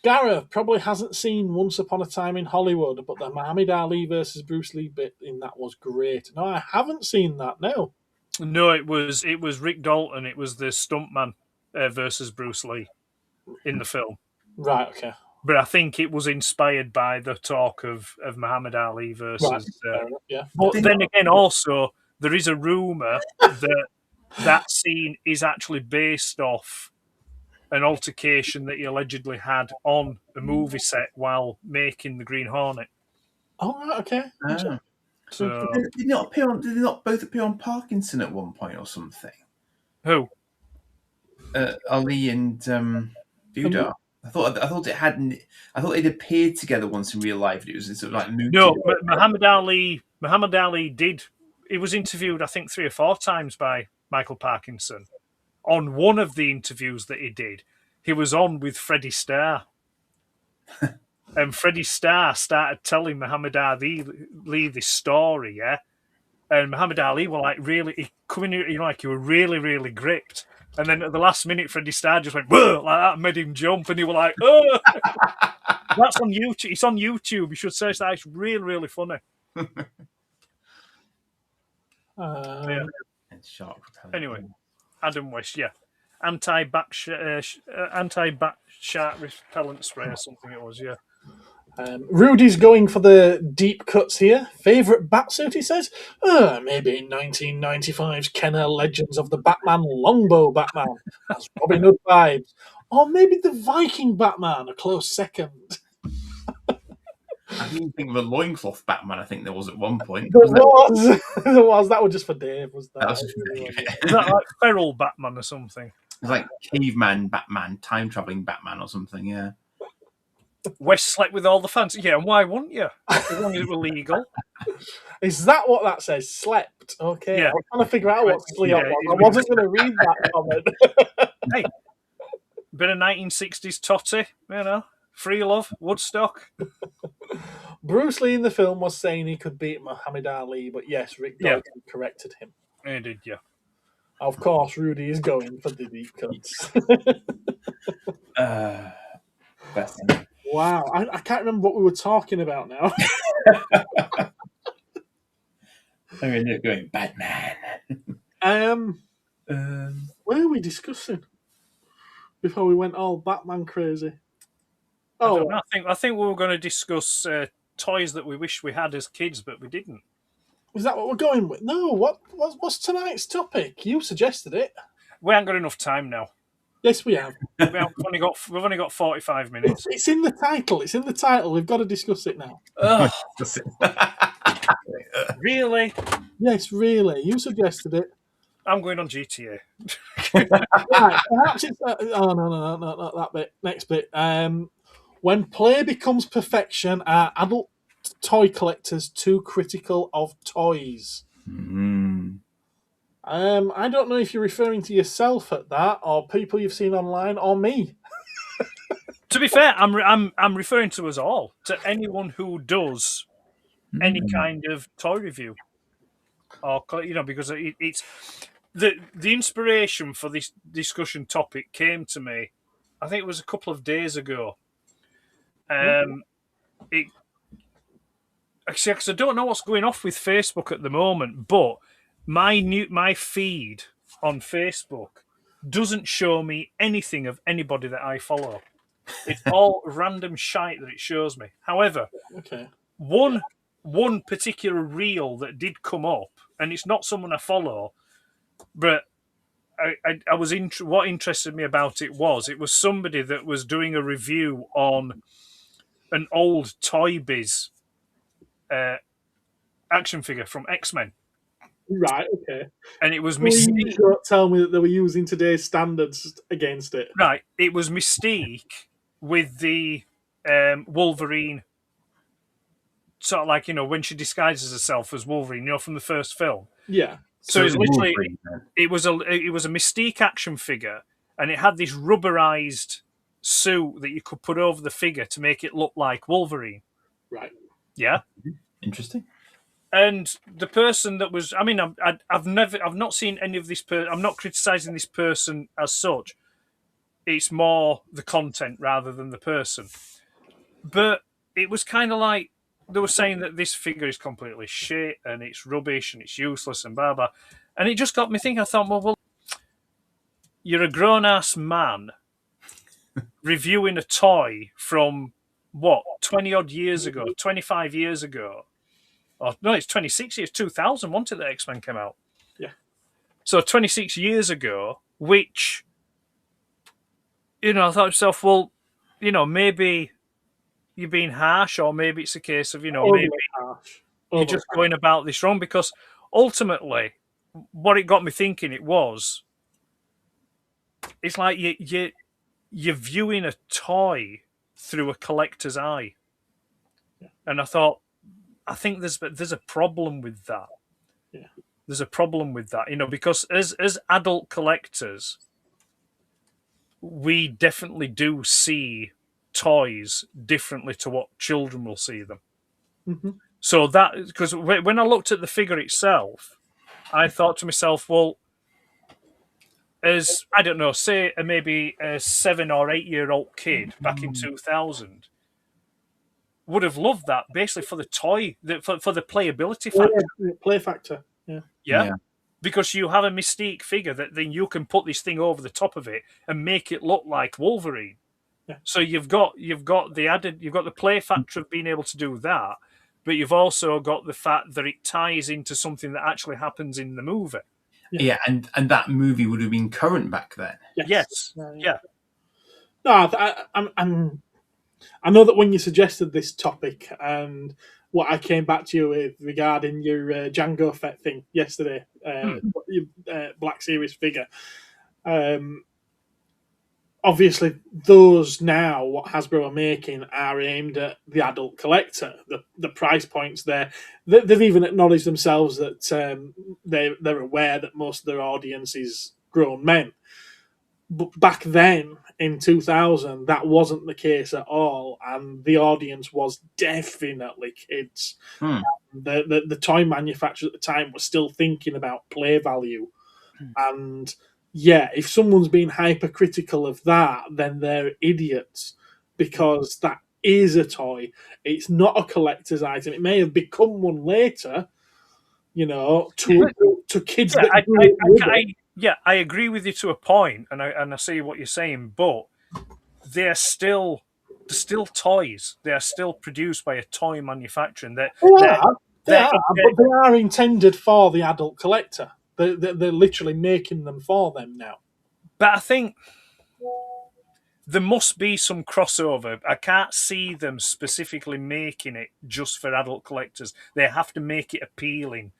Speaker 1: Gareth probably hasn't seen Once Upon a Time in Hollywood, but the Muhammad Ali versus Bruce Lee bit in that was great. No, I haven't seen that. No.
Speaker 2: No, it was Rick Dalton. It was the stuntman versus Bruce Lee in the film.
Speaker 1: Right. Okay.
Speaker 2: But I think it was inspired by the talk of Muhammad Ali versus.
Speaker 1: Right. Fair enough, yeah.
Speaker 2: But then again, also there is a rumor that scene is actually based off an altercation that he allegedly had on a movie set while making the Green Hornet.
Speaker 1: Oh, right, okay.
Speaker 2: So
Speaker 3: Did they not both appear on Parkinson at one point or something?
Speaker 2: who?
Speaker 3: Ali and Dudar. I thought they'd appeared together once in real life. It was sort of like
Speaker 2: No, Muhammad Ali did. He was interviewed, I think, 3 or 4 times by Michael Parkinson. On one of the interviews that he did, he was on with Freddie Starr. And Freddie Starr started telling Muhammad Ali this story, yeah? And Muhammad Ali were like really, coming in, like you were really, really gripped. And then at the last minute, Freddie Starr just went, whoa, like that, and made him jump. And he were like, oh! That's on YouTube. It's on YouTube. You should search that. It's really, really funny.
Speaker 1: Yeah.
Speaker 2: Anyway, Adam West, yeah. Anti-bat shark repellent spray or something it was, yeah.
Speaker 1: Rudy's going for the deep cuts here. Favourite Batsuit, he says? Maybe 1995's Kenner Legends of the Batman Longbow Batman. Has Robin Hood vibes. Or maybe the Viking Batman, a close second.
Speaker 3: I didn't think of a loincloth Batman, I think there was at one point.
Speaker 1: There was. That was just for Dave, was that?
Speaker 3: That was just for Dave.
Speaker 2: Is that like Feral Batman or something?
Speaker 3: It's like caveman Batman, time-travelling Batman or something, yeah.
Speaker 2: West slept with all the fans. Yeah, and why wouldn't you? As long as it were legal.
Speaker 1: Is that what that says? Slept. Okay.
Speaker 2: Yeah.
Speaker 1: I was trying to figure out what sleep
Speaker 2: Yeah,
Speaker 1: was. I wasn't going to read that comment.
Speaker 2: Hey, bit of 1960s totty, you know. Free love, Woodstock.
Speaker 1: Bruce Lee in the film was saying he could beat Muhammad Ali, but yes, Rick Dalton corrected him.
Speaker 2: He did, yeah.
Speaker 1: Of course, Rudy is going for the deep cuts. Wow, I can't remember what we were talking about now.
Speaker 3: I mean, they're going Batman.
Speaker 1: What are we discussing before we went all Batman crazy? Oh,
Speaker 2: I think we were going to discuss toys that we wish we had as kids, but we didn't.
Speaker 1: is that what we're going with? No. What's tonight's topic? You suggested it.
Speaker 2: We haven't got enough time now.
Speaker 1: Yes, we have.
Speaker 2: We've only got 45 minutes.
Speaker 1: It's in the title. It's in the title. We've got to discuss it now.
Speaker 2: Really?
Speaker 1: Yes, really. You suggested it.
Speaker 2: I'm going on GTA.
Speaker 1: Right, perhaps it's. No, not that bit. Next bit. When play becomes perfection, are adult toy collectors too critical of toys? I don't know if you're referring to yourself at that, or people you've seen online, or me.
Speaker 2: To be fair, I'm referring to us all, to anyone who does any kind of toy review, or because it's the inspiration for this discussion topic came to me. I think it was a couple of days ago. Because I don't know what's going off with Facebook at the moment, but my feed on Facebook doesn't show me anything of anybody that I follow. It's all random shite that it shows me. However, one particular reel that did come up, and it's not someone I follow, but I was what interested me about it was somebody that was doing a review on an old Toy Biz action figure from X-Men.
Speaker 1: Right, okay.
Speaker 2: And it was
Speaker 1: Please
Speaker 2: Mystique.
Speaker 1: don't tell me that they were using today's standards against it.
Speaker 2: Right, it was Mystique with the Wolverine, sort of like, when she disguises herself as Wolverine, from the first film.
Speaker 1: Yeah.
Speaker 2: So it's literally, it was a Mystique action figure, and it had this rubberized suit that you could put over the figure to make it look like Wolverine.
Speaker 1: Right.
Speaker 2: Yeah.
Speaker 3: Interesting.
Speaker 2: And the person that was, I've not seen any of this person. I'm not criticizing this person as such. it's more the content rather than the person. But it was kind of like they were saying that this figure is completely shit and it's rubbish and it's useless and blah blah. And it just got me thinking. I thought, well, you're a grown-ass man reviewing a toy from, what, 20-odd years ago, 25 years ago. Or, no, it's 26 years, 2000, wasn't it, that X-Men came out?
Speaker 1: Yeah.
Speaker 2: So 26 years ago, which, I thought to myself, well, maybe you're being harsh, or maybe it's a case of, maybe
Speaker 1: harsh.
Speaker 2: You're just going about this wrong, because ultimately, what it got me thinking, it's like you're viewing a toy through a collector's eye, and I think there's a problem with that.
Speaker 1: Yeah.
Speaker 2: There's a problem with that, because as adult collectors, we definitely do see toys differently to what children will see them.
Speaker 1: Mm-hmm.
Speaker 2: So that, because when I looked at the figure itself, I thought to myself, well, as, I don't know, say maybe a 7 or 8 year old kid back in 2000 would have loved that basically for the toy, for the playability factor.
Speaker 1: Yeah, play factor.
Speaker 2: Yeah. Because you have a Mystique figure that then you can put this thing over the top of it and make it look like Wolverine.
Speaker 1: Yeah.
Speaker 2: So you've got the play factor of being able to do that, but you've also got the fact that it ties into something that actually happens in the movie.
Speaker 3: Yeah, and that movie would have been current back then.
Speaker 2: Yes. Yeah.
Speaker 1: No, I know that when you suggested this topic and what I came back to you with regarding your Django Fett thing yesterday, your Black Series figure, obviously those now, what Hasbro are making, are aimed at the adult collector. The price points there, they've even acknowledged themselves that they're aware that most of their audience is grown men. But back then, in 2000, that wasn't the case at all, and the audience was definitely kids. The toy manufacturers at the time were still thinking about play value. And yeah, if someone's being hypercritical of that, then they're idiots, because that is a toy. It's not a collector's item. It may have become one later, to kids that
Speaker 2: I agree with you to a point, and I see what you're saying, but they're still toys. They are still produced by a toy manufacturer.
Speaker 1: They are, but they are intended for the adult collector. They're literally making them for them now.
Speaker 2: But I think there must be some crossover. I can't see them specifically making it just for adult collectors. They have to make it appealing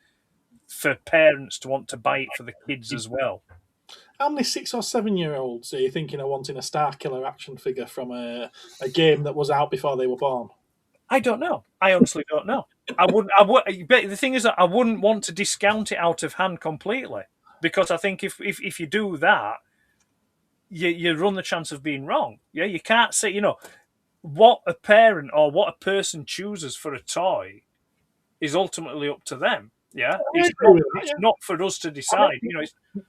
Speaker 2: for parents to want to buy it for the kids as well.
Speaker 1: How many 6 or 7 year olds are you thinking of wanting a Star Killer action figure from a game that was out before they were born?
Speaker 2: I don't know. I honestly don't know. I would. But the thing is that I wouldn't want to discount it out of hand completely, because I think if you do that, you run the chance of being wrong. Yeah, you can't say what a parent or what a person chooses for a toy is ultimately up to them. Yeah, it's not for us to decide.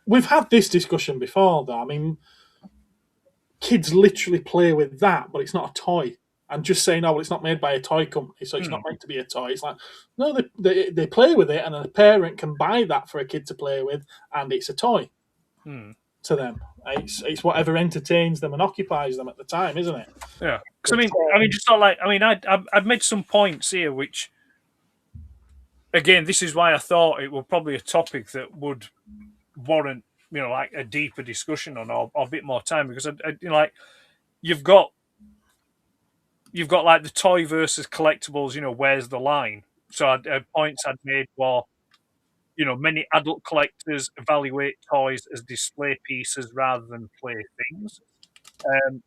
Speaker 1: We've had this discussion before, though. I mean, kids literally play with that, but it's not a toy. And just saying, well, it's not made by a toy company, so it's not meant to be a toy. It's like, no, they play with it, and a parent can buy that for a kid to play with, and it's a toy to them. It's whatever entertains them and occupies them at the time, isn't it?
Speaker 2: Yeah. Because just not like, I've made some points here which, again, this is why I thought it was probably a topic that would warrant, like a deeper discussion on, or a bit more time, because you've got like the toy versus collectibles. Where's the line? So points I'd made were, many adult collectors evaluate toys as display pieces rather than playthings.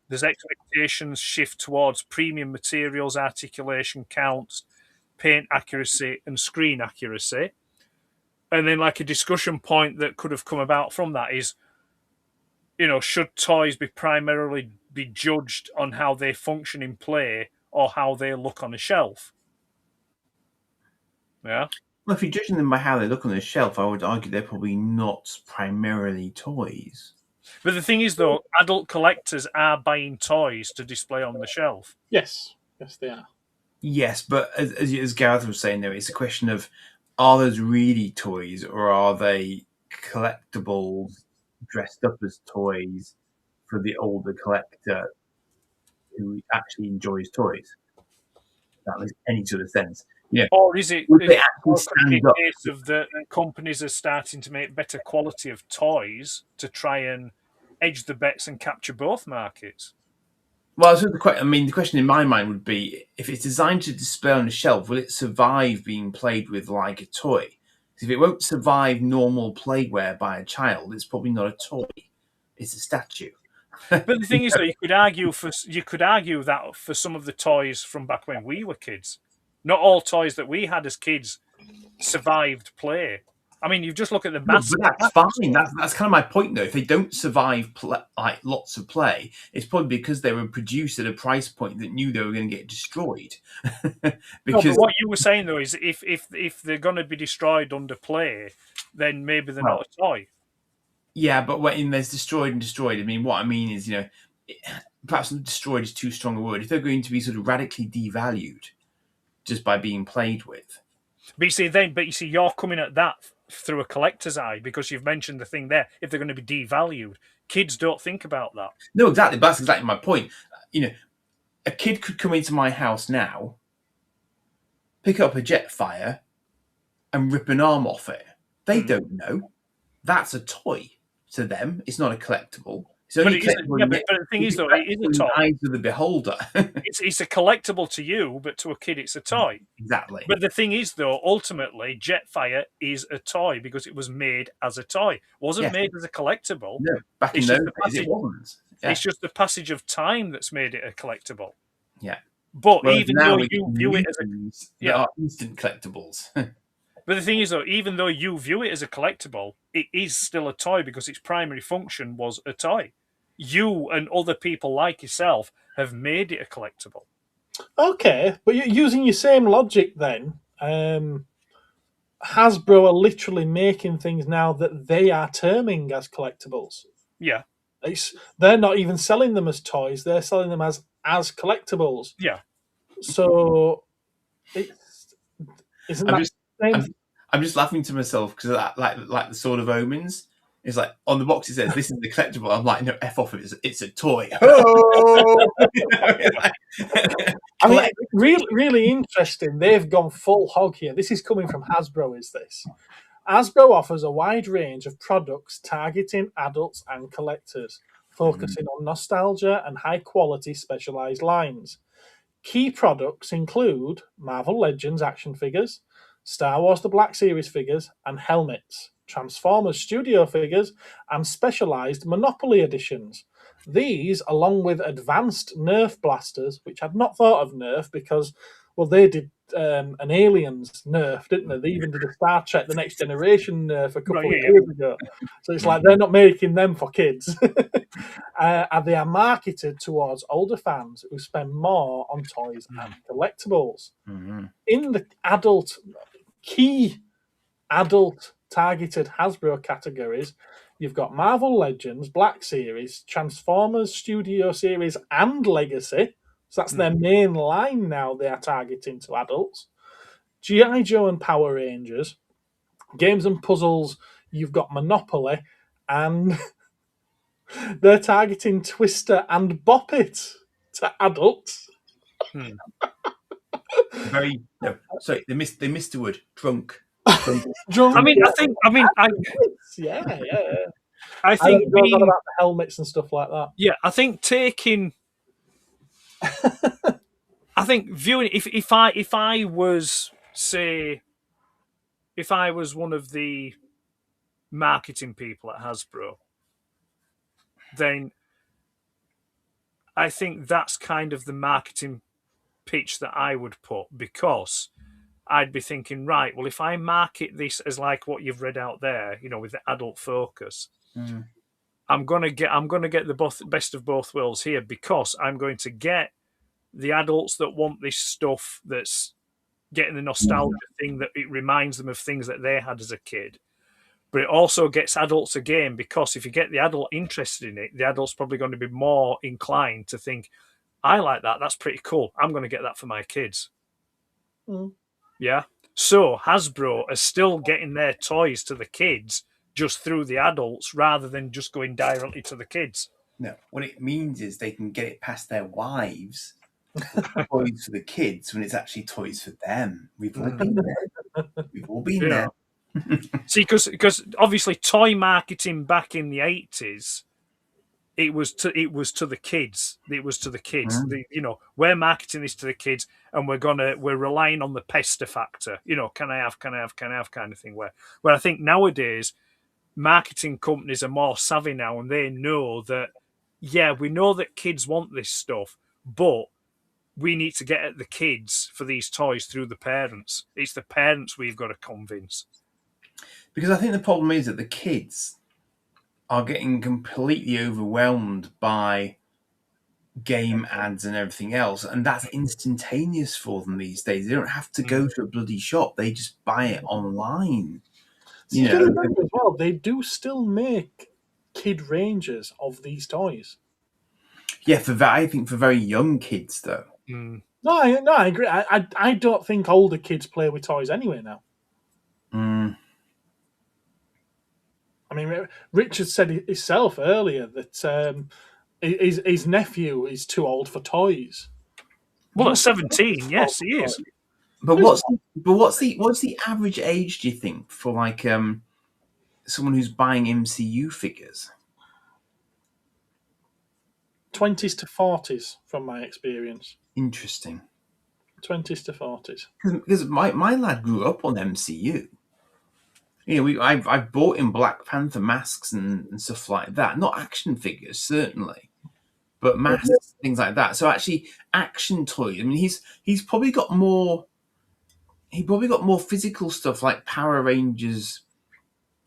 Speaker 2: There's expectations shift towards premium materials, articulation counts, paint accuracy, and screen accuracy. And then, like, a discussion point that could have come about from that is, should toys primarily be judged on how they function in play or how they look on a shelf? Yeah.
Speaker 3: Well, if you're judging them by how they look on the shelf, I would argue they're probably not primarily toys.
Speaker 2: But the thing is, though, adult collectors are buying toys to display on the shelf.
Speaker 1: Yes, they are.
Speaker 3: Yes, but as Gareth was saying, though, it's a question of, are those really toys, or are they collectibles dressed up as toys for the older collector who actually enjoys toys? That makes any sort of sense. Yeah.
Speaker 2: Or is it
Speaker 3: Would they actually
Speaker 2: a
Speaker 3: stand up?
Speaker 2: case of the companies are starting to make better quality of toys to try and edge the bets and capture both markets?
Speaker 3: Well, so the question in my mind would be, if it's designed to display on a shelf, will it survive being played with like a toy? If it won't survive normal playware by a child, it's probably not a toy. It's a statue.
Speaker 2: But the thing is, though, you could argue that for some of the toys from back when we were kids, not all toys that we had as kids survived play. I mean, you just look at the mass.
Speaker 3: But that's fine. That's kind of my point, though. If they don't survive like lots of play, it's probably because they were produced at a price point that knew they were going to get destroyed.
Speaker 2: Because no, but what you were saying, though, is if they're going to be destroyed under play, then maybe they're not a toy.
Speaker 3: Yeah, but when there's destroyed and destroyed, I mean, what I mean is, perhaps destroyed is too strong a word. If they're going to be sort of radically devalued just by being played with.
Speaker 2: But you see, you're coming at that through a collector's eye because you've mentioned the thing there. If they're going to be devalued, kids don't think about that.
Speaker 3: No, exactly. But that's exactly my point. A kid could come into my house now, pick up a Jetfire, and rip an arm off it. They don't know. That's a toy to them. It's not a collectible. But
Speaker 2: the thing is, though, it is a toy.
Speaker 3: Eyes of the beholder.
Speaker 2: It's a collectible to you, but to a kid, it's a toy.
Speaker 3: Exactly.
Speaker 2: But the thing is, though, ultimately, Jetfire is a toy because it was made as a toy. It wasn't made as a collectible.
Speaker 3: No, back in those days, it wasn't. Yeah.
Speaker 2: It's just the passage of time that's made it a collectible.
Speaker 3: Yeah.
Speaker 2: But even though you view it as
Speaker 3: there are instant collectibles.
Speaker 2: But the thing is, though, even though you view it as a collectible, it is still a toy because its primary function was a toy. You and other people like yourself have made it a collectible.
Speaker 1: Okay, but you're using your same logic then. Hasbro are literally making things now that they are terming as collectibles.
Speaker 2: Yeah.
Speaker 1: They're not even selling them as toys. They're selling them as collectibles.
Speaker 2: Yeah.
Speaker 1: So,
Speaker 3: I'm just laughing to myself because like the Sword of Omens. It's like on the box it says this is the collectible. I'm like, no, F off it. It's a toy.
Speaker 1: Oh! I mean, really interesting. They've gone full hog here. This is coming from Hasbro, is this? Hasbro offers a wide range of products targeting adults and collectors, focusing on nostalgia and high-quality specialized lines. Key products include Marvel Legends action figures, Star Wars The Black Series figures, and helmets, Transformers Studio figures, and specialized Monopoly editions. These, along with advanced Nerf blasters, which I'd not thought of Nerf because, well, they did an Aliens Nerf, didn't they? They even did a Star Trek The Next Generation Nerf a couple of years ago. So it's like they're not making them for kids. And they are marketed towards older fans who spend more on toys and collectibles.
Speaker 3: Mm-hmm.
Speaker 1: In the key adult targeted Hasbro categories, you've got Marvel Legends, Black Series, Transformers Studio Series, and Legacy. So that's their main line now they are targeting to adults. G.I. Joe and Power Rangers. Games and puzzles, you've got Monopoly, and they're targeting Twister and Bop It to adults.
Speaker 3: Sorry, they missed the word drunk.
Speaker 1: Drunk.
Speaker 2: I think
Speaker 1: it goes on about the helmets and stuff like that.
Speaker 2: Yeah, I think viewing if I was one of the marketing people at Hasbro, then I think that's kind of the marketing pitch that I would put, because I'd be thinking, right, well, if I market this as like what you've read out there, with the adult focus, I'm gonna get the best of both worlds here, because I'm going to get the adults that want this stuff, that's getting the nostalgia thing, that it reminds them of things that they had as a kid. but it also gets adults again, because if you get the adult interested in it, the adult's probably going to be more inclined to think, I like that, that's pretty cool, I'm going to get that for my kids. Yeah. So Hasbro are still getting their toys to the kids just through the adults rather than just going directly to the kids.
Speaker 3: No, what it means is they can get it past their wives, toys for the kids, when it's actually toys for them. We've all been there. We've all been there.
Speaker 2: See, because obviously toy marketing back in the 80s, it was to the kids. It was to the kids. We're marketing this to the kids, and we're relying on the pester factor. Can I have kind of thing. Where I think nowadays marketing companies are more savvy now, and they know that, yeah, we know that kids want this stuff, but we need to get at the kids for these toys through the parents. It's the parents we've got to convince.
Speaker 3: Because I think the problem is that the kids are getting completely overwhelmed by game ads and everything else, and that's instantaneous for them these days. They don't have to go to a bloody shop; they just buy it online.
Speaker 1: As well, they do still make kid ranges of these toys.
Speaker 3: Yeah, I think for very young kids, though.
Speaker 1: No, I agree. I don't think older kids play with toys anyway now. I mean, Richard said himself earlier that his nephew is too old for toys.
Speaker 2: Well, at 17, yes, he is.
Speaker 3: But what's the average age, do you think, for like someone who's buying MCU figures?
Speaker 1: 20s to 40s, from my experience.
Speaker 3: Interesting.
Speaker 1: 20s to 40s.
Speaker 3: Because my lad grew up on MCU. I've bought him Black Panther masks and stuff like that. Not action figures, certainly, but masks, things like that. So actually, action toys. I mean, he's probably got more. He probably got more physical stuff like Power Rangers,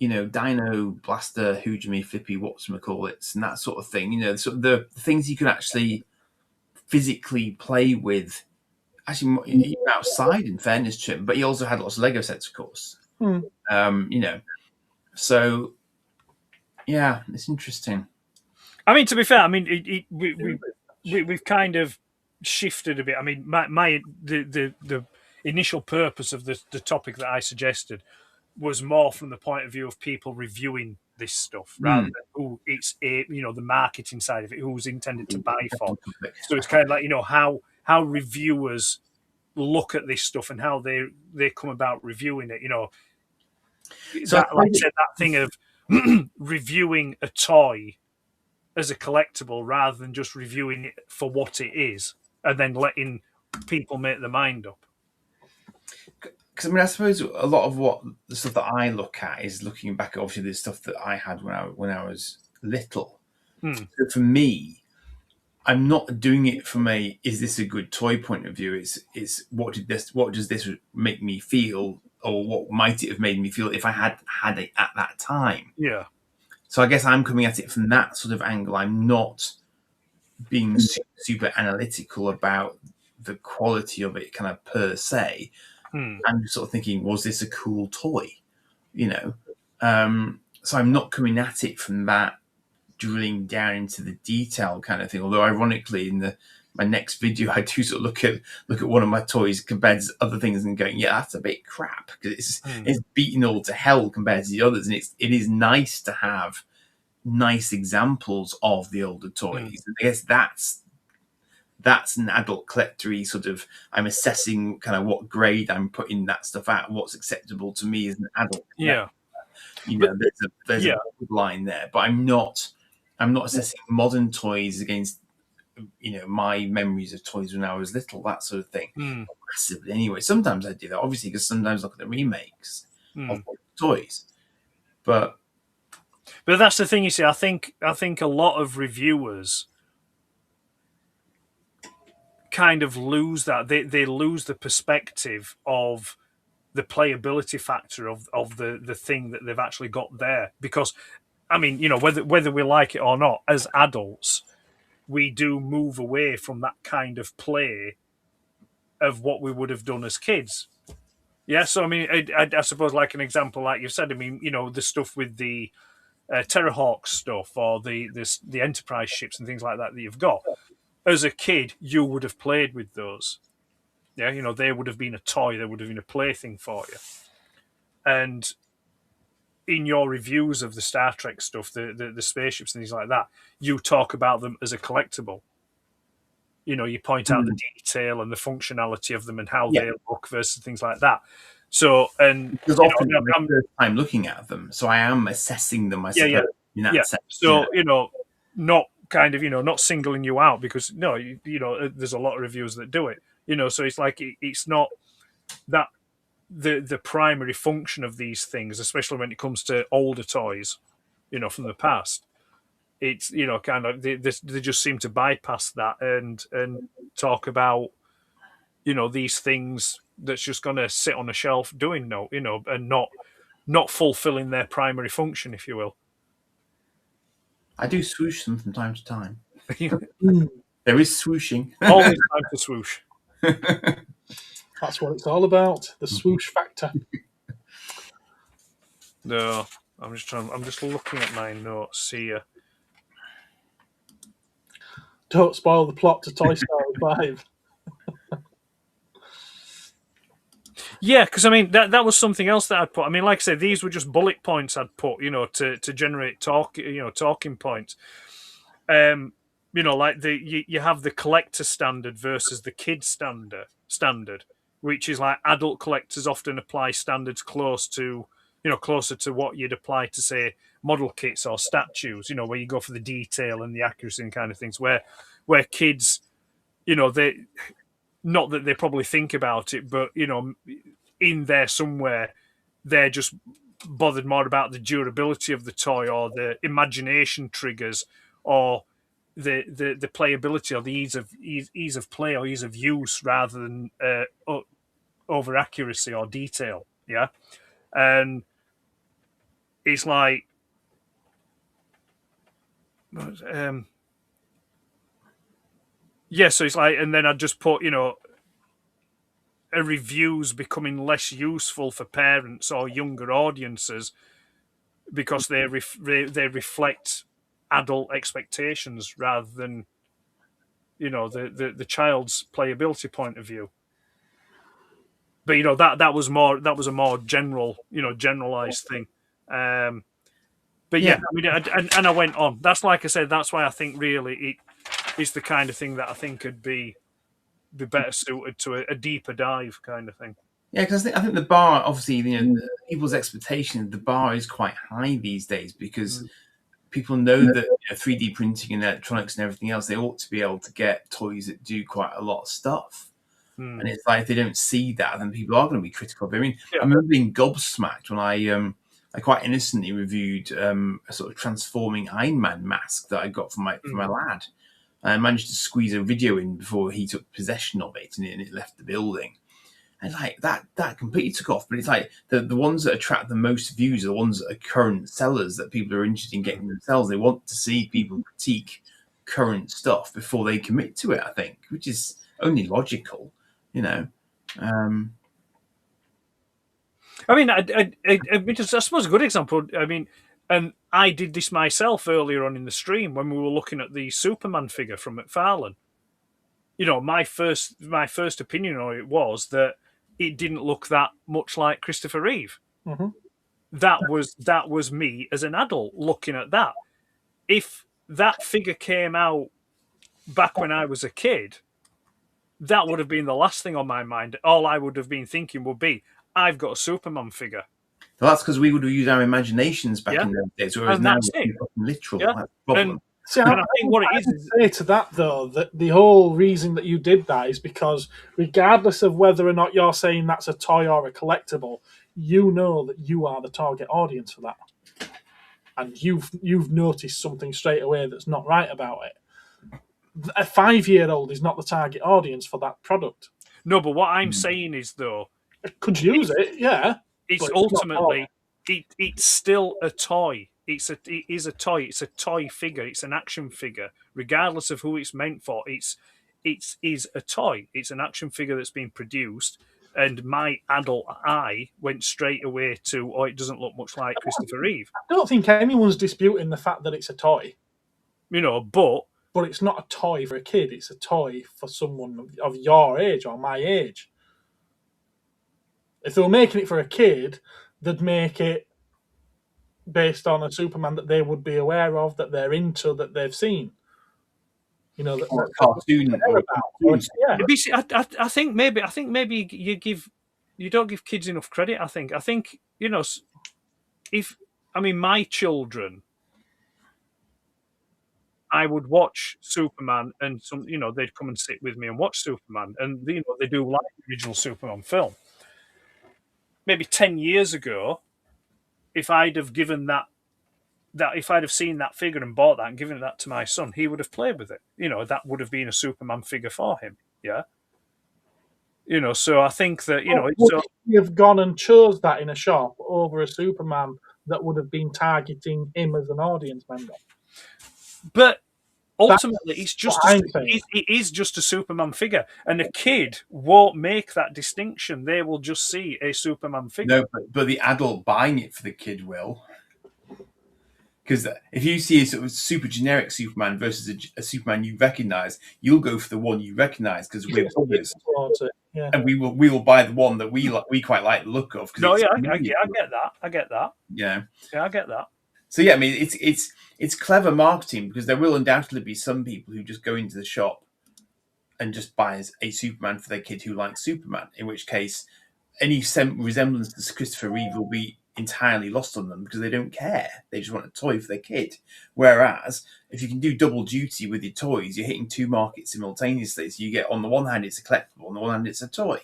Speaker 3: Dino Blaster, Hoojimi, Flippy, whatchamacallits, and that sort of thing. Sort of the things you can actually physically play with. Actually, even outside, in fairness to him, but he also had lots of Lego sets, of course. So yeah, it's interesting.
Speaker 2: I mean, to be fair, I mean, we've kind of shifted a bit. I mean, the initial purpose of the topic that I suggested was more from the point of view of people reviewing this stuff rather than the marketing side of it, who's intended to buy for. So it's kind of like how reviewers look at this stuff and how they come about reviewing it. So like I said, that thing of reviewing a toy as a collectible rather than just reviewing it for what it is and then letting people make their mind up.
Speaker 3: Because I suppose a lot of what the stuff that I look at is looking back at obviously the stuff that I had when I was little. So for me, I'm not doing it from is this a good toy point of view. It's what does this make me feel, or what might it have made me feel if I had it at that time.
Speaker 2: Yeah.
Speaker 3: So I guess I'm coming at it from that sort of angle. I'm not being super analytical about the quality of it kind of per se. I'm just sort of thinking, was this a cool toy? So I'm not coming at it from that drilling down into the detail kind of thing. Although ironically, in my next video, I do sort of look at one of my toys compared to other things and going, yeah, that's a bit crap because it's beaten all to hell compared to the others. And it is nice to have nice examples of the older toys. I guess that's an adult collector-y sort of, I'm assessing kind of what grade I'm putting that stuff at, what's acceptable to me as an adult collector. There's a line there, but I'm not assessing modern toys against my memories of toys when I was little, that sort of thing. Massively anyway. Sometimes I do that, obviously, because sometimes I look at the remakes of toys. But
Speaker 2: that's the thing, you see. I think a lot of reviewers kind of lose that. They lose the perspective of the playability factor of the thing that they've actually got there. Because, I mean, whether we like it or not, as adults, we do move away from that kind of play of what we would have done as kids. Yeah, so I mean, I suppose like an example, like you said, I mean, the stuff with the Terrahawk stuff or the Enterprise ships and things like that you've got. As a kid, you would have played with those. Yeah, they would have been a toy, they would have been a plaything for you. And in your reviews of the Star Trek stuff, the spaceships and things like that, you talk about them as a collectible. You point out the detail and the functionality of them and how they look versus things like that. So, and
Speaker 3: because often it's my first time looking at them, so I am assessing them, I suppose, in that sense.
Speaker 2: So, not kind of, not singling you out because there's a lot of reviews that do it. So it's like it's not that the primary function of these things, especially when it comes to older toys, from the past. It's kind of they just seem to bypass that and talk about these things that's just going to sit on a shelf doing and not fulfilling their primary function, if you will.
Speaker 3: I do swoosh them from time to time. There is swooshing.
Speaker 2: Always time to swoosh.
Speaker 1: That's what it's all about. The swoosh factor.
Speaker 2: No, I'm just looking at my notes here.
Speaker 1: Don't spoil the plot to Toy Story 5.
Speaker 2: Yeah, because I mean that was something else that I'd put. I mean, like I said, these were just bullet points I'd put, to generate talking points. Like you have the collector standard versus the kid standard, which is like adult collectors often apply standards closer to what you'd apply to, say, model kits or statues, where you go for the detail and the accuracy and kind of things, where kids, they, not that they probably think about it, but, in there somewhere, they're just bothered more about the durability of the toy or the imagination triggers or the playability or the ease of play or ease of use rather than over accuracy or detail. Yeah. And it's like, so it's like, and then I just put, a review's becoming less useful for parents or younger audiences because they reflect adult expectations rather than, the child's playability point of view. But that was a more general, generalized thing. But yeah, I mean, and I went on. That's like I said. That's why I think really it's the kind of thing that I think could be better suited to a deeper dive kind of thing.
Speaker 3: Yeah, because I think the bar, obviously, people's expectation, the bar is quite high these days because people know that 3D printing and electronics and everything else, they ought to be able to get toys that do quite a lot of stuff. And it's like if they don't see that, then people are going to be critical of it. I mean, I remember being gobsmacked when I quite innocently reviewed a sort of transforming Iron Man mask that I got from my lad. I managed to squeeze a video in before he took possession of it and it left the building. And like that completely took off. But it's like the ones that attract the most views are the ones that are current sellers that people are interested in getting themselves. They want to see people critique current stuff before they commit to it, I think, which is only logical, I
Speaker 2: mean, I suppose a good example, I mean, and I did this myself earlier on in the stream when we were looking at the Superman figure from McFarlane. My first opinion on it was that it didn't look that much like Christopher Reeve.
Speaker 1: Mm-hmm.
Speaker 2: That was me as an adult looking at that. If that figure came out back when I was a kid, that would have been the last thing on my mind. All I would have been thinking would be, I've got a Superman figure.
Speaker 3: Well, that's because we would have used our imaginations back in those days, whereas now it's literal.
Speaker 2: Yeah.
Speaker 3: That's the problem.
Speaker 1: See, I think what it is say to that though, that the whole reason that you did that is because regardless of whether or not you're saying that's a toy or a collectible, you know that you are the target audience for that, and you've noticed something straight away that's not right about it. A 5-year-old is not the target audience for that product.
Speaker 2: No, but what I'm saying is though,
Speaker 1: could use it, yeah.
Speaker 2: It's ultimately it's still a toy. It is a toy. It's a toy figure. It's an action figure, regardless of who it's meant for. It is a toy. It's an action figure that's been produced, and my adult eye went straight away to, oh, it doesn't look much like Christopher Reeve.
Speaker 1: I don't think anyone's disputing the fact that it's a toy.
Speaker 2: But
Speaker 1: it's not a toy for a kid. It's a toy for someone of your age or my age. If they were making it for a kid, they'd make it based on a Superman that they would be aware of, that they're into, that they've seen.
Speaker 3: Or a cartoon.
Speaker 2: I think maybe you don't give kids enough credit. I think my children, I would watch Superman, and they'd come and sit with me and watch Superman, and they do like the original Superman film. Maybe 10 years ago, if I'd have given that if I'd have seen that figure and bought that and given that to my son, he would have played with it. That would have been a Superman figure for him. Yeah. So I think that
Speaker 1: would he have gone and chose that in a shop over a Superman that would have been targeting him as an audience member?
Speaker 2: But ultimately, it is just a Superman figure, and a kid won't make that distinction. They will just see a Superman figure.
Speaker 3: No, but the adult buying it for the kid will. Because if you see a sort of super generic Superman versus a Superman you recognise, you'll go for the one you recognise because we're brothers, and we will buy the one that we quite like the look of.
Speaker 2: No, yeah, I get that.
Speaker 3: Yeah,
Speaker 2: I get that.
Speaker 3: So yeah, I mean, it's clever marketing because there will undoubtedly be some people who just go into the shop and just buy a Superman for their kid who likes Superman. In which case, any resemblance to Christopher Reeve will be entirely lost on them because they don't care. They just want a toy for their kid. Whereas if you can do double duty with your toys, you're hitting two markets simultaneously. So you get, on the one hand, it's a collectible, on the one hand, it's a toy.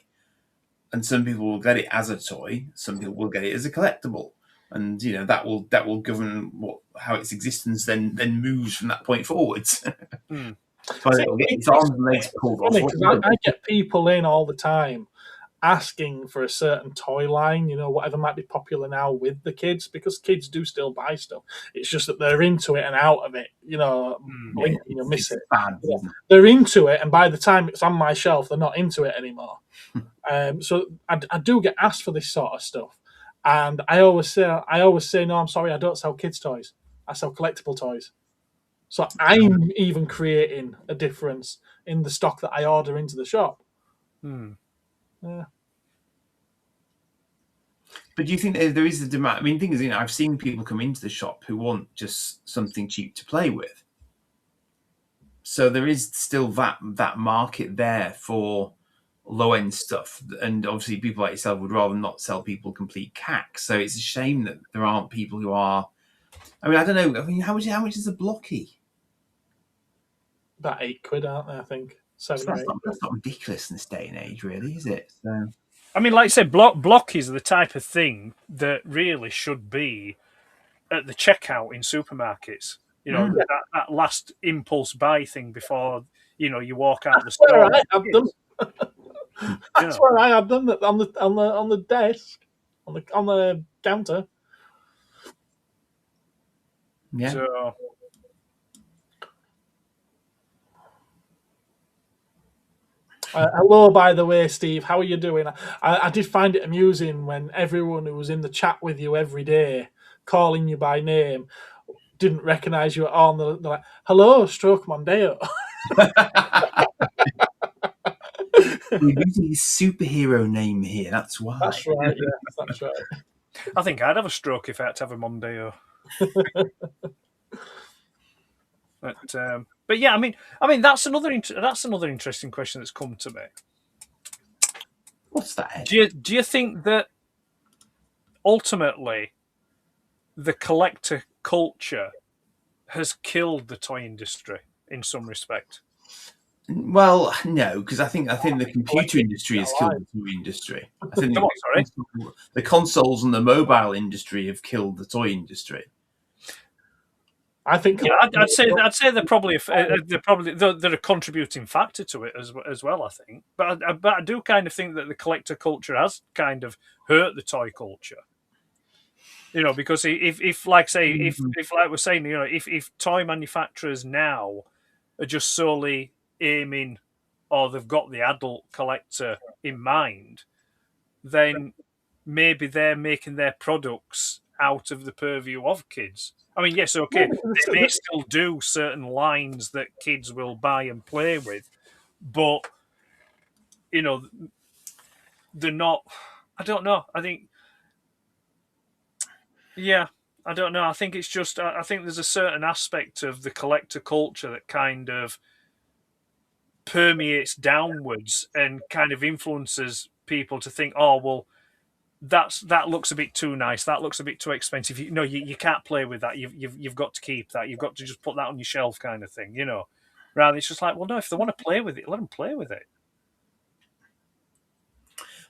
Speaker 3: And some people will get it as a toy, some people will get it as a collectible. And that will govern how its existence then moves from that point forwards.
Speaker 1: So its arms and legs pulled off. I get people in all the time asking for a certain toy line, whatever might be popular now with the kids, because kids do still buy stuff. It's just that they're into it and out of it. You'll miss it. They're into it, and by the time it's on my shelf, they're not into it anymore. So I do get asked for this sort of stuff, and I always say, no, I'm sorry, I don't sell kids' toys. I sell collectible toys. So I'm even creating a difference in the stock that I order into the shop. Yeah.
Speaker 3: But do you think there is a demand? I mean, the thing is, I've seen people come into the shop who want just something cheap to play with. So there is still that market there for low-end stuff. And obviously people like yourself would rather not sell people complete cack. So it's a shame that there aren't people who are... I mean, I don't know. I mean, how much is a blocky?
Speaker 1: About £8, aren't they, I think?
Speaker 3: That's not ridiculous in this day and age, really, is it? So,
Speaker 2: I mean, like I said, blockies are the type of thing that really should be at the checkout in supermarkets. That last impulse buy thing before you walk out the store.
Speaker 1: Where I have them. That's where I have them, on the desk, on the counter.
Speaker 3: Yeah.
Speaker 2: So,
Speaker 1: hello, by the way, Steve. How are you doing? I did find it amusing when everyone who was in the chat with you every day, calling you by name, didn't recognise you at all. And they're like, "Hello, Stroke Mondeo."
Speaker 3: We're using his superhero name here. That's why.
Speaker 1: That's right. Yeah, that's right.
Speaker 2: I think I'd have a stroke if I had to have a Mondeo. But yeah, I mean that's another interesting question that's come to me.
Speaker 3: What's that?
Speaker 2: Do you think that ultimately the collector culture has killed the toy industry in some respect?
Speaker 3: Well, no, because I think the computer industry has killed the toy industry. I think the consoles and the mobile industry have killed the toy industry.
Speaker 1: I think.
Speaker 2: Yeah, I'd say they're probably a contributing factor to it as well. I think, but I do kind of think that the collector culture has kind of hurt the toy culture. Because if like we're saying, if toy manufacturers now are just solely aiming, or they've got the adult collector in mind, then maybe they're making their products out of the purview of kids. I mean, yes, okay, they may still do certain lines that kids will buy and play with, but they're not. I don't know. I think, yeah, I don't know. I think it's just. I think there's a certain aspect of the collector culture that kind of permeates downwards and kind of influences people to think, oh well, that looks a bit too nice. That looks a bit too expensive. You can't play with that. You've got to keep that. You've got to just put that on your shelf, kind of thing. Rather it's just like, well, no, if they want to play with it, let them play with it.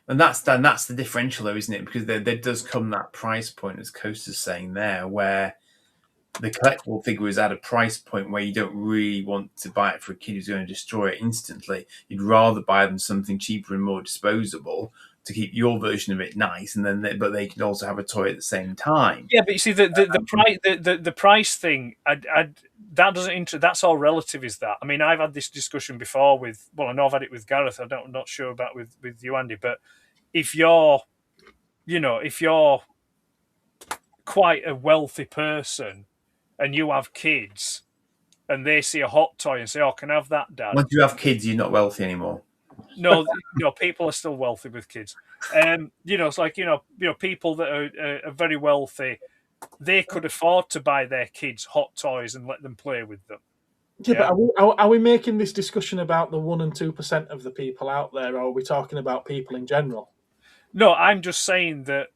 Speaker 3: And that's the differential, though, isn't it? Because there does come that price point, as Coaster's saying there, where the collectible figure is at a price point where you don't really want to buy it for a kid who's going to destroy it instantly. You'd rather buy them something cheaper and more disposable to keep your version of it nice, and then but they can also have a toy at the same time.
Speaker 2: Yeah, but you see the price thing, that doesn't that's all relative, is that? I mean, I've had this discussion before with, well, I know I've had it with Gareth. I'm not sure about with you, Andy, but if you're quite a wealthy person and you have kids and they see a hot toy and say, "Oh, can I have that, Dad?"
Speaker 3: Once you have kids, you're not wealthy anymore.
Speaker 2: No, people are still wealthy with kids. It's like people that are very wealthy, they could afford to buy their kids hot toys and let them play with them.
Speaker 1: Yeah, but are we making this discussion about the 1% and 2% of the people out there, or are we talking about people in general?
Speaker 2: No, I'm just saying that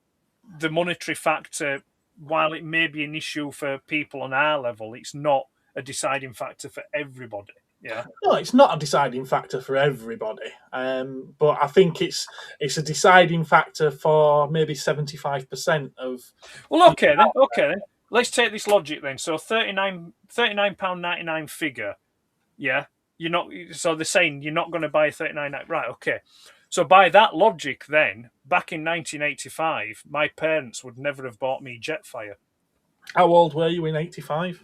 Speaker 2: the monetary factor, while it may be an issue for people on our level, it's not a deciding factor for everybody. Yeah.
Speaker 1: No, it's not a deciding factor for everybody. But I think it's a deciding factor for maybe 75% of.
Speaker 2: Well, okay then. Let's take this logic then. So £39.99 figure. Yeah. You're not. So they're saying you're not going to buy a £39. Right. Okay. So by that logic, then back in 1985, my parents would never have bought me Jetfire.
Speaker 1: How old were you in 85?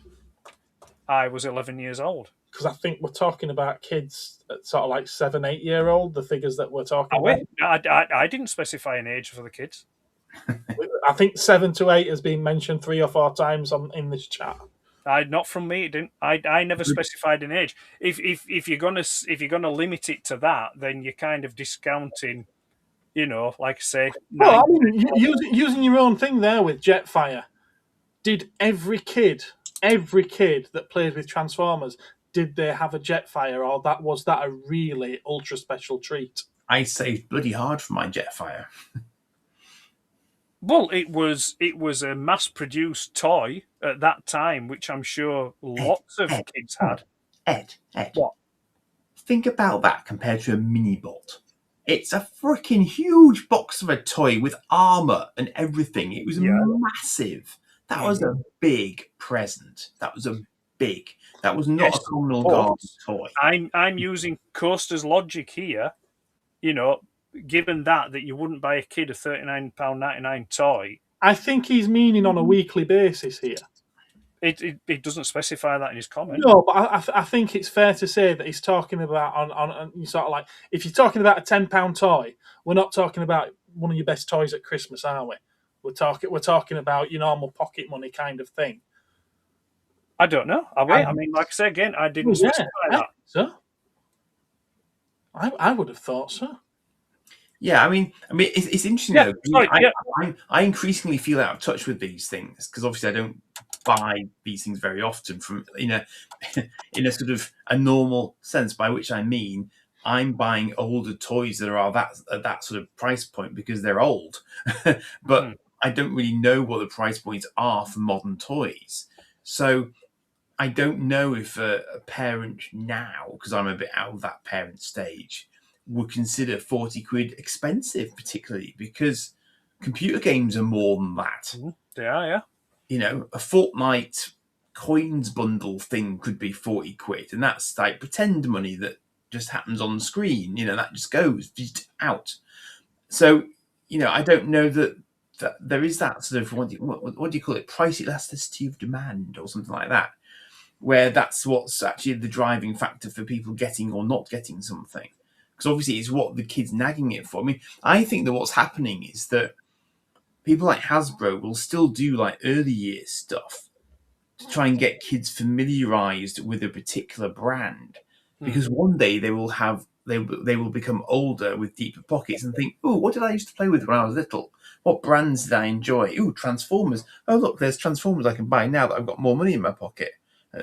Speaker 2: I was 11 years old.
Speaker 1: Because I think we're talking about kids at sort of like 7, 8 year old, the figures that we're talking about.
Speaker 2: I didn't specify an age for the kids.
Speaker 1: I think 7 to 8 has been mentioned 3 or 4 times in this chat.
Speaker 2: Not from me. It didn't. I never specified an age. If you're gonna limit it to that, then you're kind of discounting. Like I say.
Speaker 1: Well, I mean, using your own thing there with Jetfire, did every kid that played with Transformers, did they have a Jetfire, or was that a really ultra special treat?
Speaker 3: I saved bloody hard for my Jetfire.
Speaker 2: Well, it was a mass-produced toy at that time, which I'm sure lots of kids had.
Speaker 3: Ed,
Speaker 2: what?
Speaker 3: Think about that compared to a mini-bot. It's a freaking huge box of a toy with armor and everything. It was massive. That was a big present. That was not a communal garden toy.
Speaker 2: I'm using Coaster's logic here. Given that you wouldn't buy a kid a £39.99 toy.
Speaker 1: I think he's meaning on a weekly basis here.
Speaker 2: It doesn't specify that in his comment.
Speaker 1: No, but I think it's fair to say that he's talking about on sort of like, if you're talking about a £10 toy, we're not talking about one of your best toys at Christmas, are we? We're talking about your normal pocket money kind of thing.
Speaker 2: I don't know. I mean, like I say again, I didn't specify that.
Speaker 1: So I would have thought so.
Speaker 3: Yeah, I mean, it's interesting though. I increasingly feel out of touch with these things because obviously I don't buy these things very often from in a sort of a normal sense, by which I mean I'm buying older toys that are at that sort of price point because they're old, but I don't really know what the price points are for modern toys. So I don't know if a parent now, because I'm a bit out of that parent stage, would consider 40 quid expensive, particularly because computer games are more than that.
Speaker 2: They are, yeah.
Speaker 3: A Fortnite coins bundle thing could be 40 quid, and that's like pretend money that just happens on the screen. That just goes out. So, I don't know that there is that sort of, what do you call it, price elasticity of demand or something like that, where that's what's actually the driving factor for people getting or not getting something. because obviously it's what the kid's nagging it for. I mean, I think that what's happening is that people like Hasbro will still do like early year stuff to try and get kids familiarized with a particular brand, because one day they will become older with deeper pockets and think, oh, what did I used to play with when I was little? What brands did I enjoy? Oh, Transformers. Oh, look, there's Transformers I can buy now that I've got more money in my pocket.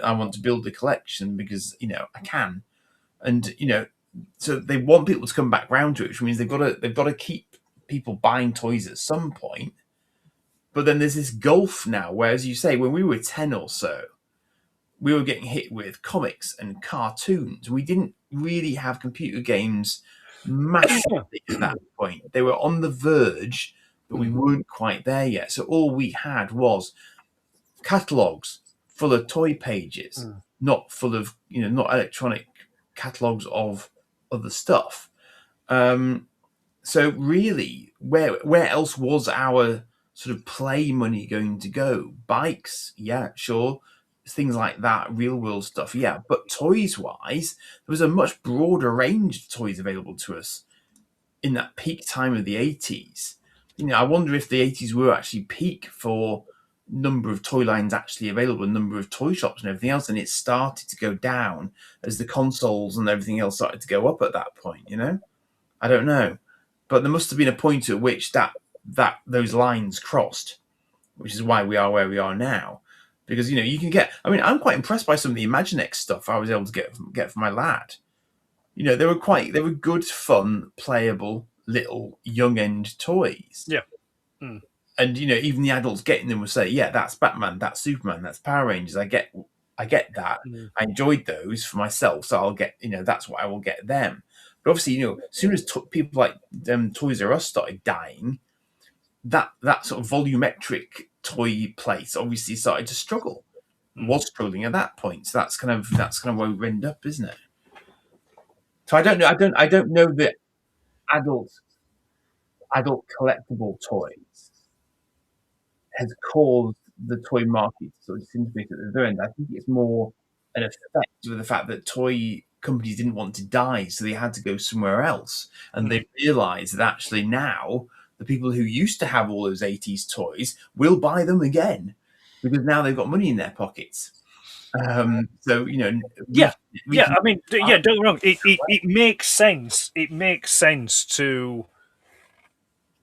Speaker 3: I want to build a collection because, I can. And, so they want people to come back round to it, which means they've got to keep people buying toys at some point. But then there's this gulf now where, as you say, when we were 10 or so, we were getting hit with comics and cartoons. We didn't really have computer games massively at that point. They were on the verge, but we weren't quite there yet. So all we had was catalogues full of toy pages, not full of, not electronic catalogues of other stuff. So really, where else was our sort of play money going to go? Bikes, yeah, sure. Things like that, real world stuff, yeah. But toys wise, there was a much broader range of toys available to us in that peak time of the 80s. I wonder if the 80s were actually peak for number of toy lines actually available, number of toy shops and everything else, and it started to go down as the consoles and everything else started to go up at that point. I don't know, but there must have been a point at which that those lines crossed, which is why we are where we are now. Because you can get. I mean, I'm quite impressed by some of the Imaginext stuff I was able to get from my lad. They were good, fun, playable little young end toys.
Speaker 2: Yeah.
Speaker 3: And even the adults getting them will say, "Yeah, that's Batman, that's Superman, that's Power Rangers." I get that. I enjoyed those for myself, so I'll get. That's what I will get them. But obviously, as soon as people like Toys R Us started dying, that sort of volumetric toy place obviously started to struggle. Was struggling at that point. So that's kind of where we end up, isn't it? So I don't know. I don't know that adult collectible toys has caused the toy market to sort of disintegrate at the end. I think it's more an effect of the fact that toy companies didn't want to die, so they had to go somewhere else. And they realised that actually now the people who used to have all those 80s toys will buy them again because now they've got money in their pockets. So I mean,
Speaker 2: don't get me wrong. It makes sense. It makes sense to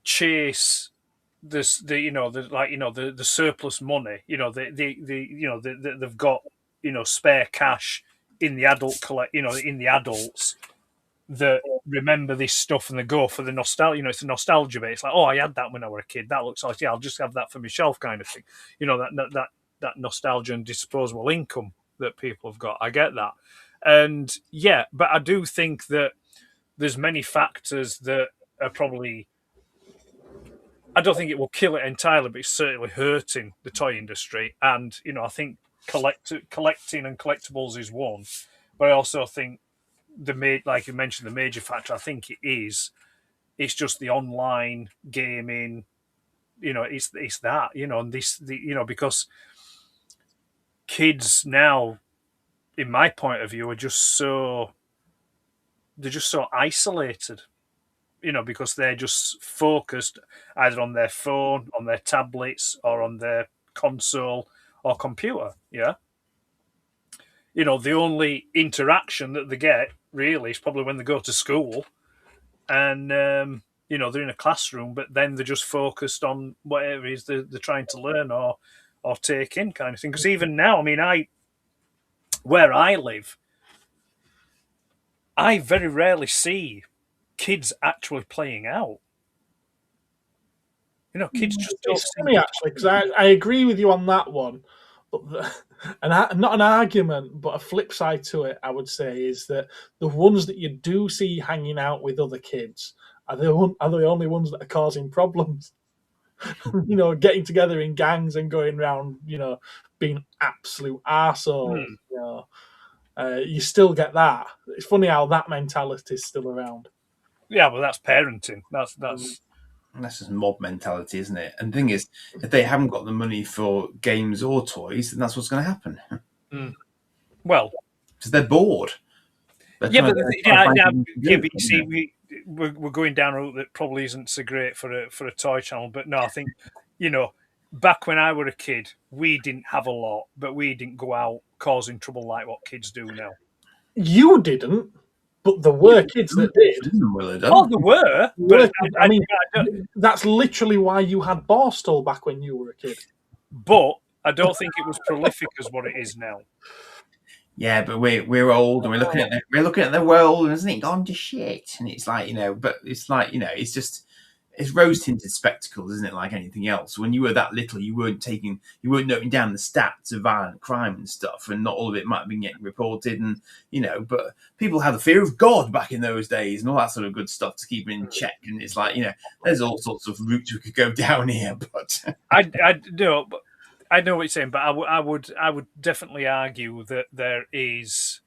Speaker 2: chase the surplus money. They've got spare cash in the adults that remember this stuff and they go for the nostalgia. It's a nostalgia bit. It's like, oh, I had that when I was a kid. That looks like, yeah, I'll just have that for my shelf, kind of thing. That nostalgia and disposable income that people have got. I get that, and yeah, but I do think that there's many factors that are probably. I don't think it will kill it entirely, but it's certainly hurting the toy industry. And I think collecting and collectibles is one, but I also think like you mentioned, the major factor, I think it's just the online gaming. It's that, and because kids now, in my point of view, they're just so isolated, because they're just focused either on their phone, on their tablets, or on their console or computer. Yeah. The only interaction that they get really is probably when they go to school and, they're in a classroom, but then they're just focused on whatever it is they're trying to learn or take in, kind of thing. Because even now, I mean, where I live, I very rarely see kids actually playing out. Kids just don't
Speaker 1: see me actually, because I agree with you on that one. But not an argument, but a flip side to it, I would say, is that the ones that you do see hanging out with other kids are the only ones that are causing problems. Getting together in gangs and going around, being absolute arseholes. You still get that. It's funny how that mentality is still around.
Speaker 2: Yeah, well, that's parenting. That's
Speaker 3: just mob mentality, isn't it? And the thing is, if they haven't got the money for games or toys, then that's what's going to happen.
Speaker 2: Well,
Speaker 3: because they're bored. But
Speaker 2: Yeah, but you see, we're going down a route that probably isn't so great for a toy channel. But no, I think back when I were a kid, we didn't have a lot, but we didn't go out causing trouble like what kids do now.
Speaker 1: You didn't, but there were kids that did.
Speaker 2: Oh, there were. But
Speaker 1: I mean, that's literally why you had Barstool back when you were a kid.
Speaker 2: But I don't think it was prolific as what it is now.
Speaker 3: Yeah, but we're old and we're looking at the world, and isn't it gone to shit? And it's like, but it's like, it's rose tinted spectacles, isn't it? Like anything else. When you were that little, you weren't noting down the stats of violent crime and stuff, and not all of it might have been getting reported, and but people had the fear of God back in those days and all that sort of good stuff to keep them in check. And it's like, there's all sorts of routes we could go down here, but
Speaker 2: I know what you're saying, but I would definitely argue that there is.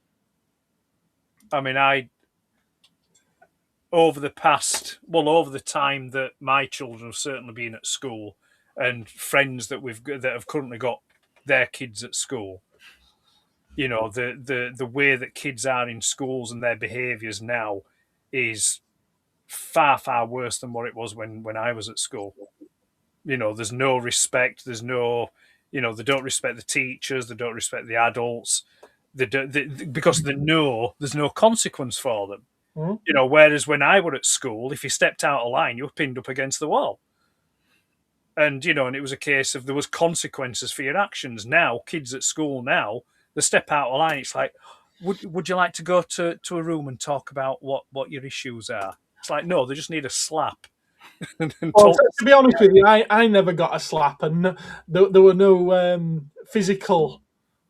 Speaker 2: I mean, over the time that my children have certainly been at school, and friends that have currently got their kids at school, the way that kids are in schools and their behaviours now is far, far worse than what it was when I was at school. There's no respect. There's no. They don't respect the teachers. They don't respect the adults. Because there's no consequence for them.
Speaker 1: Mm-hmm.
Speaker 2: Whereas when I were at school, if you stepped out of line, you were pinned up against the wall. And and it was a case of there was consequences for your actions. Now, kids at school now, they step out of line. It's like, would you like to go to a room and talk about what your issues are? It's like, no, they just need a slap.
Speaker 1: Well, to be honest with you, I never got a slap, and there were no physical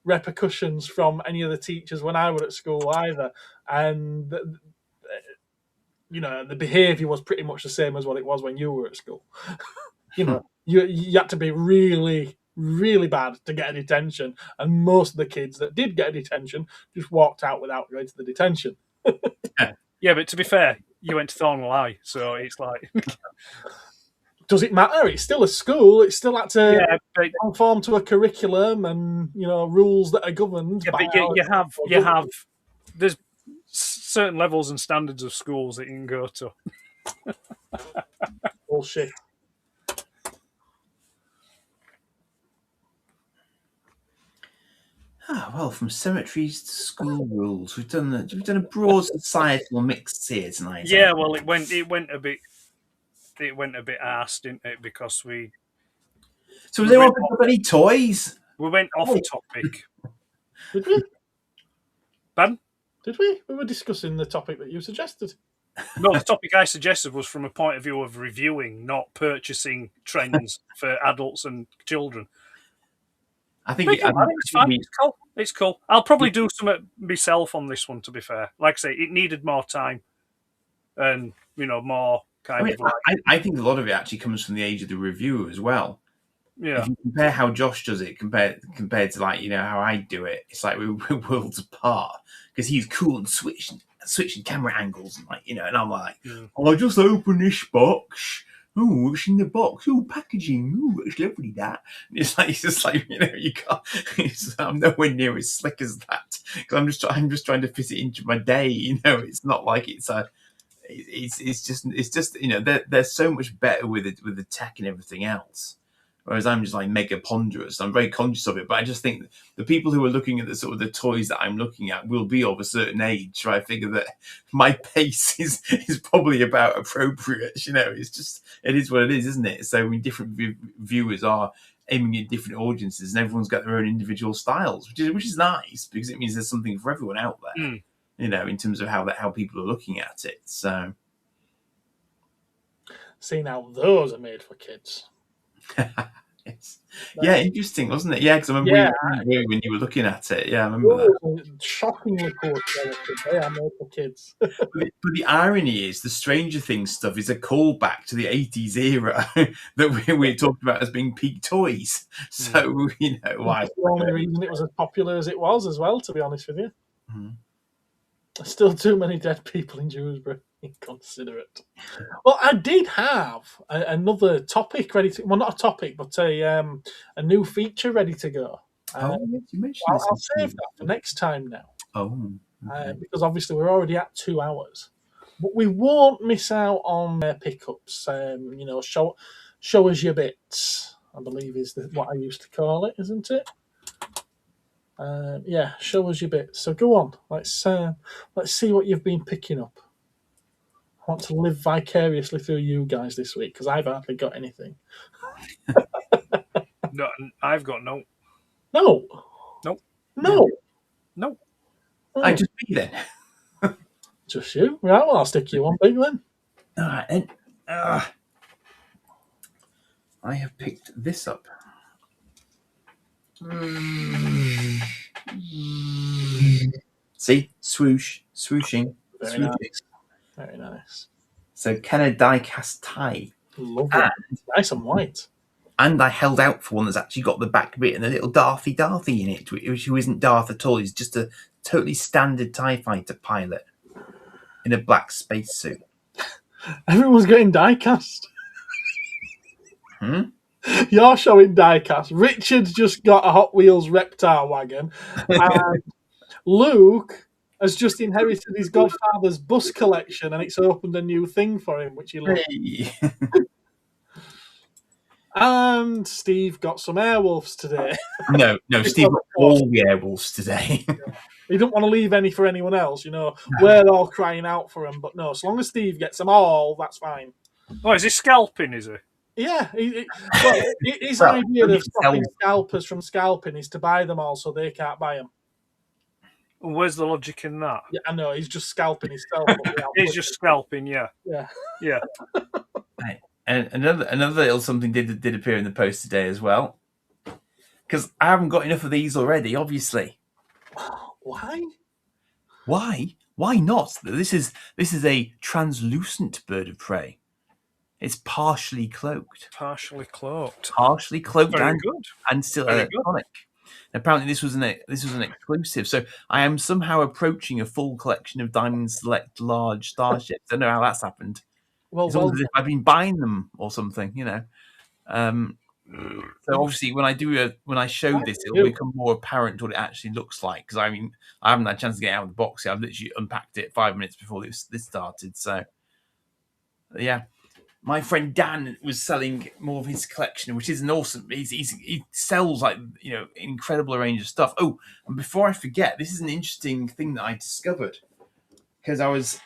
Speaker 1: repercussions from any of the teachers when I was at school either. And the behaviour was pretty much the same as what it was when you were at school. You had to be really, really bad to get a detention, and most of the kids that did get a detention just walked out without going to the detention.
Speaker 2: Yeah, but to be fair, you went to Thornhill High, so it's like...
Speaker 1: Does it matter? It's still a school. It still had to conform to a curriculum and rules that are governed.
Speaker 2: Yeah, but you have. There's certain levels and standards of schools that you can go to.
Speaker 1: Bullshit.
Speaker 3: Well, from cemeteries to school rules, we've done a broad societal mix here tonight.
Speaker 2: Yeah, well, it went a bit arse, didn't it? Because we.
Speaker 3: So was there any toys?
Speaker 2: We went off topic.
Speaker 1: Did we?
Speaker 2: Pardon?
Speaker 1: Did we? We were discussing the topic that you suggested.
Speaker 2: No, the topic I suggested was from a point of view of reviewing, not purchasing trends for adults and children.
Speaker 3: I think
Speaker 2: it's fine. It's cool. It's cool. I'll probably do some myself on this one, to be fair. Like I say, it needed more time and, more kind of...
Speaker 3: I think a lot of it actually comes from the age of the reviewer as well.
Speaker 2: Yeah.
Speaker 3: If you compare how Josh does it compared to how I do it, it's like we're worlds apart, because he's cool and switching camera angles and and I'm like, I just open this box. Oh, what's in the box? Oh, packaging. Oh, it's lovely, that. And it's just like you can't. I'm nowhere near as slick as that, because I'm just trying to fit it into my day. It's not like it's a. It's just they're so much better with it, with the tech and everything else. Whereas I'm just like mega ponderous. I'm very conscious of it, but I just think the people who are looking at the sort of the toys that I'm looking at will be of a certain age. So I figure that my pace is probably about appropriate. It is what it is, isn't it? So different viewers are aiming at different audiences, and everyone's got their own individual styles, which is nice, because it means there's something for everyone out there. In terms of how people are looking at it. So,
Speaker 1: see, now those are made for kids.
Speaker 3: Yes. Yeah, interesting, wasn't it? Yeah, because I remember when you were looking at it. Yeah, I remember that.
Speaker 1: Shockingly poor quality. They are made for kids.
Speaker 3: but the irony is, the Stranger Things stuff is a callback to the 80s era that we talked about as being peak toys. So, why?
Speaker 1: That's the only reason it was as popular as it was as well, to be honest with you.
Speaker 3: Mm-hmm.
Speaker 1: There's still too many dead people in Dewsbury. Consider it. Well, I did have another topic ready to. Well, not a topic, but a new feature ready to go.
Speaker 3: You mentioned
Speaker 1: I'll save that for next time now.
Speaker 3: Oh,
Speaker 1: because obviously we're already at 2 hours. But we won't miss out on pickups. Show us your bits, I believe is what I used to call it, isn't it? Yeah, show us your bits. So go on, let's see what you've been picking up. I want to live vicariously through you guys this week because I've hardly got anything.
Speaker 2: No, I've got no.
Speaker 1: No.
Speaker 2: Nope.
Speaker 1: No.
Speaker 2: Nope.
Speaker 3: I just be then.
Speaker 1: Just you? Right, well, I'll stick you on big then.
Speaker 3: All right, then. I have picked this up. See? Swoosh. Swooshing.
Speaker 1: Very
Speaker 3: swooshing.
Speaker 1: nice. Very nice.
Speaker 3: So, Kenner die-cast tie.
Speaker 1: Lovely. Nice and white.
Speaker 3: And I held out for one that's actually got the back bit and a little Darthy in it, who isn't Darth at all. He's just a totally standard TIE fighter pilot in a black spacesuit.
Speaker 1: Everyone's getting die-cast. You're showing die-cast. Richard's just got a Hot Wheels reptile wagon. And Luke has just inherited his godfather's bus collection and it's opened a new thing for him, which he loves.
Speaker 3: Hey.
Speaker 1: And Steve got some Airwolves today.
Speaker 3: No, Steve got all the Airwolves today.
Speaker 1: He didn't want to leave any for anyone else, We're all crying out for them, but no, as long as Steve gets them all, that's fine.
Speaker 2: Oh, is he scalping, is he?
Speaker 1: Yeah. His idea of stopping scalpers from scalping is to buy them all so they can't buy them.
Speaker 2: Where's the logic in that?
Speaker 1: Yeah, I know, he's just scalping himself.
Speaker 2: He's just scalping, yeah.
Speaker 1: Yeah.
Speaker 3: Right. And another little something did appear in the post today as well. Because I haven't got enough of these already, obviously.
Speaker 1: Why?
Speaker 3: Why not? This is a translucent bird of prey. It's partially cloaked.
Speaker 2: Partially cloaked.
Speaker 3: Very
Speaker 2: good.
Speaker 3: And still electronic. Apparently this was an exclusive. So I am somehow approaching a full collection of Diamond Select large starships. I don't know how that's happened. It's almost as if I've been buying them or something, So obviously, when I show this, it'll become more apparent what it actually looks like. Because I haven't had a chance to get it out of the box yet. I've literally unpacked it 5 minutes before this started. So, yeah, my friend Dan was selling more of his collection, which is an awesome. He sells incredible range of stuff. Oh, and before I forget, this is an interesting thing that I discovered because I was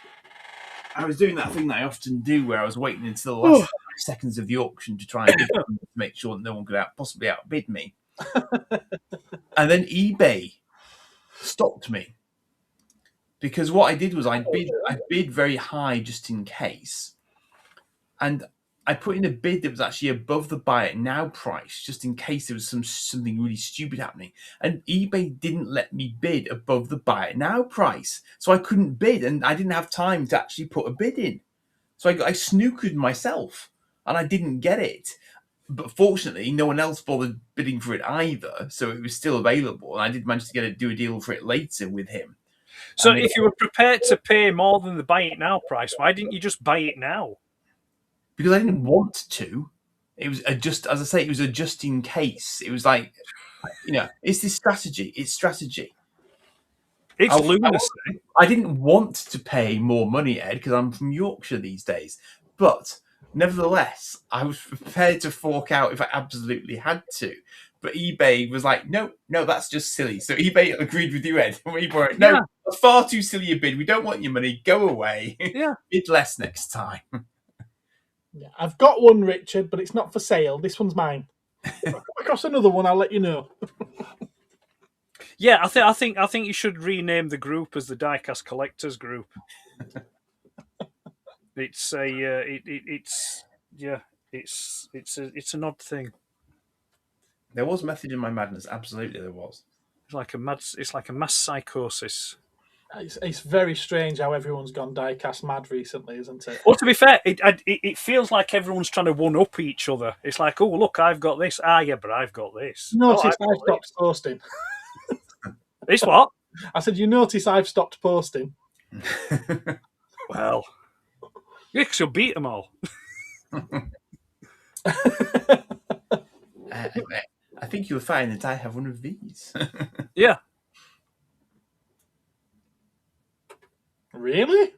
Speaker 3: doing that thing that I often do, where I was waiting until the last 5 seconds of the auction to try and bid them to make sure that no one could possibly outbid me. And then eBay stopped me because what I did was I bid very high just in case, and I put in a bid that was actually above the buy it now price just in case there was something really stupid happening. And eBay didn't let me bid above the buy it now price, so I couldn't bid, and I didn't have time to actually put a bid in. So I snookered myself, and I didn't get it. But fortunately, no one else bothered bidding for it either, so it was still available, and I did manage to do a deal for it later with him.
Speaker 2: So if you were prepared to pay more than the buy it now price, why didn't you just buy it now?
Speaker 3: Because I didn't want to. It was just, as I say, it was a just in case. It was like, it's this strategy. It's strategy.
Speaker 2: It's lunacy.
Speaker 3: I didn't want to pay more money, Ed, because I'm from Yorkshire these days. But nevertheless, I was prepared to fork out if I absolutely had to. But eBay was like, no, that's just silly. So eBay agreed with you, Ed. We were no, that's far too silly a bid. We don't want your money. Go away.
Speaker 2: Yeah.
Speaker 3: Bid less next time.
Speaker 1: Yeah, I've got one, Richard, but it's not for sale. This one's mine. If I cross another one, I'll let you know.
Speaker 2: Yeah, I think you should rename the group as the Diecast Collectors Group. It's an odd thing.
Speaker 3: There was method in my madness. Absolutely, there was.
Speaker 2: It's like a mass psychosis.
Speaker 1: It's very strange how everyone's gone diecast mad recently, isn't it?
Speaker 2: Well, to be fair, it feels like everyone's trying to one up each other. It's like, oh look, I've got this. Yeah, but I've got this.
Speaker 1: Notice I've stopped posting.
Speaker 2: It's what?
Speaker 1: I said, you notice I've stopped posting.
Speaker 2: Well, yeah, because you'll beat them all.
Speaker 3: I think you'll find that I have one of these.
Speaker 2: Yeah.
Speaker 1: Really?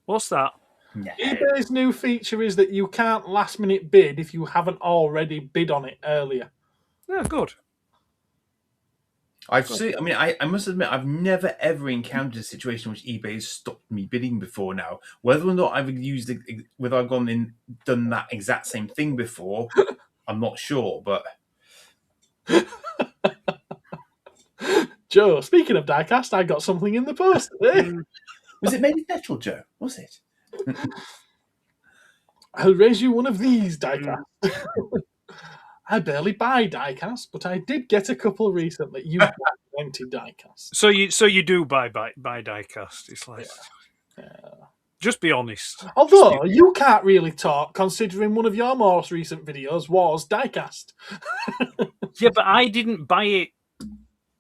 Speaker 2: What's that?
Speaker 3: No.
Speaker 1: eBay's new feature is that you can't last minute bid if you haven't already bid on it earlier.
Speaker 2: Yeah, good.
Speaker 3: I must admit, I've never ever encountered a situation in which eBay has stopped me bidding before now. Whether or not whether I've gone in done that exact same thing before, I'm not sure. But
Speaker 1: Joe, speaking of diecast, I got something in the post today.
Speaker 3: was it made of metal, Joe? Was it?
Speaker 1: I'll raise you one of these diecast. I barely buy diecast, but I did get a couple recently. You got plenty diecast.
Speaker 2: So you do buy diecast. It's like, just be honest.
Speaker 1: Although you can't really talk, considering one of your most recent videos was diecast.
Speaker 2: Yeah, but I didn't buy it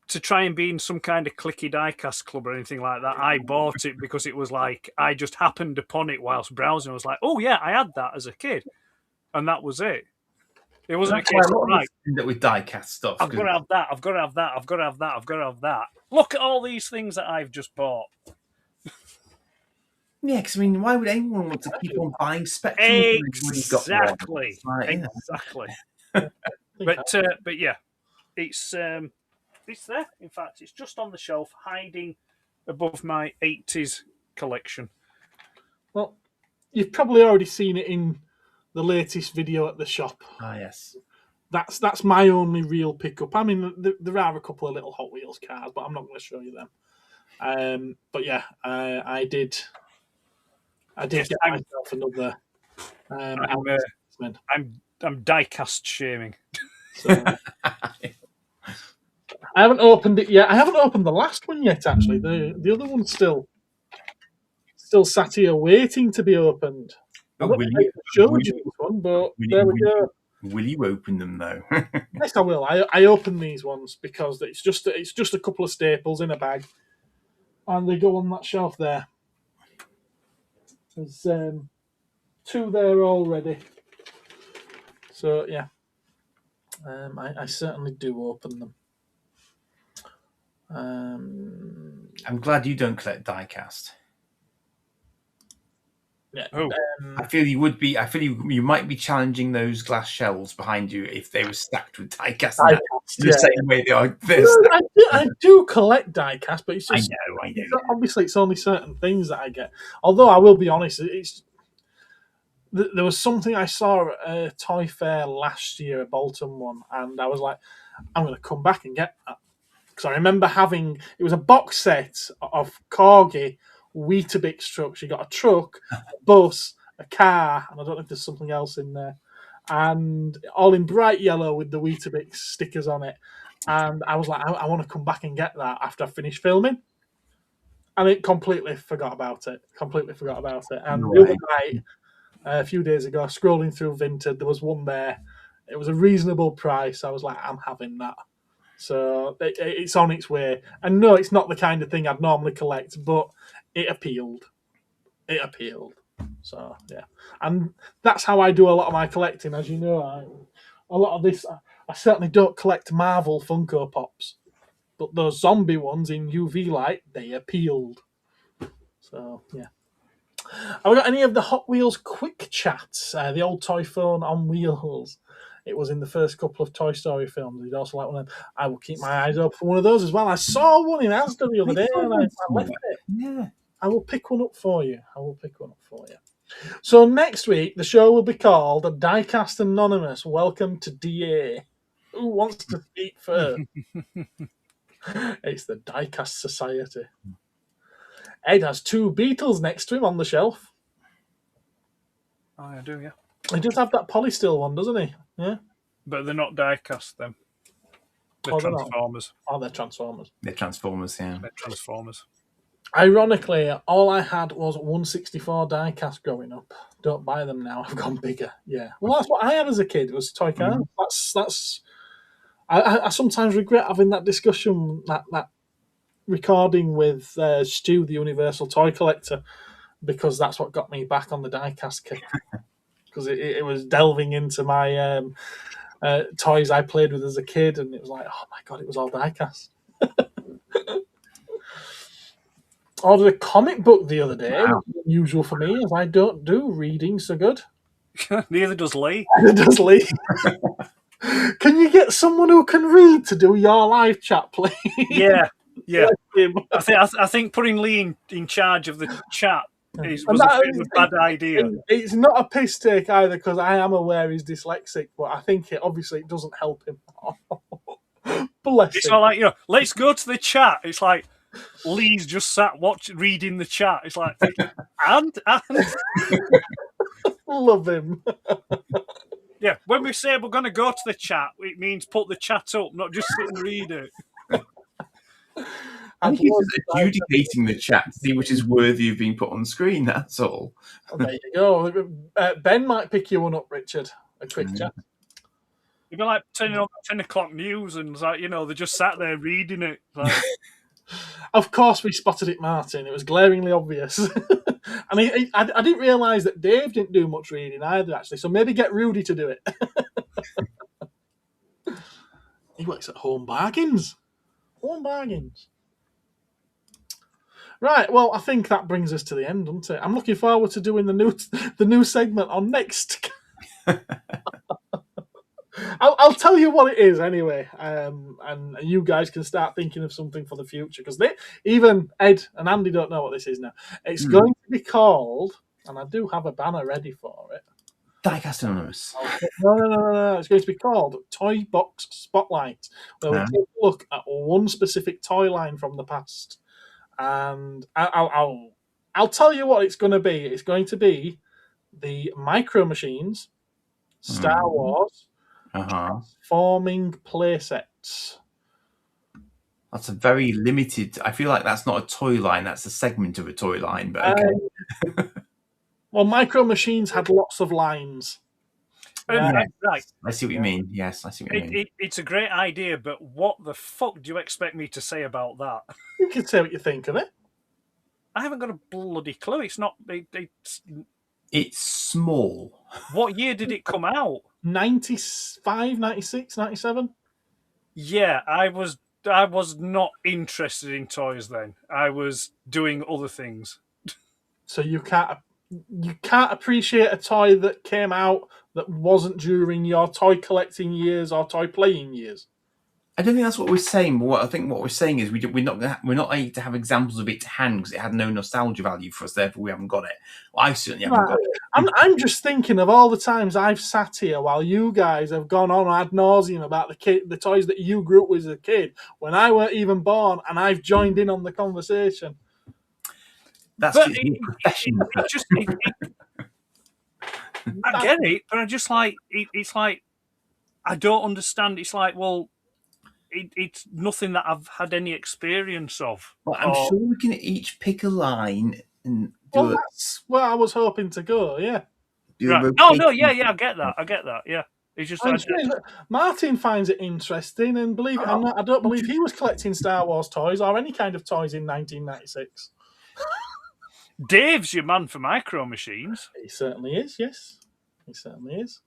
Speaker 2: to try and be in some kind of clicky diecast club or anything like that. I bought it because it was like I just happened upon it whilst browsing. I was like, oh yeah, I had that as a kid, and that was it. It wasn't a case of right.
Speaker 3: With diecast stuff.
Speaker 2: I've got to have that. I've got to have that. I've got to have that. I've got to have that. Look at all these things that I've just bought.
Speaker 3: Yeah, because I mean, why would anyone want to keep on buying Spectrum?
Speaker 2: Exactly. Exactly. But yeah, it's there. In fact, it's just on the shelf, hiding above my 80s collection.
Speaker 1: Well, you've probably already seen it in the latest video at the shop.
Speaker 3: Ah, yes.
Speaker 1: That's my only real pickup. I mean, there are a couple of little Hot Wheels cars, but I'm not going to show you them. But yeah, I did get myself another.
Speaker 2: I'm diecast shaming.
Speaker 1: So, I haven't opened it yet. I haven't opened the last one yet. Actually, the other one's still sat here waiting to be opened. I don't think I showed you this one, but there we go.
Speaker 3: Will you open them though?
Speaker 1: Yes, I will. I open these ones because it's just a couple of staples in a bag, and they go on that shelf there. There's two there already. So yeah, I certainly do open them.
Speaker 3: I'm glad you don't collect diecast.
Speaker 1: Yeah.
Speaker 3: I feel you would be. I feel you might be challenging those glass shelves behind you if they were stacked with diecast. In the same way they are.
Speaker 1: I do collect diecast, but it's just
Speaker 3: I know.
Speaker 1: Obviously, it's only certain things that I get. Although I will be honest, there was something I saw at a toy fair last year, a Bolton one, and I was like, I'm going to come back and get that. Because I remember it was a box set of Corgi Weetabix trucks. You got a truck, a bus, a car, and I don't know if there's something else in there. And all in bright yellow with the Weetabix stickers on it. And I was like, I want to come back and get that after I finish filming. And it completely forgot about it. And the other night, a few days ago, scrolling through Vinted, there was one there. It was a reasonable price. I was like, I'm having that. So it's on its way. And no, it's not the kind of thing I'd normally collect, but it appealed. So, yeah. And that's how I do a lot of my collecting. As you know, a lot of this, I certainly don't collect Marvel Funko Pops. But those zombie ones in UV light, they appealed. So, yeah. Have we got any of the Hot Wheels quick chats? The old toy phone on wheels. It was in the first couple of Toy Story films. He'd also like one of them. I will keep my eyes open for one of those as well. I saw one in Asda the other day and I left it.
Speaker 3: Yeah.
Speaker 1: I will pick one up for you. So next week, the show will be called Diecast Anonymous. Welcome to DA. Who wants to speak first? It's the Diecast Society. Ed has two Beetles next to him on the shelf.
Speaker 2: Oh, I do, yeah.
Speaker 1: He does have that polystyrene one, doesn't he? Yeah.
Speaker 2: But they're not diecast, then. They're Transformers.
Speaker 1: They're Transformers.
Speaker 3: They're Transformers, yeah.
Speaker 2: They're Transformers.
Speaker 1: Ironically, all I had was 1/64 diecast growing up. Don't buy them now. I've gone bigger. Yeah. Well, that's what I had as a kid. Was toy cars. That's. I sometimes regret having that discussion, that recording with Stu, the Universal Toy Collector, because that's what got me back on the diecast kick. Because it was delving into my toys I played with as a kid, and it was like, oh my god, it was all diecast. ordered a comic book the other day,
Speaker 3: Wow.
Speaker 1: which is unusual for me, as I don't do reading so good.
Speaker 2: Neither does Lee.
Speaker 1: It does, Lee. Can you get someone who can read to do your live chat, please?
Speaker 2: Yeah.
Speaker 1: Bless him.
Speaker 2: I think putting Lee in charge of the chat was a bit of a bad idea.
Speaker 1: It's not a piss take either, because I am aware he's dyslexic, but I think it doesn't help him. Bless
Speaker 2: It's
Speaker 1: him.
Speaker 2: not like, let's go to the chat. It's like Lee's just sat reading the chat. It's like, and
Speaker 1: Love him.
Speaker 2: yeah, when we say we're going to go to the chat, it means put the chat up, not just sit and read it.
Speaker 3: I think he's just adjudicating the chat to see which is worthy of being put on screen, that's all.
Speaker 1: Well, there you go. Ben might pick you one up, Richard. A quick chat.
Speaker 2: It'd be like turning on the 10 o'clock news and it's like, they just sat there reading it. Like,
Speaker 1: of course we spotted it, Martin. It was glaringly obvious. And I didn't realise that Dave didn't do much reading either, actually. So maybe get Rudy to do it. He works at Home Bargains. Home Bargains. Right, well, I think that brings us to the end, doesn't it? I'm looking forward to doing the new segment on next. I'll tell you what it is anyway, and you guys can start thinking of something for the future, because even Ed and Andy don't know what this is now. It's going to be called, and I do have a banner ready for it.
Speaker 3: Diecast Anonymous.
Speaker 1: No. It's going to be called Toy Box Spotlight, where we take a look at one specific toy line from the past. And I'll tell you what it's going to be. It's going to be the Micro Machines, Star Wars, forming playsets.
Speaker 3: That's a very limited. I feel like that's not a toy line. That's a segment of a toy line. But okay.
Speaker 1: Well, Micro Machines had lots of lines.
Speaker 2: Right.
Speaker 3: I see what you mean. Yes, I see what you mean.
Speaker 2: It's a great idea, but what the fuck do you expect me to say about that?
Speaker 1: You can say what you think of it.
Speaker 2: I haven't got a bloody clue. It's not.
Speaker 3: It's small.
Speaker 2: What year did it come out?
Speaker 1: 95, 96, 97?
Speaker 2: Yeah, I was not interested in toys then. I was doing other things.
Speaker 1: So you can't appreciate a toy that came out that wasn't during your toy collecting years or toy playing years.
Speaker 3: I don't think that's what we're saying. But what we're saying is we're not able to have examples of it to hand because it had no nostalgia value for us. Therefore, we haven't got it. Well, I certainly haven't got it.
Speaker 1: I'm just thinking of all the times I've sat here while you guys have gone on ad nauseum about the toys that you grew up with as a kid when I weren't even born, and I've joined in on the conversation.
Speaker 3: That's
Speaker 2: but
Speaker 3: just profession.
Speaker 2: I get it, but I just like it's like I don't understand. It's like, well, it's nothing that I've had any experience of.
Speaker 3: Well, I'm sure we can each pick a line and do it.
Speaker 1: That's where I was hoping to go. Yeah.
Speaker 2: Right. No, yeah, I get that. Yeah. It's just
Speaker 1: Martin finds it interesting, and believe it or not, I don't believe he was collecting Star Wars toys or any kind of toys in 1996.
Speaker 2: Dave's your man for Micro Machines.
Speaker 1: He certainly is, yes. He certainly is.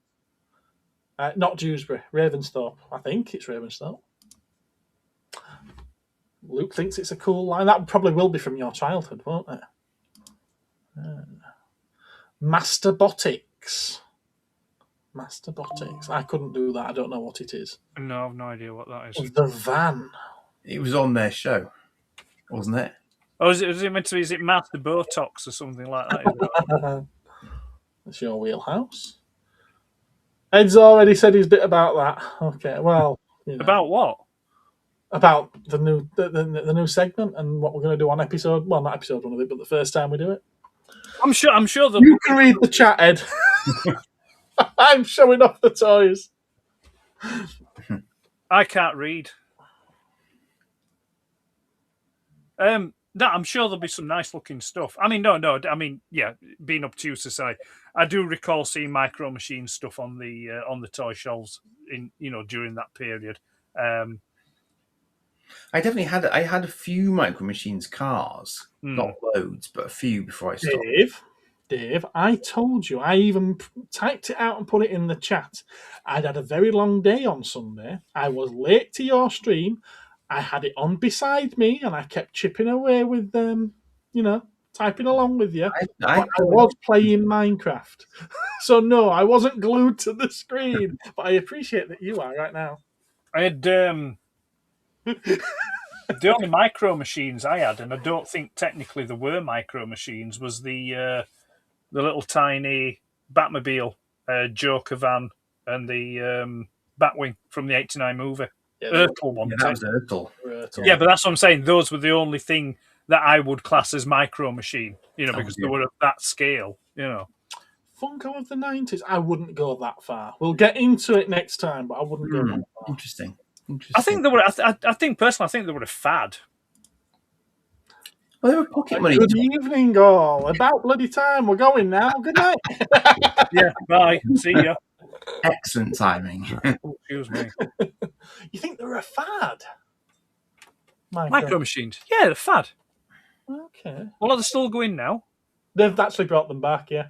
Speaker 1: Not Dewsbury, Ravensthorpe. I think it's Ravensthorpe. Luke thinks it's a cool line. That probably will be from your childhood, won't it? Masterbotics. I couldn't do that. I don't know what it is.
Speaker 2: No, I've no idea what that is.
Speaker 1: The van.
Speaker 3: It was on their show, wasn't it?
Speaker 2: Oh, is it meant to be? Is it Master Botox or something like that?
Speaker 1: That's your wheelhouse. Ed's already said his bit about that. Okay, well,
Speaker 2: about what?
Speaker 1: About the new segment and what we're going to do on episode. Well, not episode 1 of it, but the first time we do it.
Speaker 2: I'm sure that
Speaker 1: you can read the chat, Ed. I'm showing off the toys.
Speaker 2: I can't read. No, I'm sure there'll be some nice looking stuff. I mean, no. I mean, yeah, being obtuse to say, I do recall seeing Micro Machine stuff on the toy shelves during that period.
Speaker 3: I definitely had a few Micro Machines cars, not loads, but a few before I stopped.
Speaker 1: Dave, I told you, I even typed it out and put it in the chat. I'd had a very long day on Sunday. I was late to your stream. I had it on beside me, and I kept chipping away with typing along with you.
Speaker 3: I
Speaker 1: I was playing Minecraft. So, no, I wasn't glued to the screen. But I appreciate that you are right now.
Speaker 2: I had the only micro machines I had, and I don't think technically there were micro machines, was the little tiny Batmobile, Joker van, and the Batwing from the '89 movie. Urkel one.
Speaker 3: Yeah, that was Urkel.
Speaker 2: Yeah, but that's what I'm saying. Those were the only thing that I would class as micro machine, because they were at that scale,
Speaker 1: Funko of the 90s, I wouldn't go that far. We'll get into it next time, but I wouldn't go that far.
Speaker 3: Interesting.
Speaker 2: I think they were. I think personally, I think they were a fad.
Speaker 3: Well, they were pocket money.
Speaker 1: Good evening, all. About bloody time. We're going now. Good night.
Speaker 2: Yeah, bye. See ya.
Speaker 3: Excellent timing.
Speaker 2: Excuse me.
Speaker 1: You think they were a fad?
Speaker 2: Micro machines. Yeah, they're fad.
Speaker 1: Okay.
Speaker 2: Well, are they still going now?
Speaker 1: They've actually brought them back, yeah.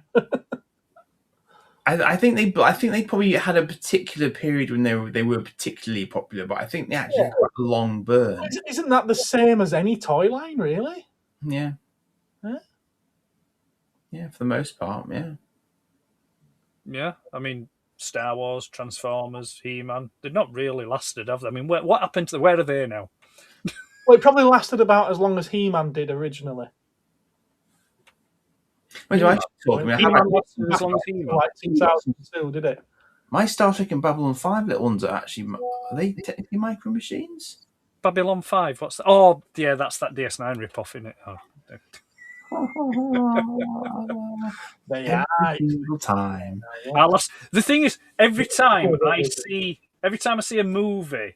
Speaker 3: I think they probably had a particular period when they were particularly popular, but I think they actually had quite a long burn.
Speaker 1: Isn't that the same as any toy line, really?
Speaker 3: Yeah.
Speaker 1: Huh?
Speaker 3: Yeah, for the most part, yeah.
Speaker 2: Yeah, I mean, Star Wars, Transformers, He-Man, they've not really lasted, have they? I mean, what happened to where are they now?
Speaker 1: Well, it probably lasted about as long as He-Man did originally.
Speaker 3: When do I talk?
Speaker 1: He-Man lasted as long as He-Man, like 2002, did it?
Speaker 3: My Star Trek and Babylon 5 little ones are they technically micro machines?
Speaker 2: Babylon 5, what's that? Oh, yeah, that's that DS9 rip-off, isn't it? Oh.
Speaker 1: They are.
Speaker 3: Every single time.
Speaker 2: The thing is, every time I see a movie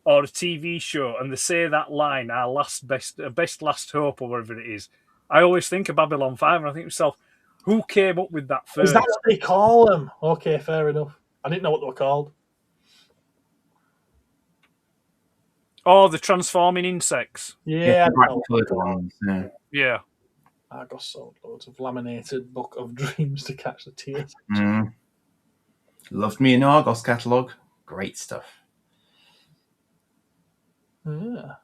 Speaker 2: or a TV show and they say that line, our best last hope or whatever it is, I always think of Babylon 5 and I think to myself, who came up with that first?
Speaker 1: Is that what they call them? Okay, fair enough. I didn't know what they were called.
Speaker 2: Oh, the transforming insects.
Speaker 1: Yeah.
Speaker 2: Yeah.
Speaker 1: I got sold loads of laminated Book of Dreams to catch the tears.
Speaker 3: Loved me an Argos catalogue. Great stuff.
Speaker 1: Yeah.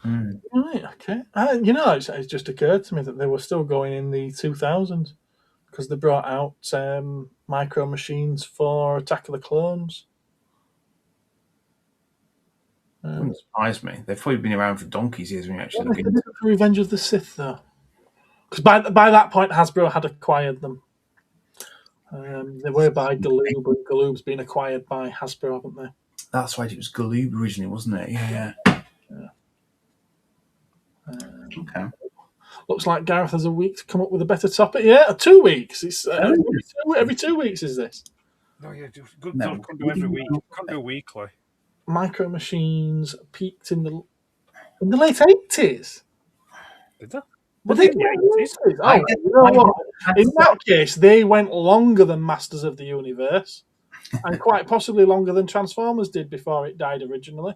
Speaker 1: Right, okay. It's just occurred to me that they were still going in the 2000s because they brought out micro machines for Attack of the Clones.
Speaker 3: Wouldn't surprise me. They've probably been around for donkey's years when you actually look into
Speaker 1: it. Revenge of the Sith, though. Because by that point, Hasbro had acquired them. They were by Galoob, and Galoob's been acquired by Hasbro, haven't they?
Speaker 3: That's right, it was Galoob originally, wasn't it? Yeah. Okay.
Speaker 1: Looks like Gareth has a week to come up with a better topic. Yeah, 2 weeks. It's every 2 weeks is this.
Speaker 2: No, yeah, good. No, can't do every week. Can't do weekly.
Speaker 1: Micro machines peaked in the late 80s.
Speaker 2: Did they?
Speaker 1: In that case, they went longer than Masters of the Universe, and quite possibly longer than Transformers did before it died originally.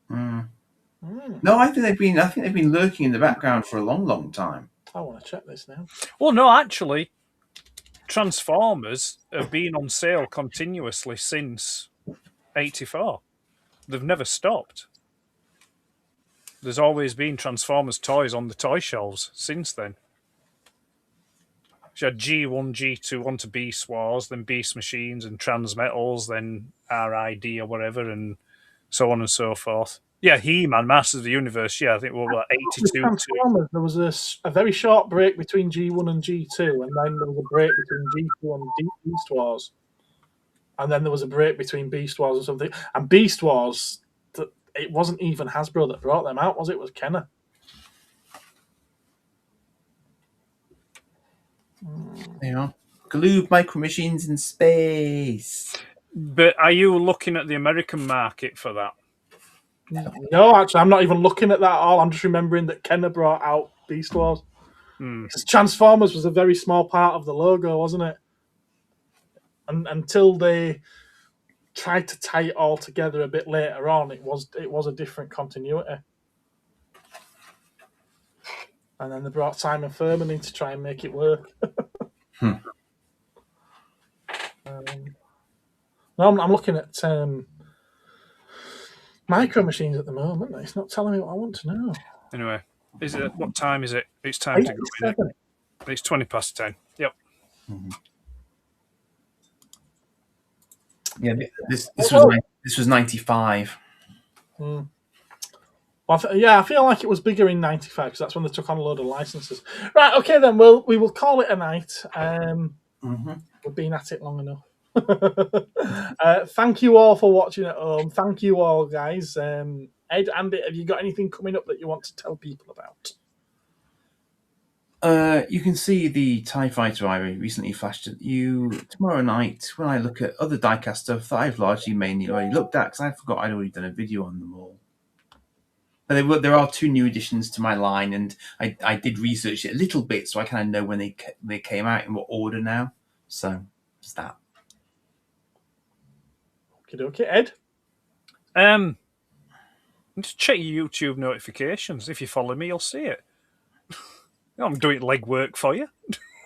Speaker 3: No, I think they've been lurking in the background for a long, long time.
Speaker 1: I want to check this now.
Speaker 2: Well, no, actually, Transformers have been on sale continuously since '84. They've never stopped. There's always been Transformers toys on the toy shelves since then. You had G1, G2 onto Beast Wars, then Beast Machines and Transmetals, then RID or whatever, and so on and so forth. Yeah, He-Man, Masters of the Universe, yeah, I think we're about 82.
Speaker 1: Transformers, there was a very short break between G1 and G2, and then there was a break between G2 and Beast Wars. And then there was a break between Beast Wars or something. And Beast Wars, it wasn't even Hasbro that brought them out, was it? It was Kenner.
Speaker 3: Yeah. Galoob micro machines in space.
Speaker 2: But are you looking at the American market for that?
Speaker 1: No, actually, I'm not even looking at that at all. I'm just remembering that Kenner brought out Beast Wars. Because Transformers was a very small part of the logo, wasn't it? And until they tried to tie it all together a bit later on, it was a different continuity. And then they brought Simon Furman in to try and make it work. No, I'm looking at Micro Machines at the moment. It's not telling me what I want to know.
Speaker 2: Anyway, is it? What time is it? It's time to go. Isn't it? It's 20 past 10. Yep.
Speaker 3: Yeah, this was 95.
Speaker 1: Well, I feel like it was bigger in 95 because that's when they took on a load of licenses. Right, okay then. We will call it a night. We've been at it long enough. Thank you all for watching at home. Thank you all, guys. Ed, Andy, have you got anything coming up that you want to tell people about?
Speaker 3: You can see the TIE Fighter I recently flashed at you tomorrow night when I look at other diecast stuff that I've largely mainly already looked at because I forgot I'd already done a video on them all. But there are 2 new additions to my line, and I did research it a little bit so I kind of know when they came out in what order now. So it's that.
Speaker 1: Okay, Ed?
Speaker 2: Just check your YouTube notifications. If you follow me, you'll see it. I'm doing legwork for you.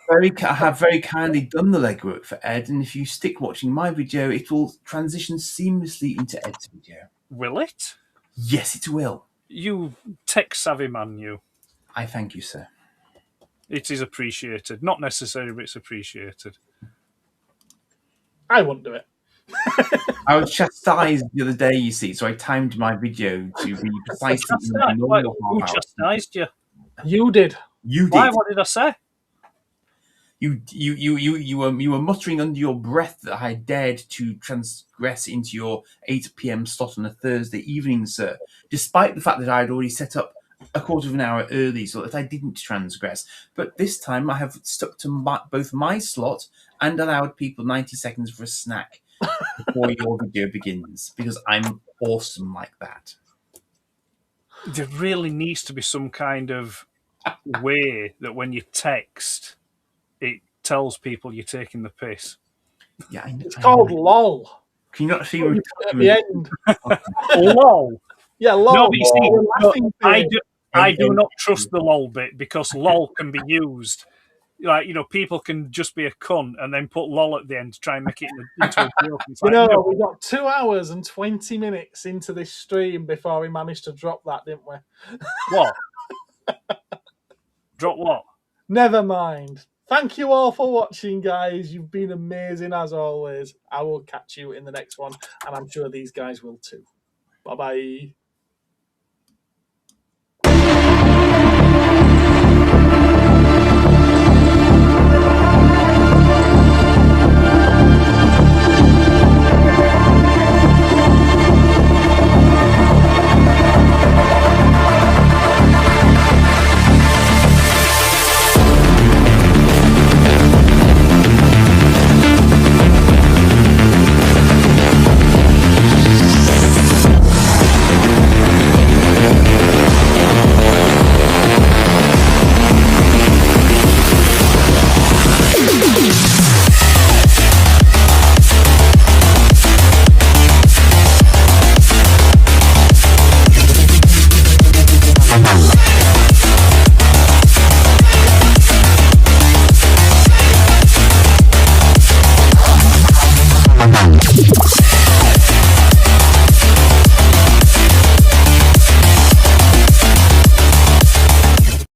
Speaker 3: I have very kindly done the legwork for Ed, and if you stick watching my video, it will transition seamlessly into Ed's video.
Speaker 2: Will it?
Speaker 3: Yes, it will.
Speaker 2: You tech-savvy man, you.
Speaker 3: I thank you, sir.
Speaker 2: It is appreciated. Not necessary, but it's appreciated.
Speaker 1: I won't do it.
Speaker 3: I was chastised the other day, you see, so I timed my video to be precisely in the normal
Speaker 2: Who chastised you?
Speaker 1: You did.
Speaker 3: You did.
Speaker 2: Why? What did I say?
Speaker 3: You were muttering under your breath that I dared to transgress into your 8 p.m. slot on a Thursday evening, sir, despite the fact that I had already set up a quarter of an hour early so that I didn't transgress. But this time I have stuck to both my slot and allowed people 90 seconds for a snack before your video begins, because I'm awesome like that.
Speaker 2: There really needs to be some kind of way that when you text, it tells people you're taking the piss.
Speaker 3: Yeah,
Speaker 1: it's called LOL.
Speaker 3: Can you not see
Speaker 1: at the end?
Speaker 2: LOL.
Speaker 1: Yeah, LOL.
Speaker 2: No, but you see, I do not trust the LOL bit because LOL can be used. Like, people can just be a cunt and then put LOL at the end to try and make it into a joke.
Speaker 1: We got 2 hours and 20 minutes into this stream before we managed to drop that, didn't we?
Speaker 2: What? Drop what?
Speaker 1: Never mind. Thank you all for watching, guys. You've been amazing as always. I will catch you in the next one, and I'm sure these guys will too. Bye-bye.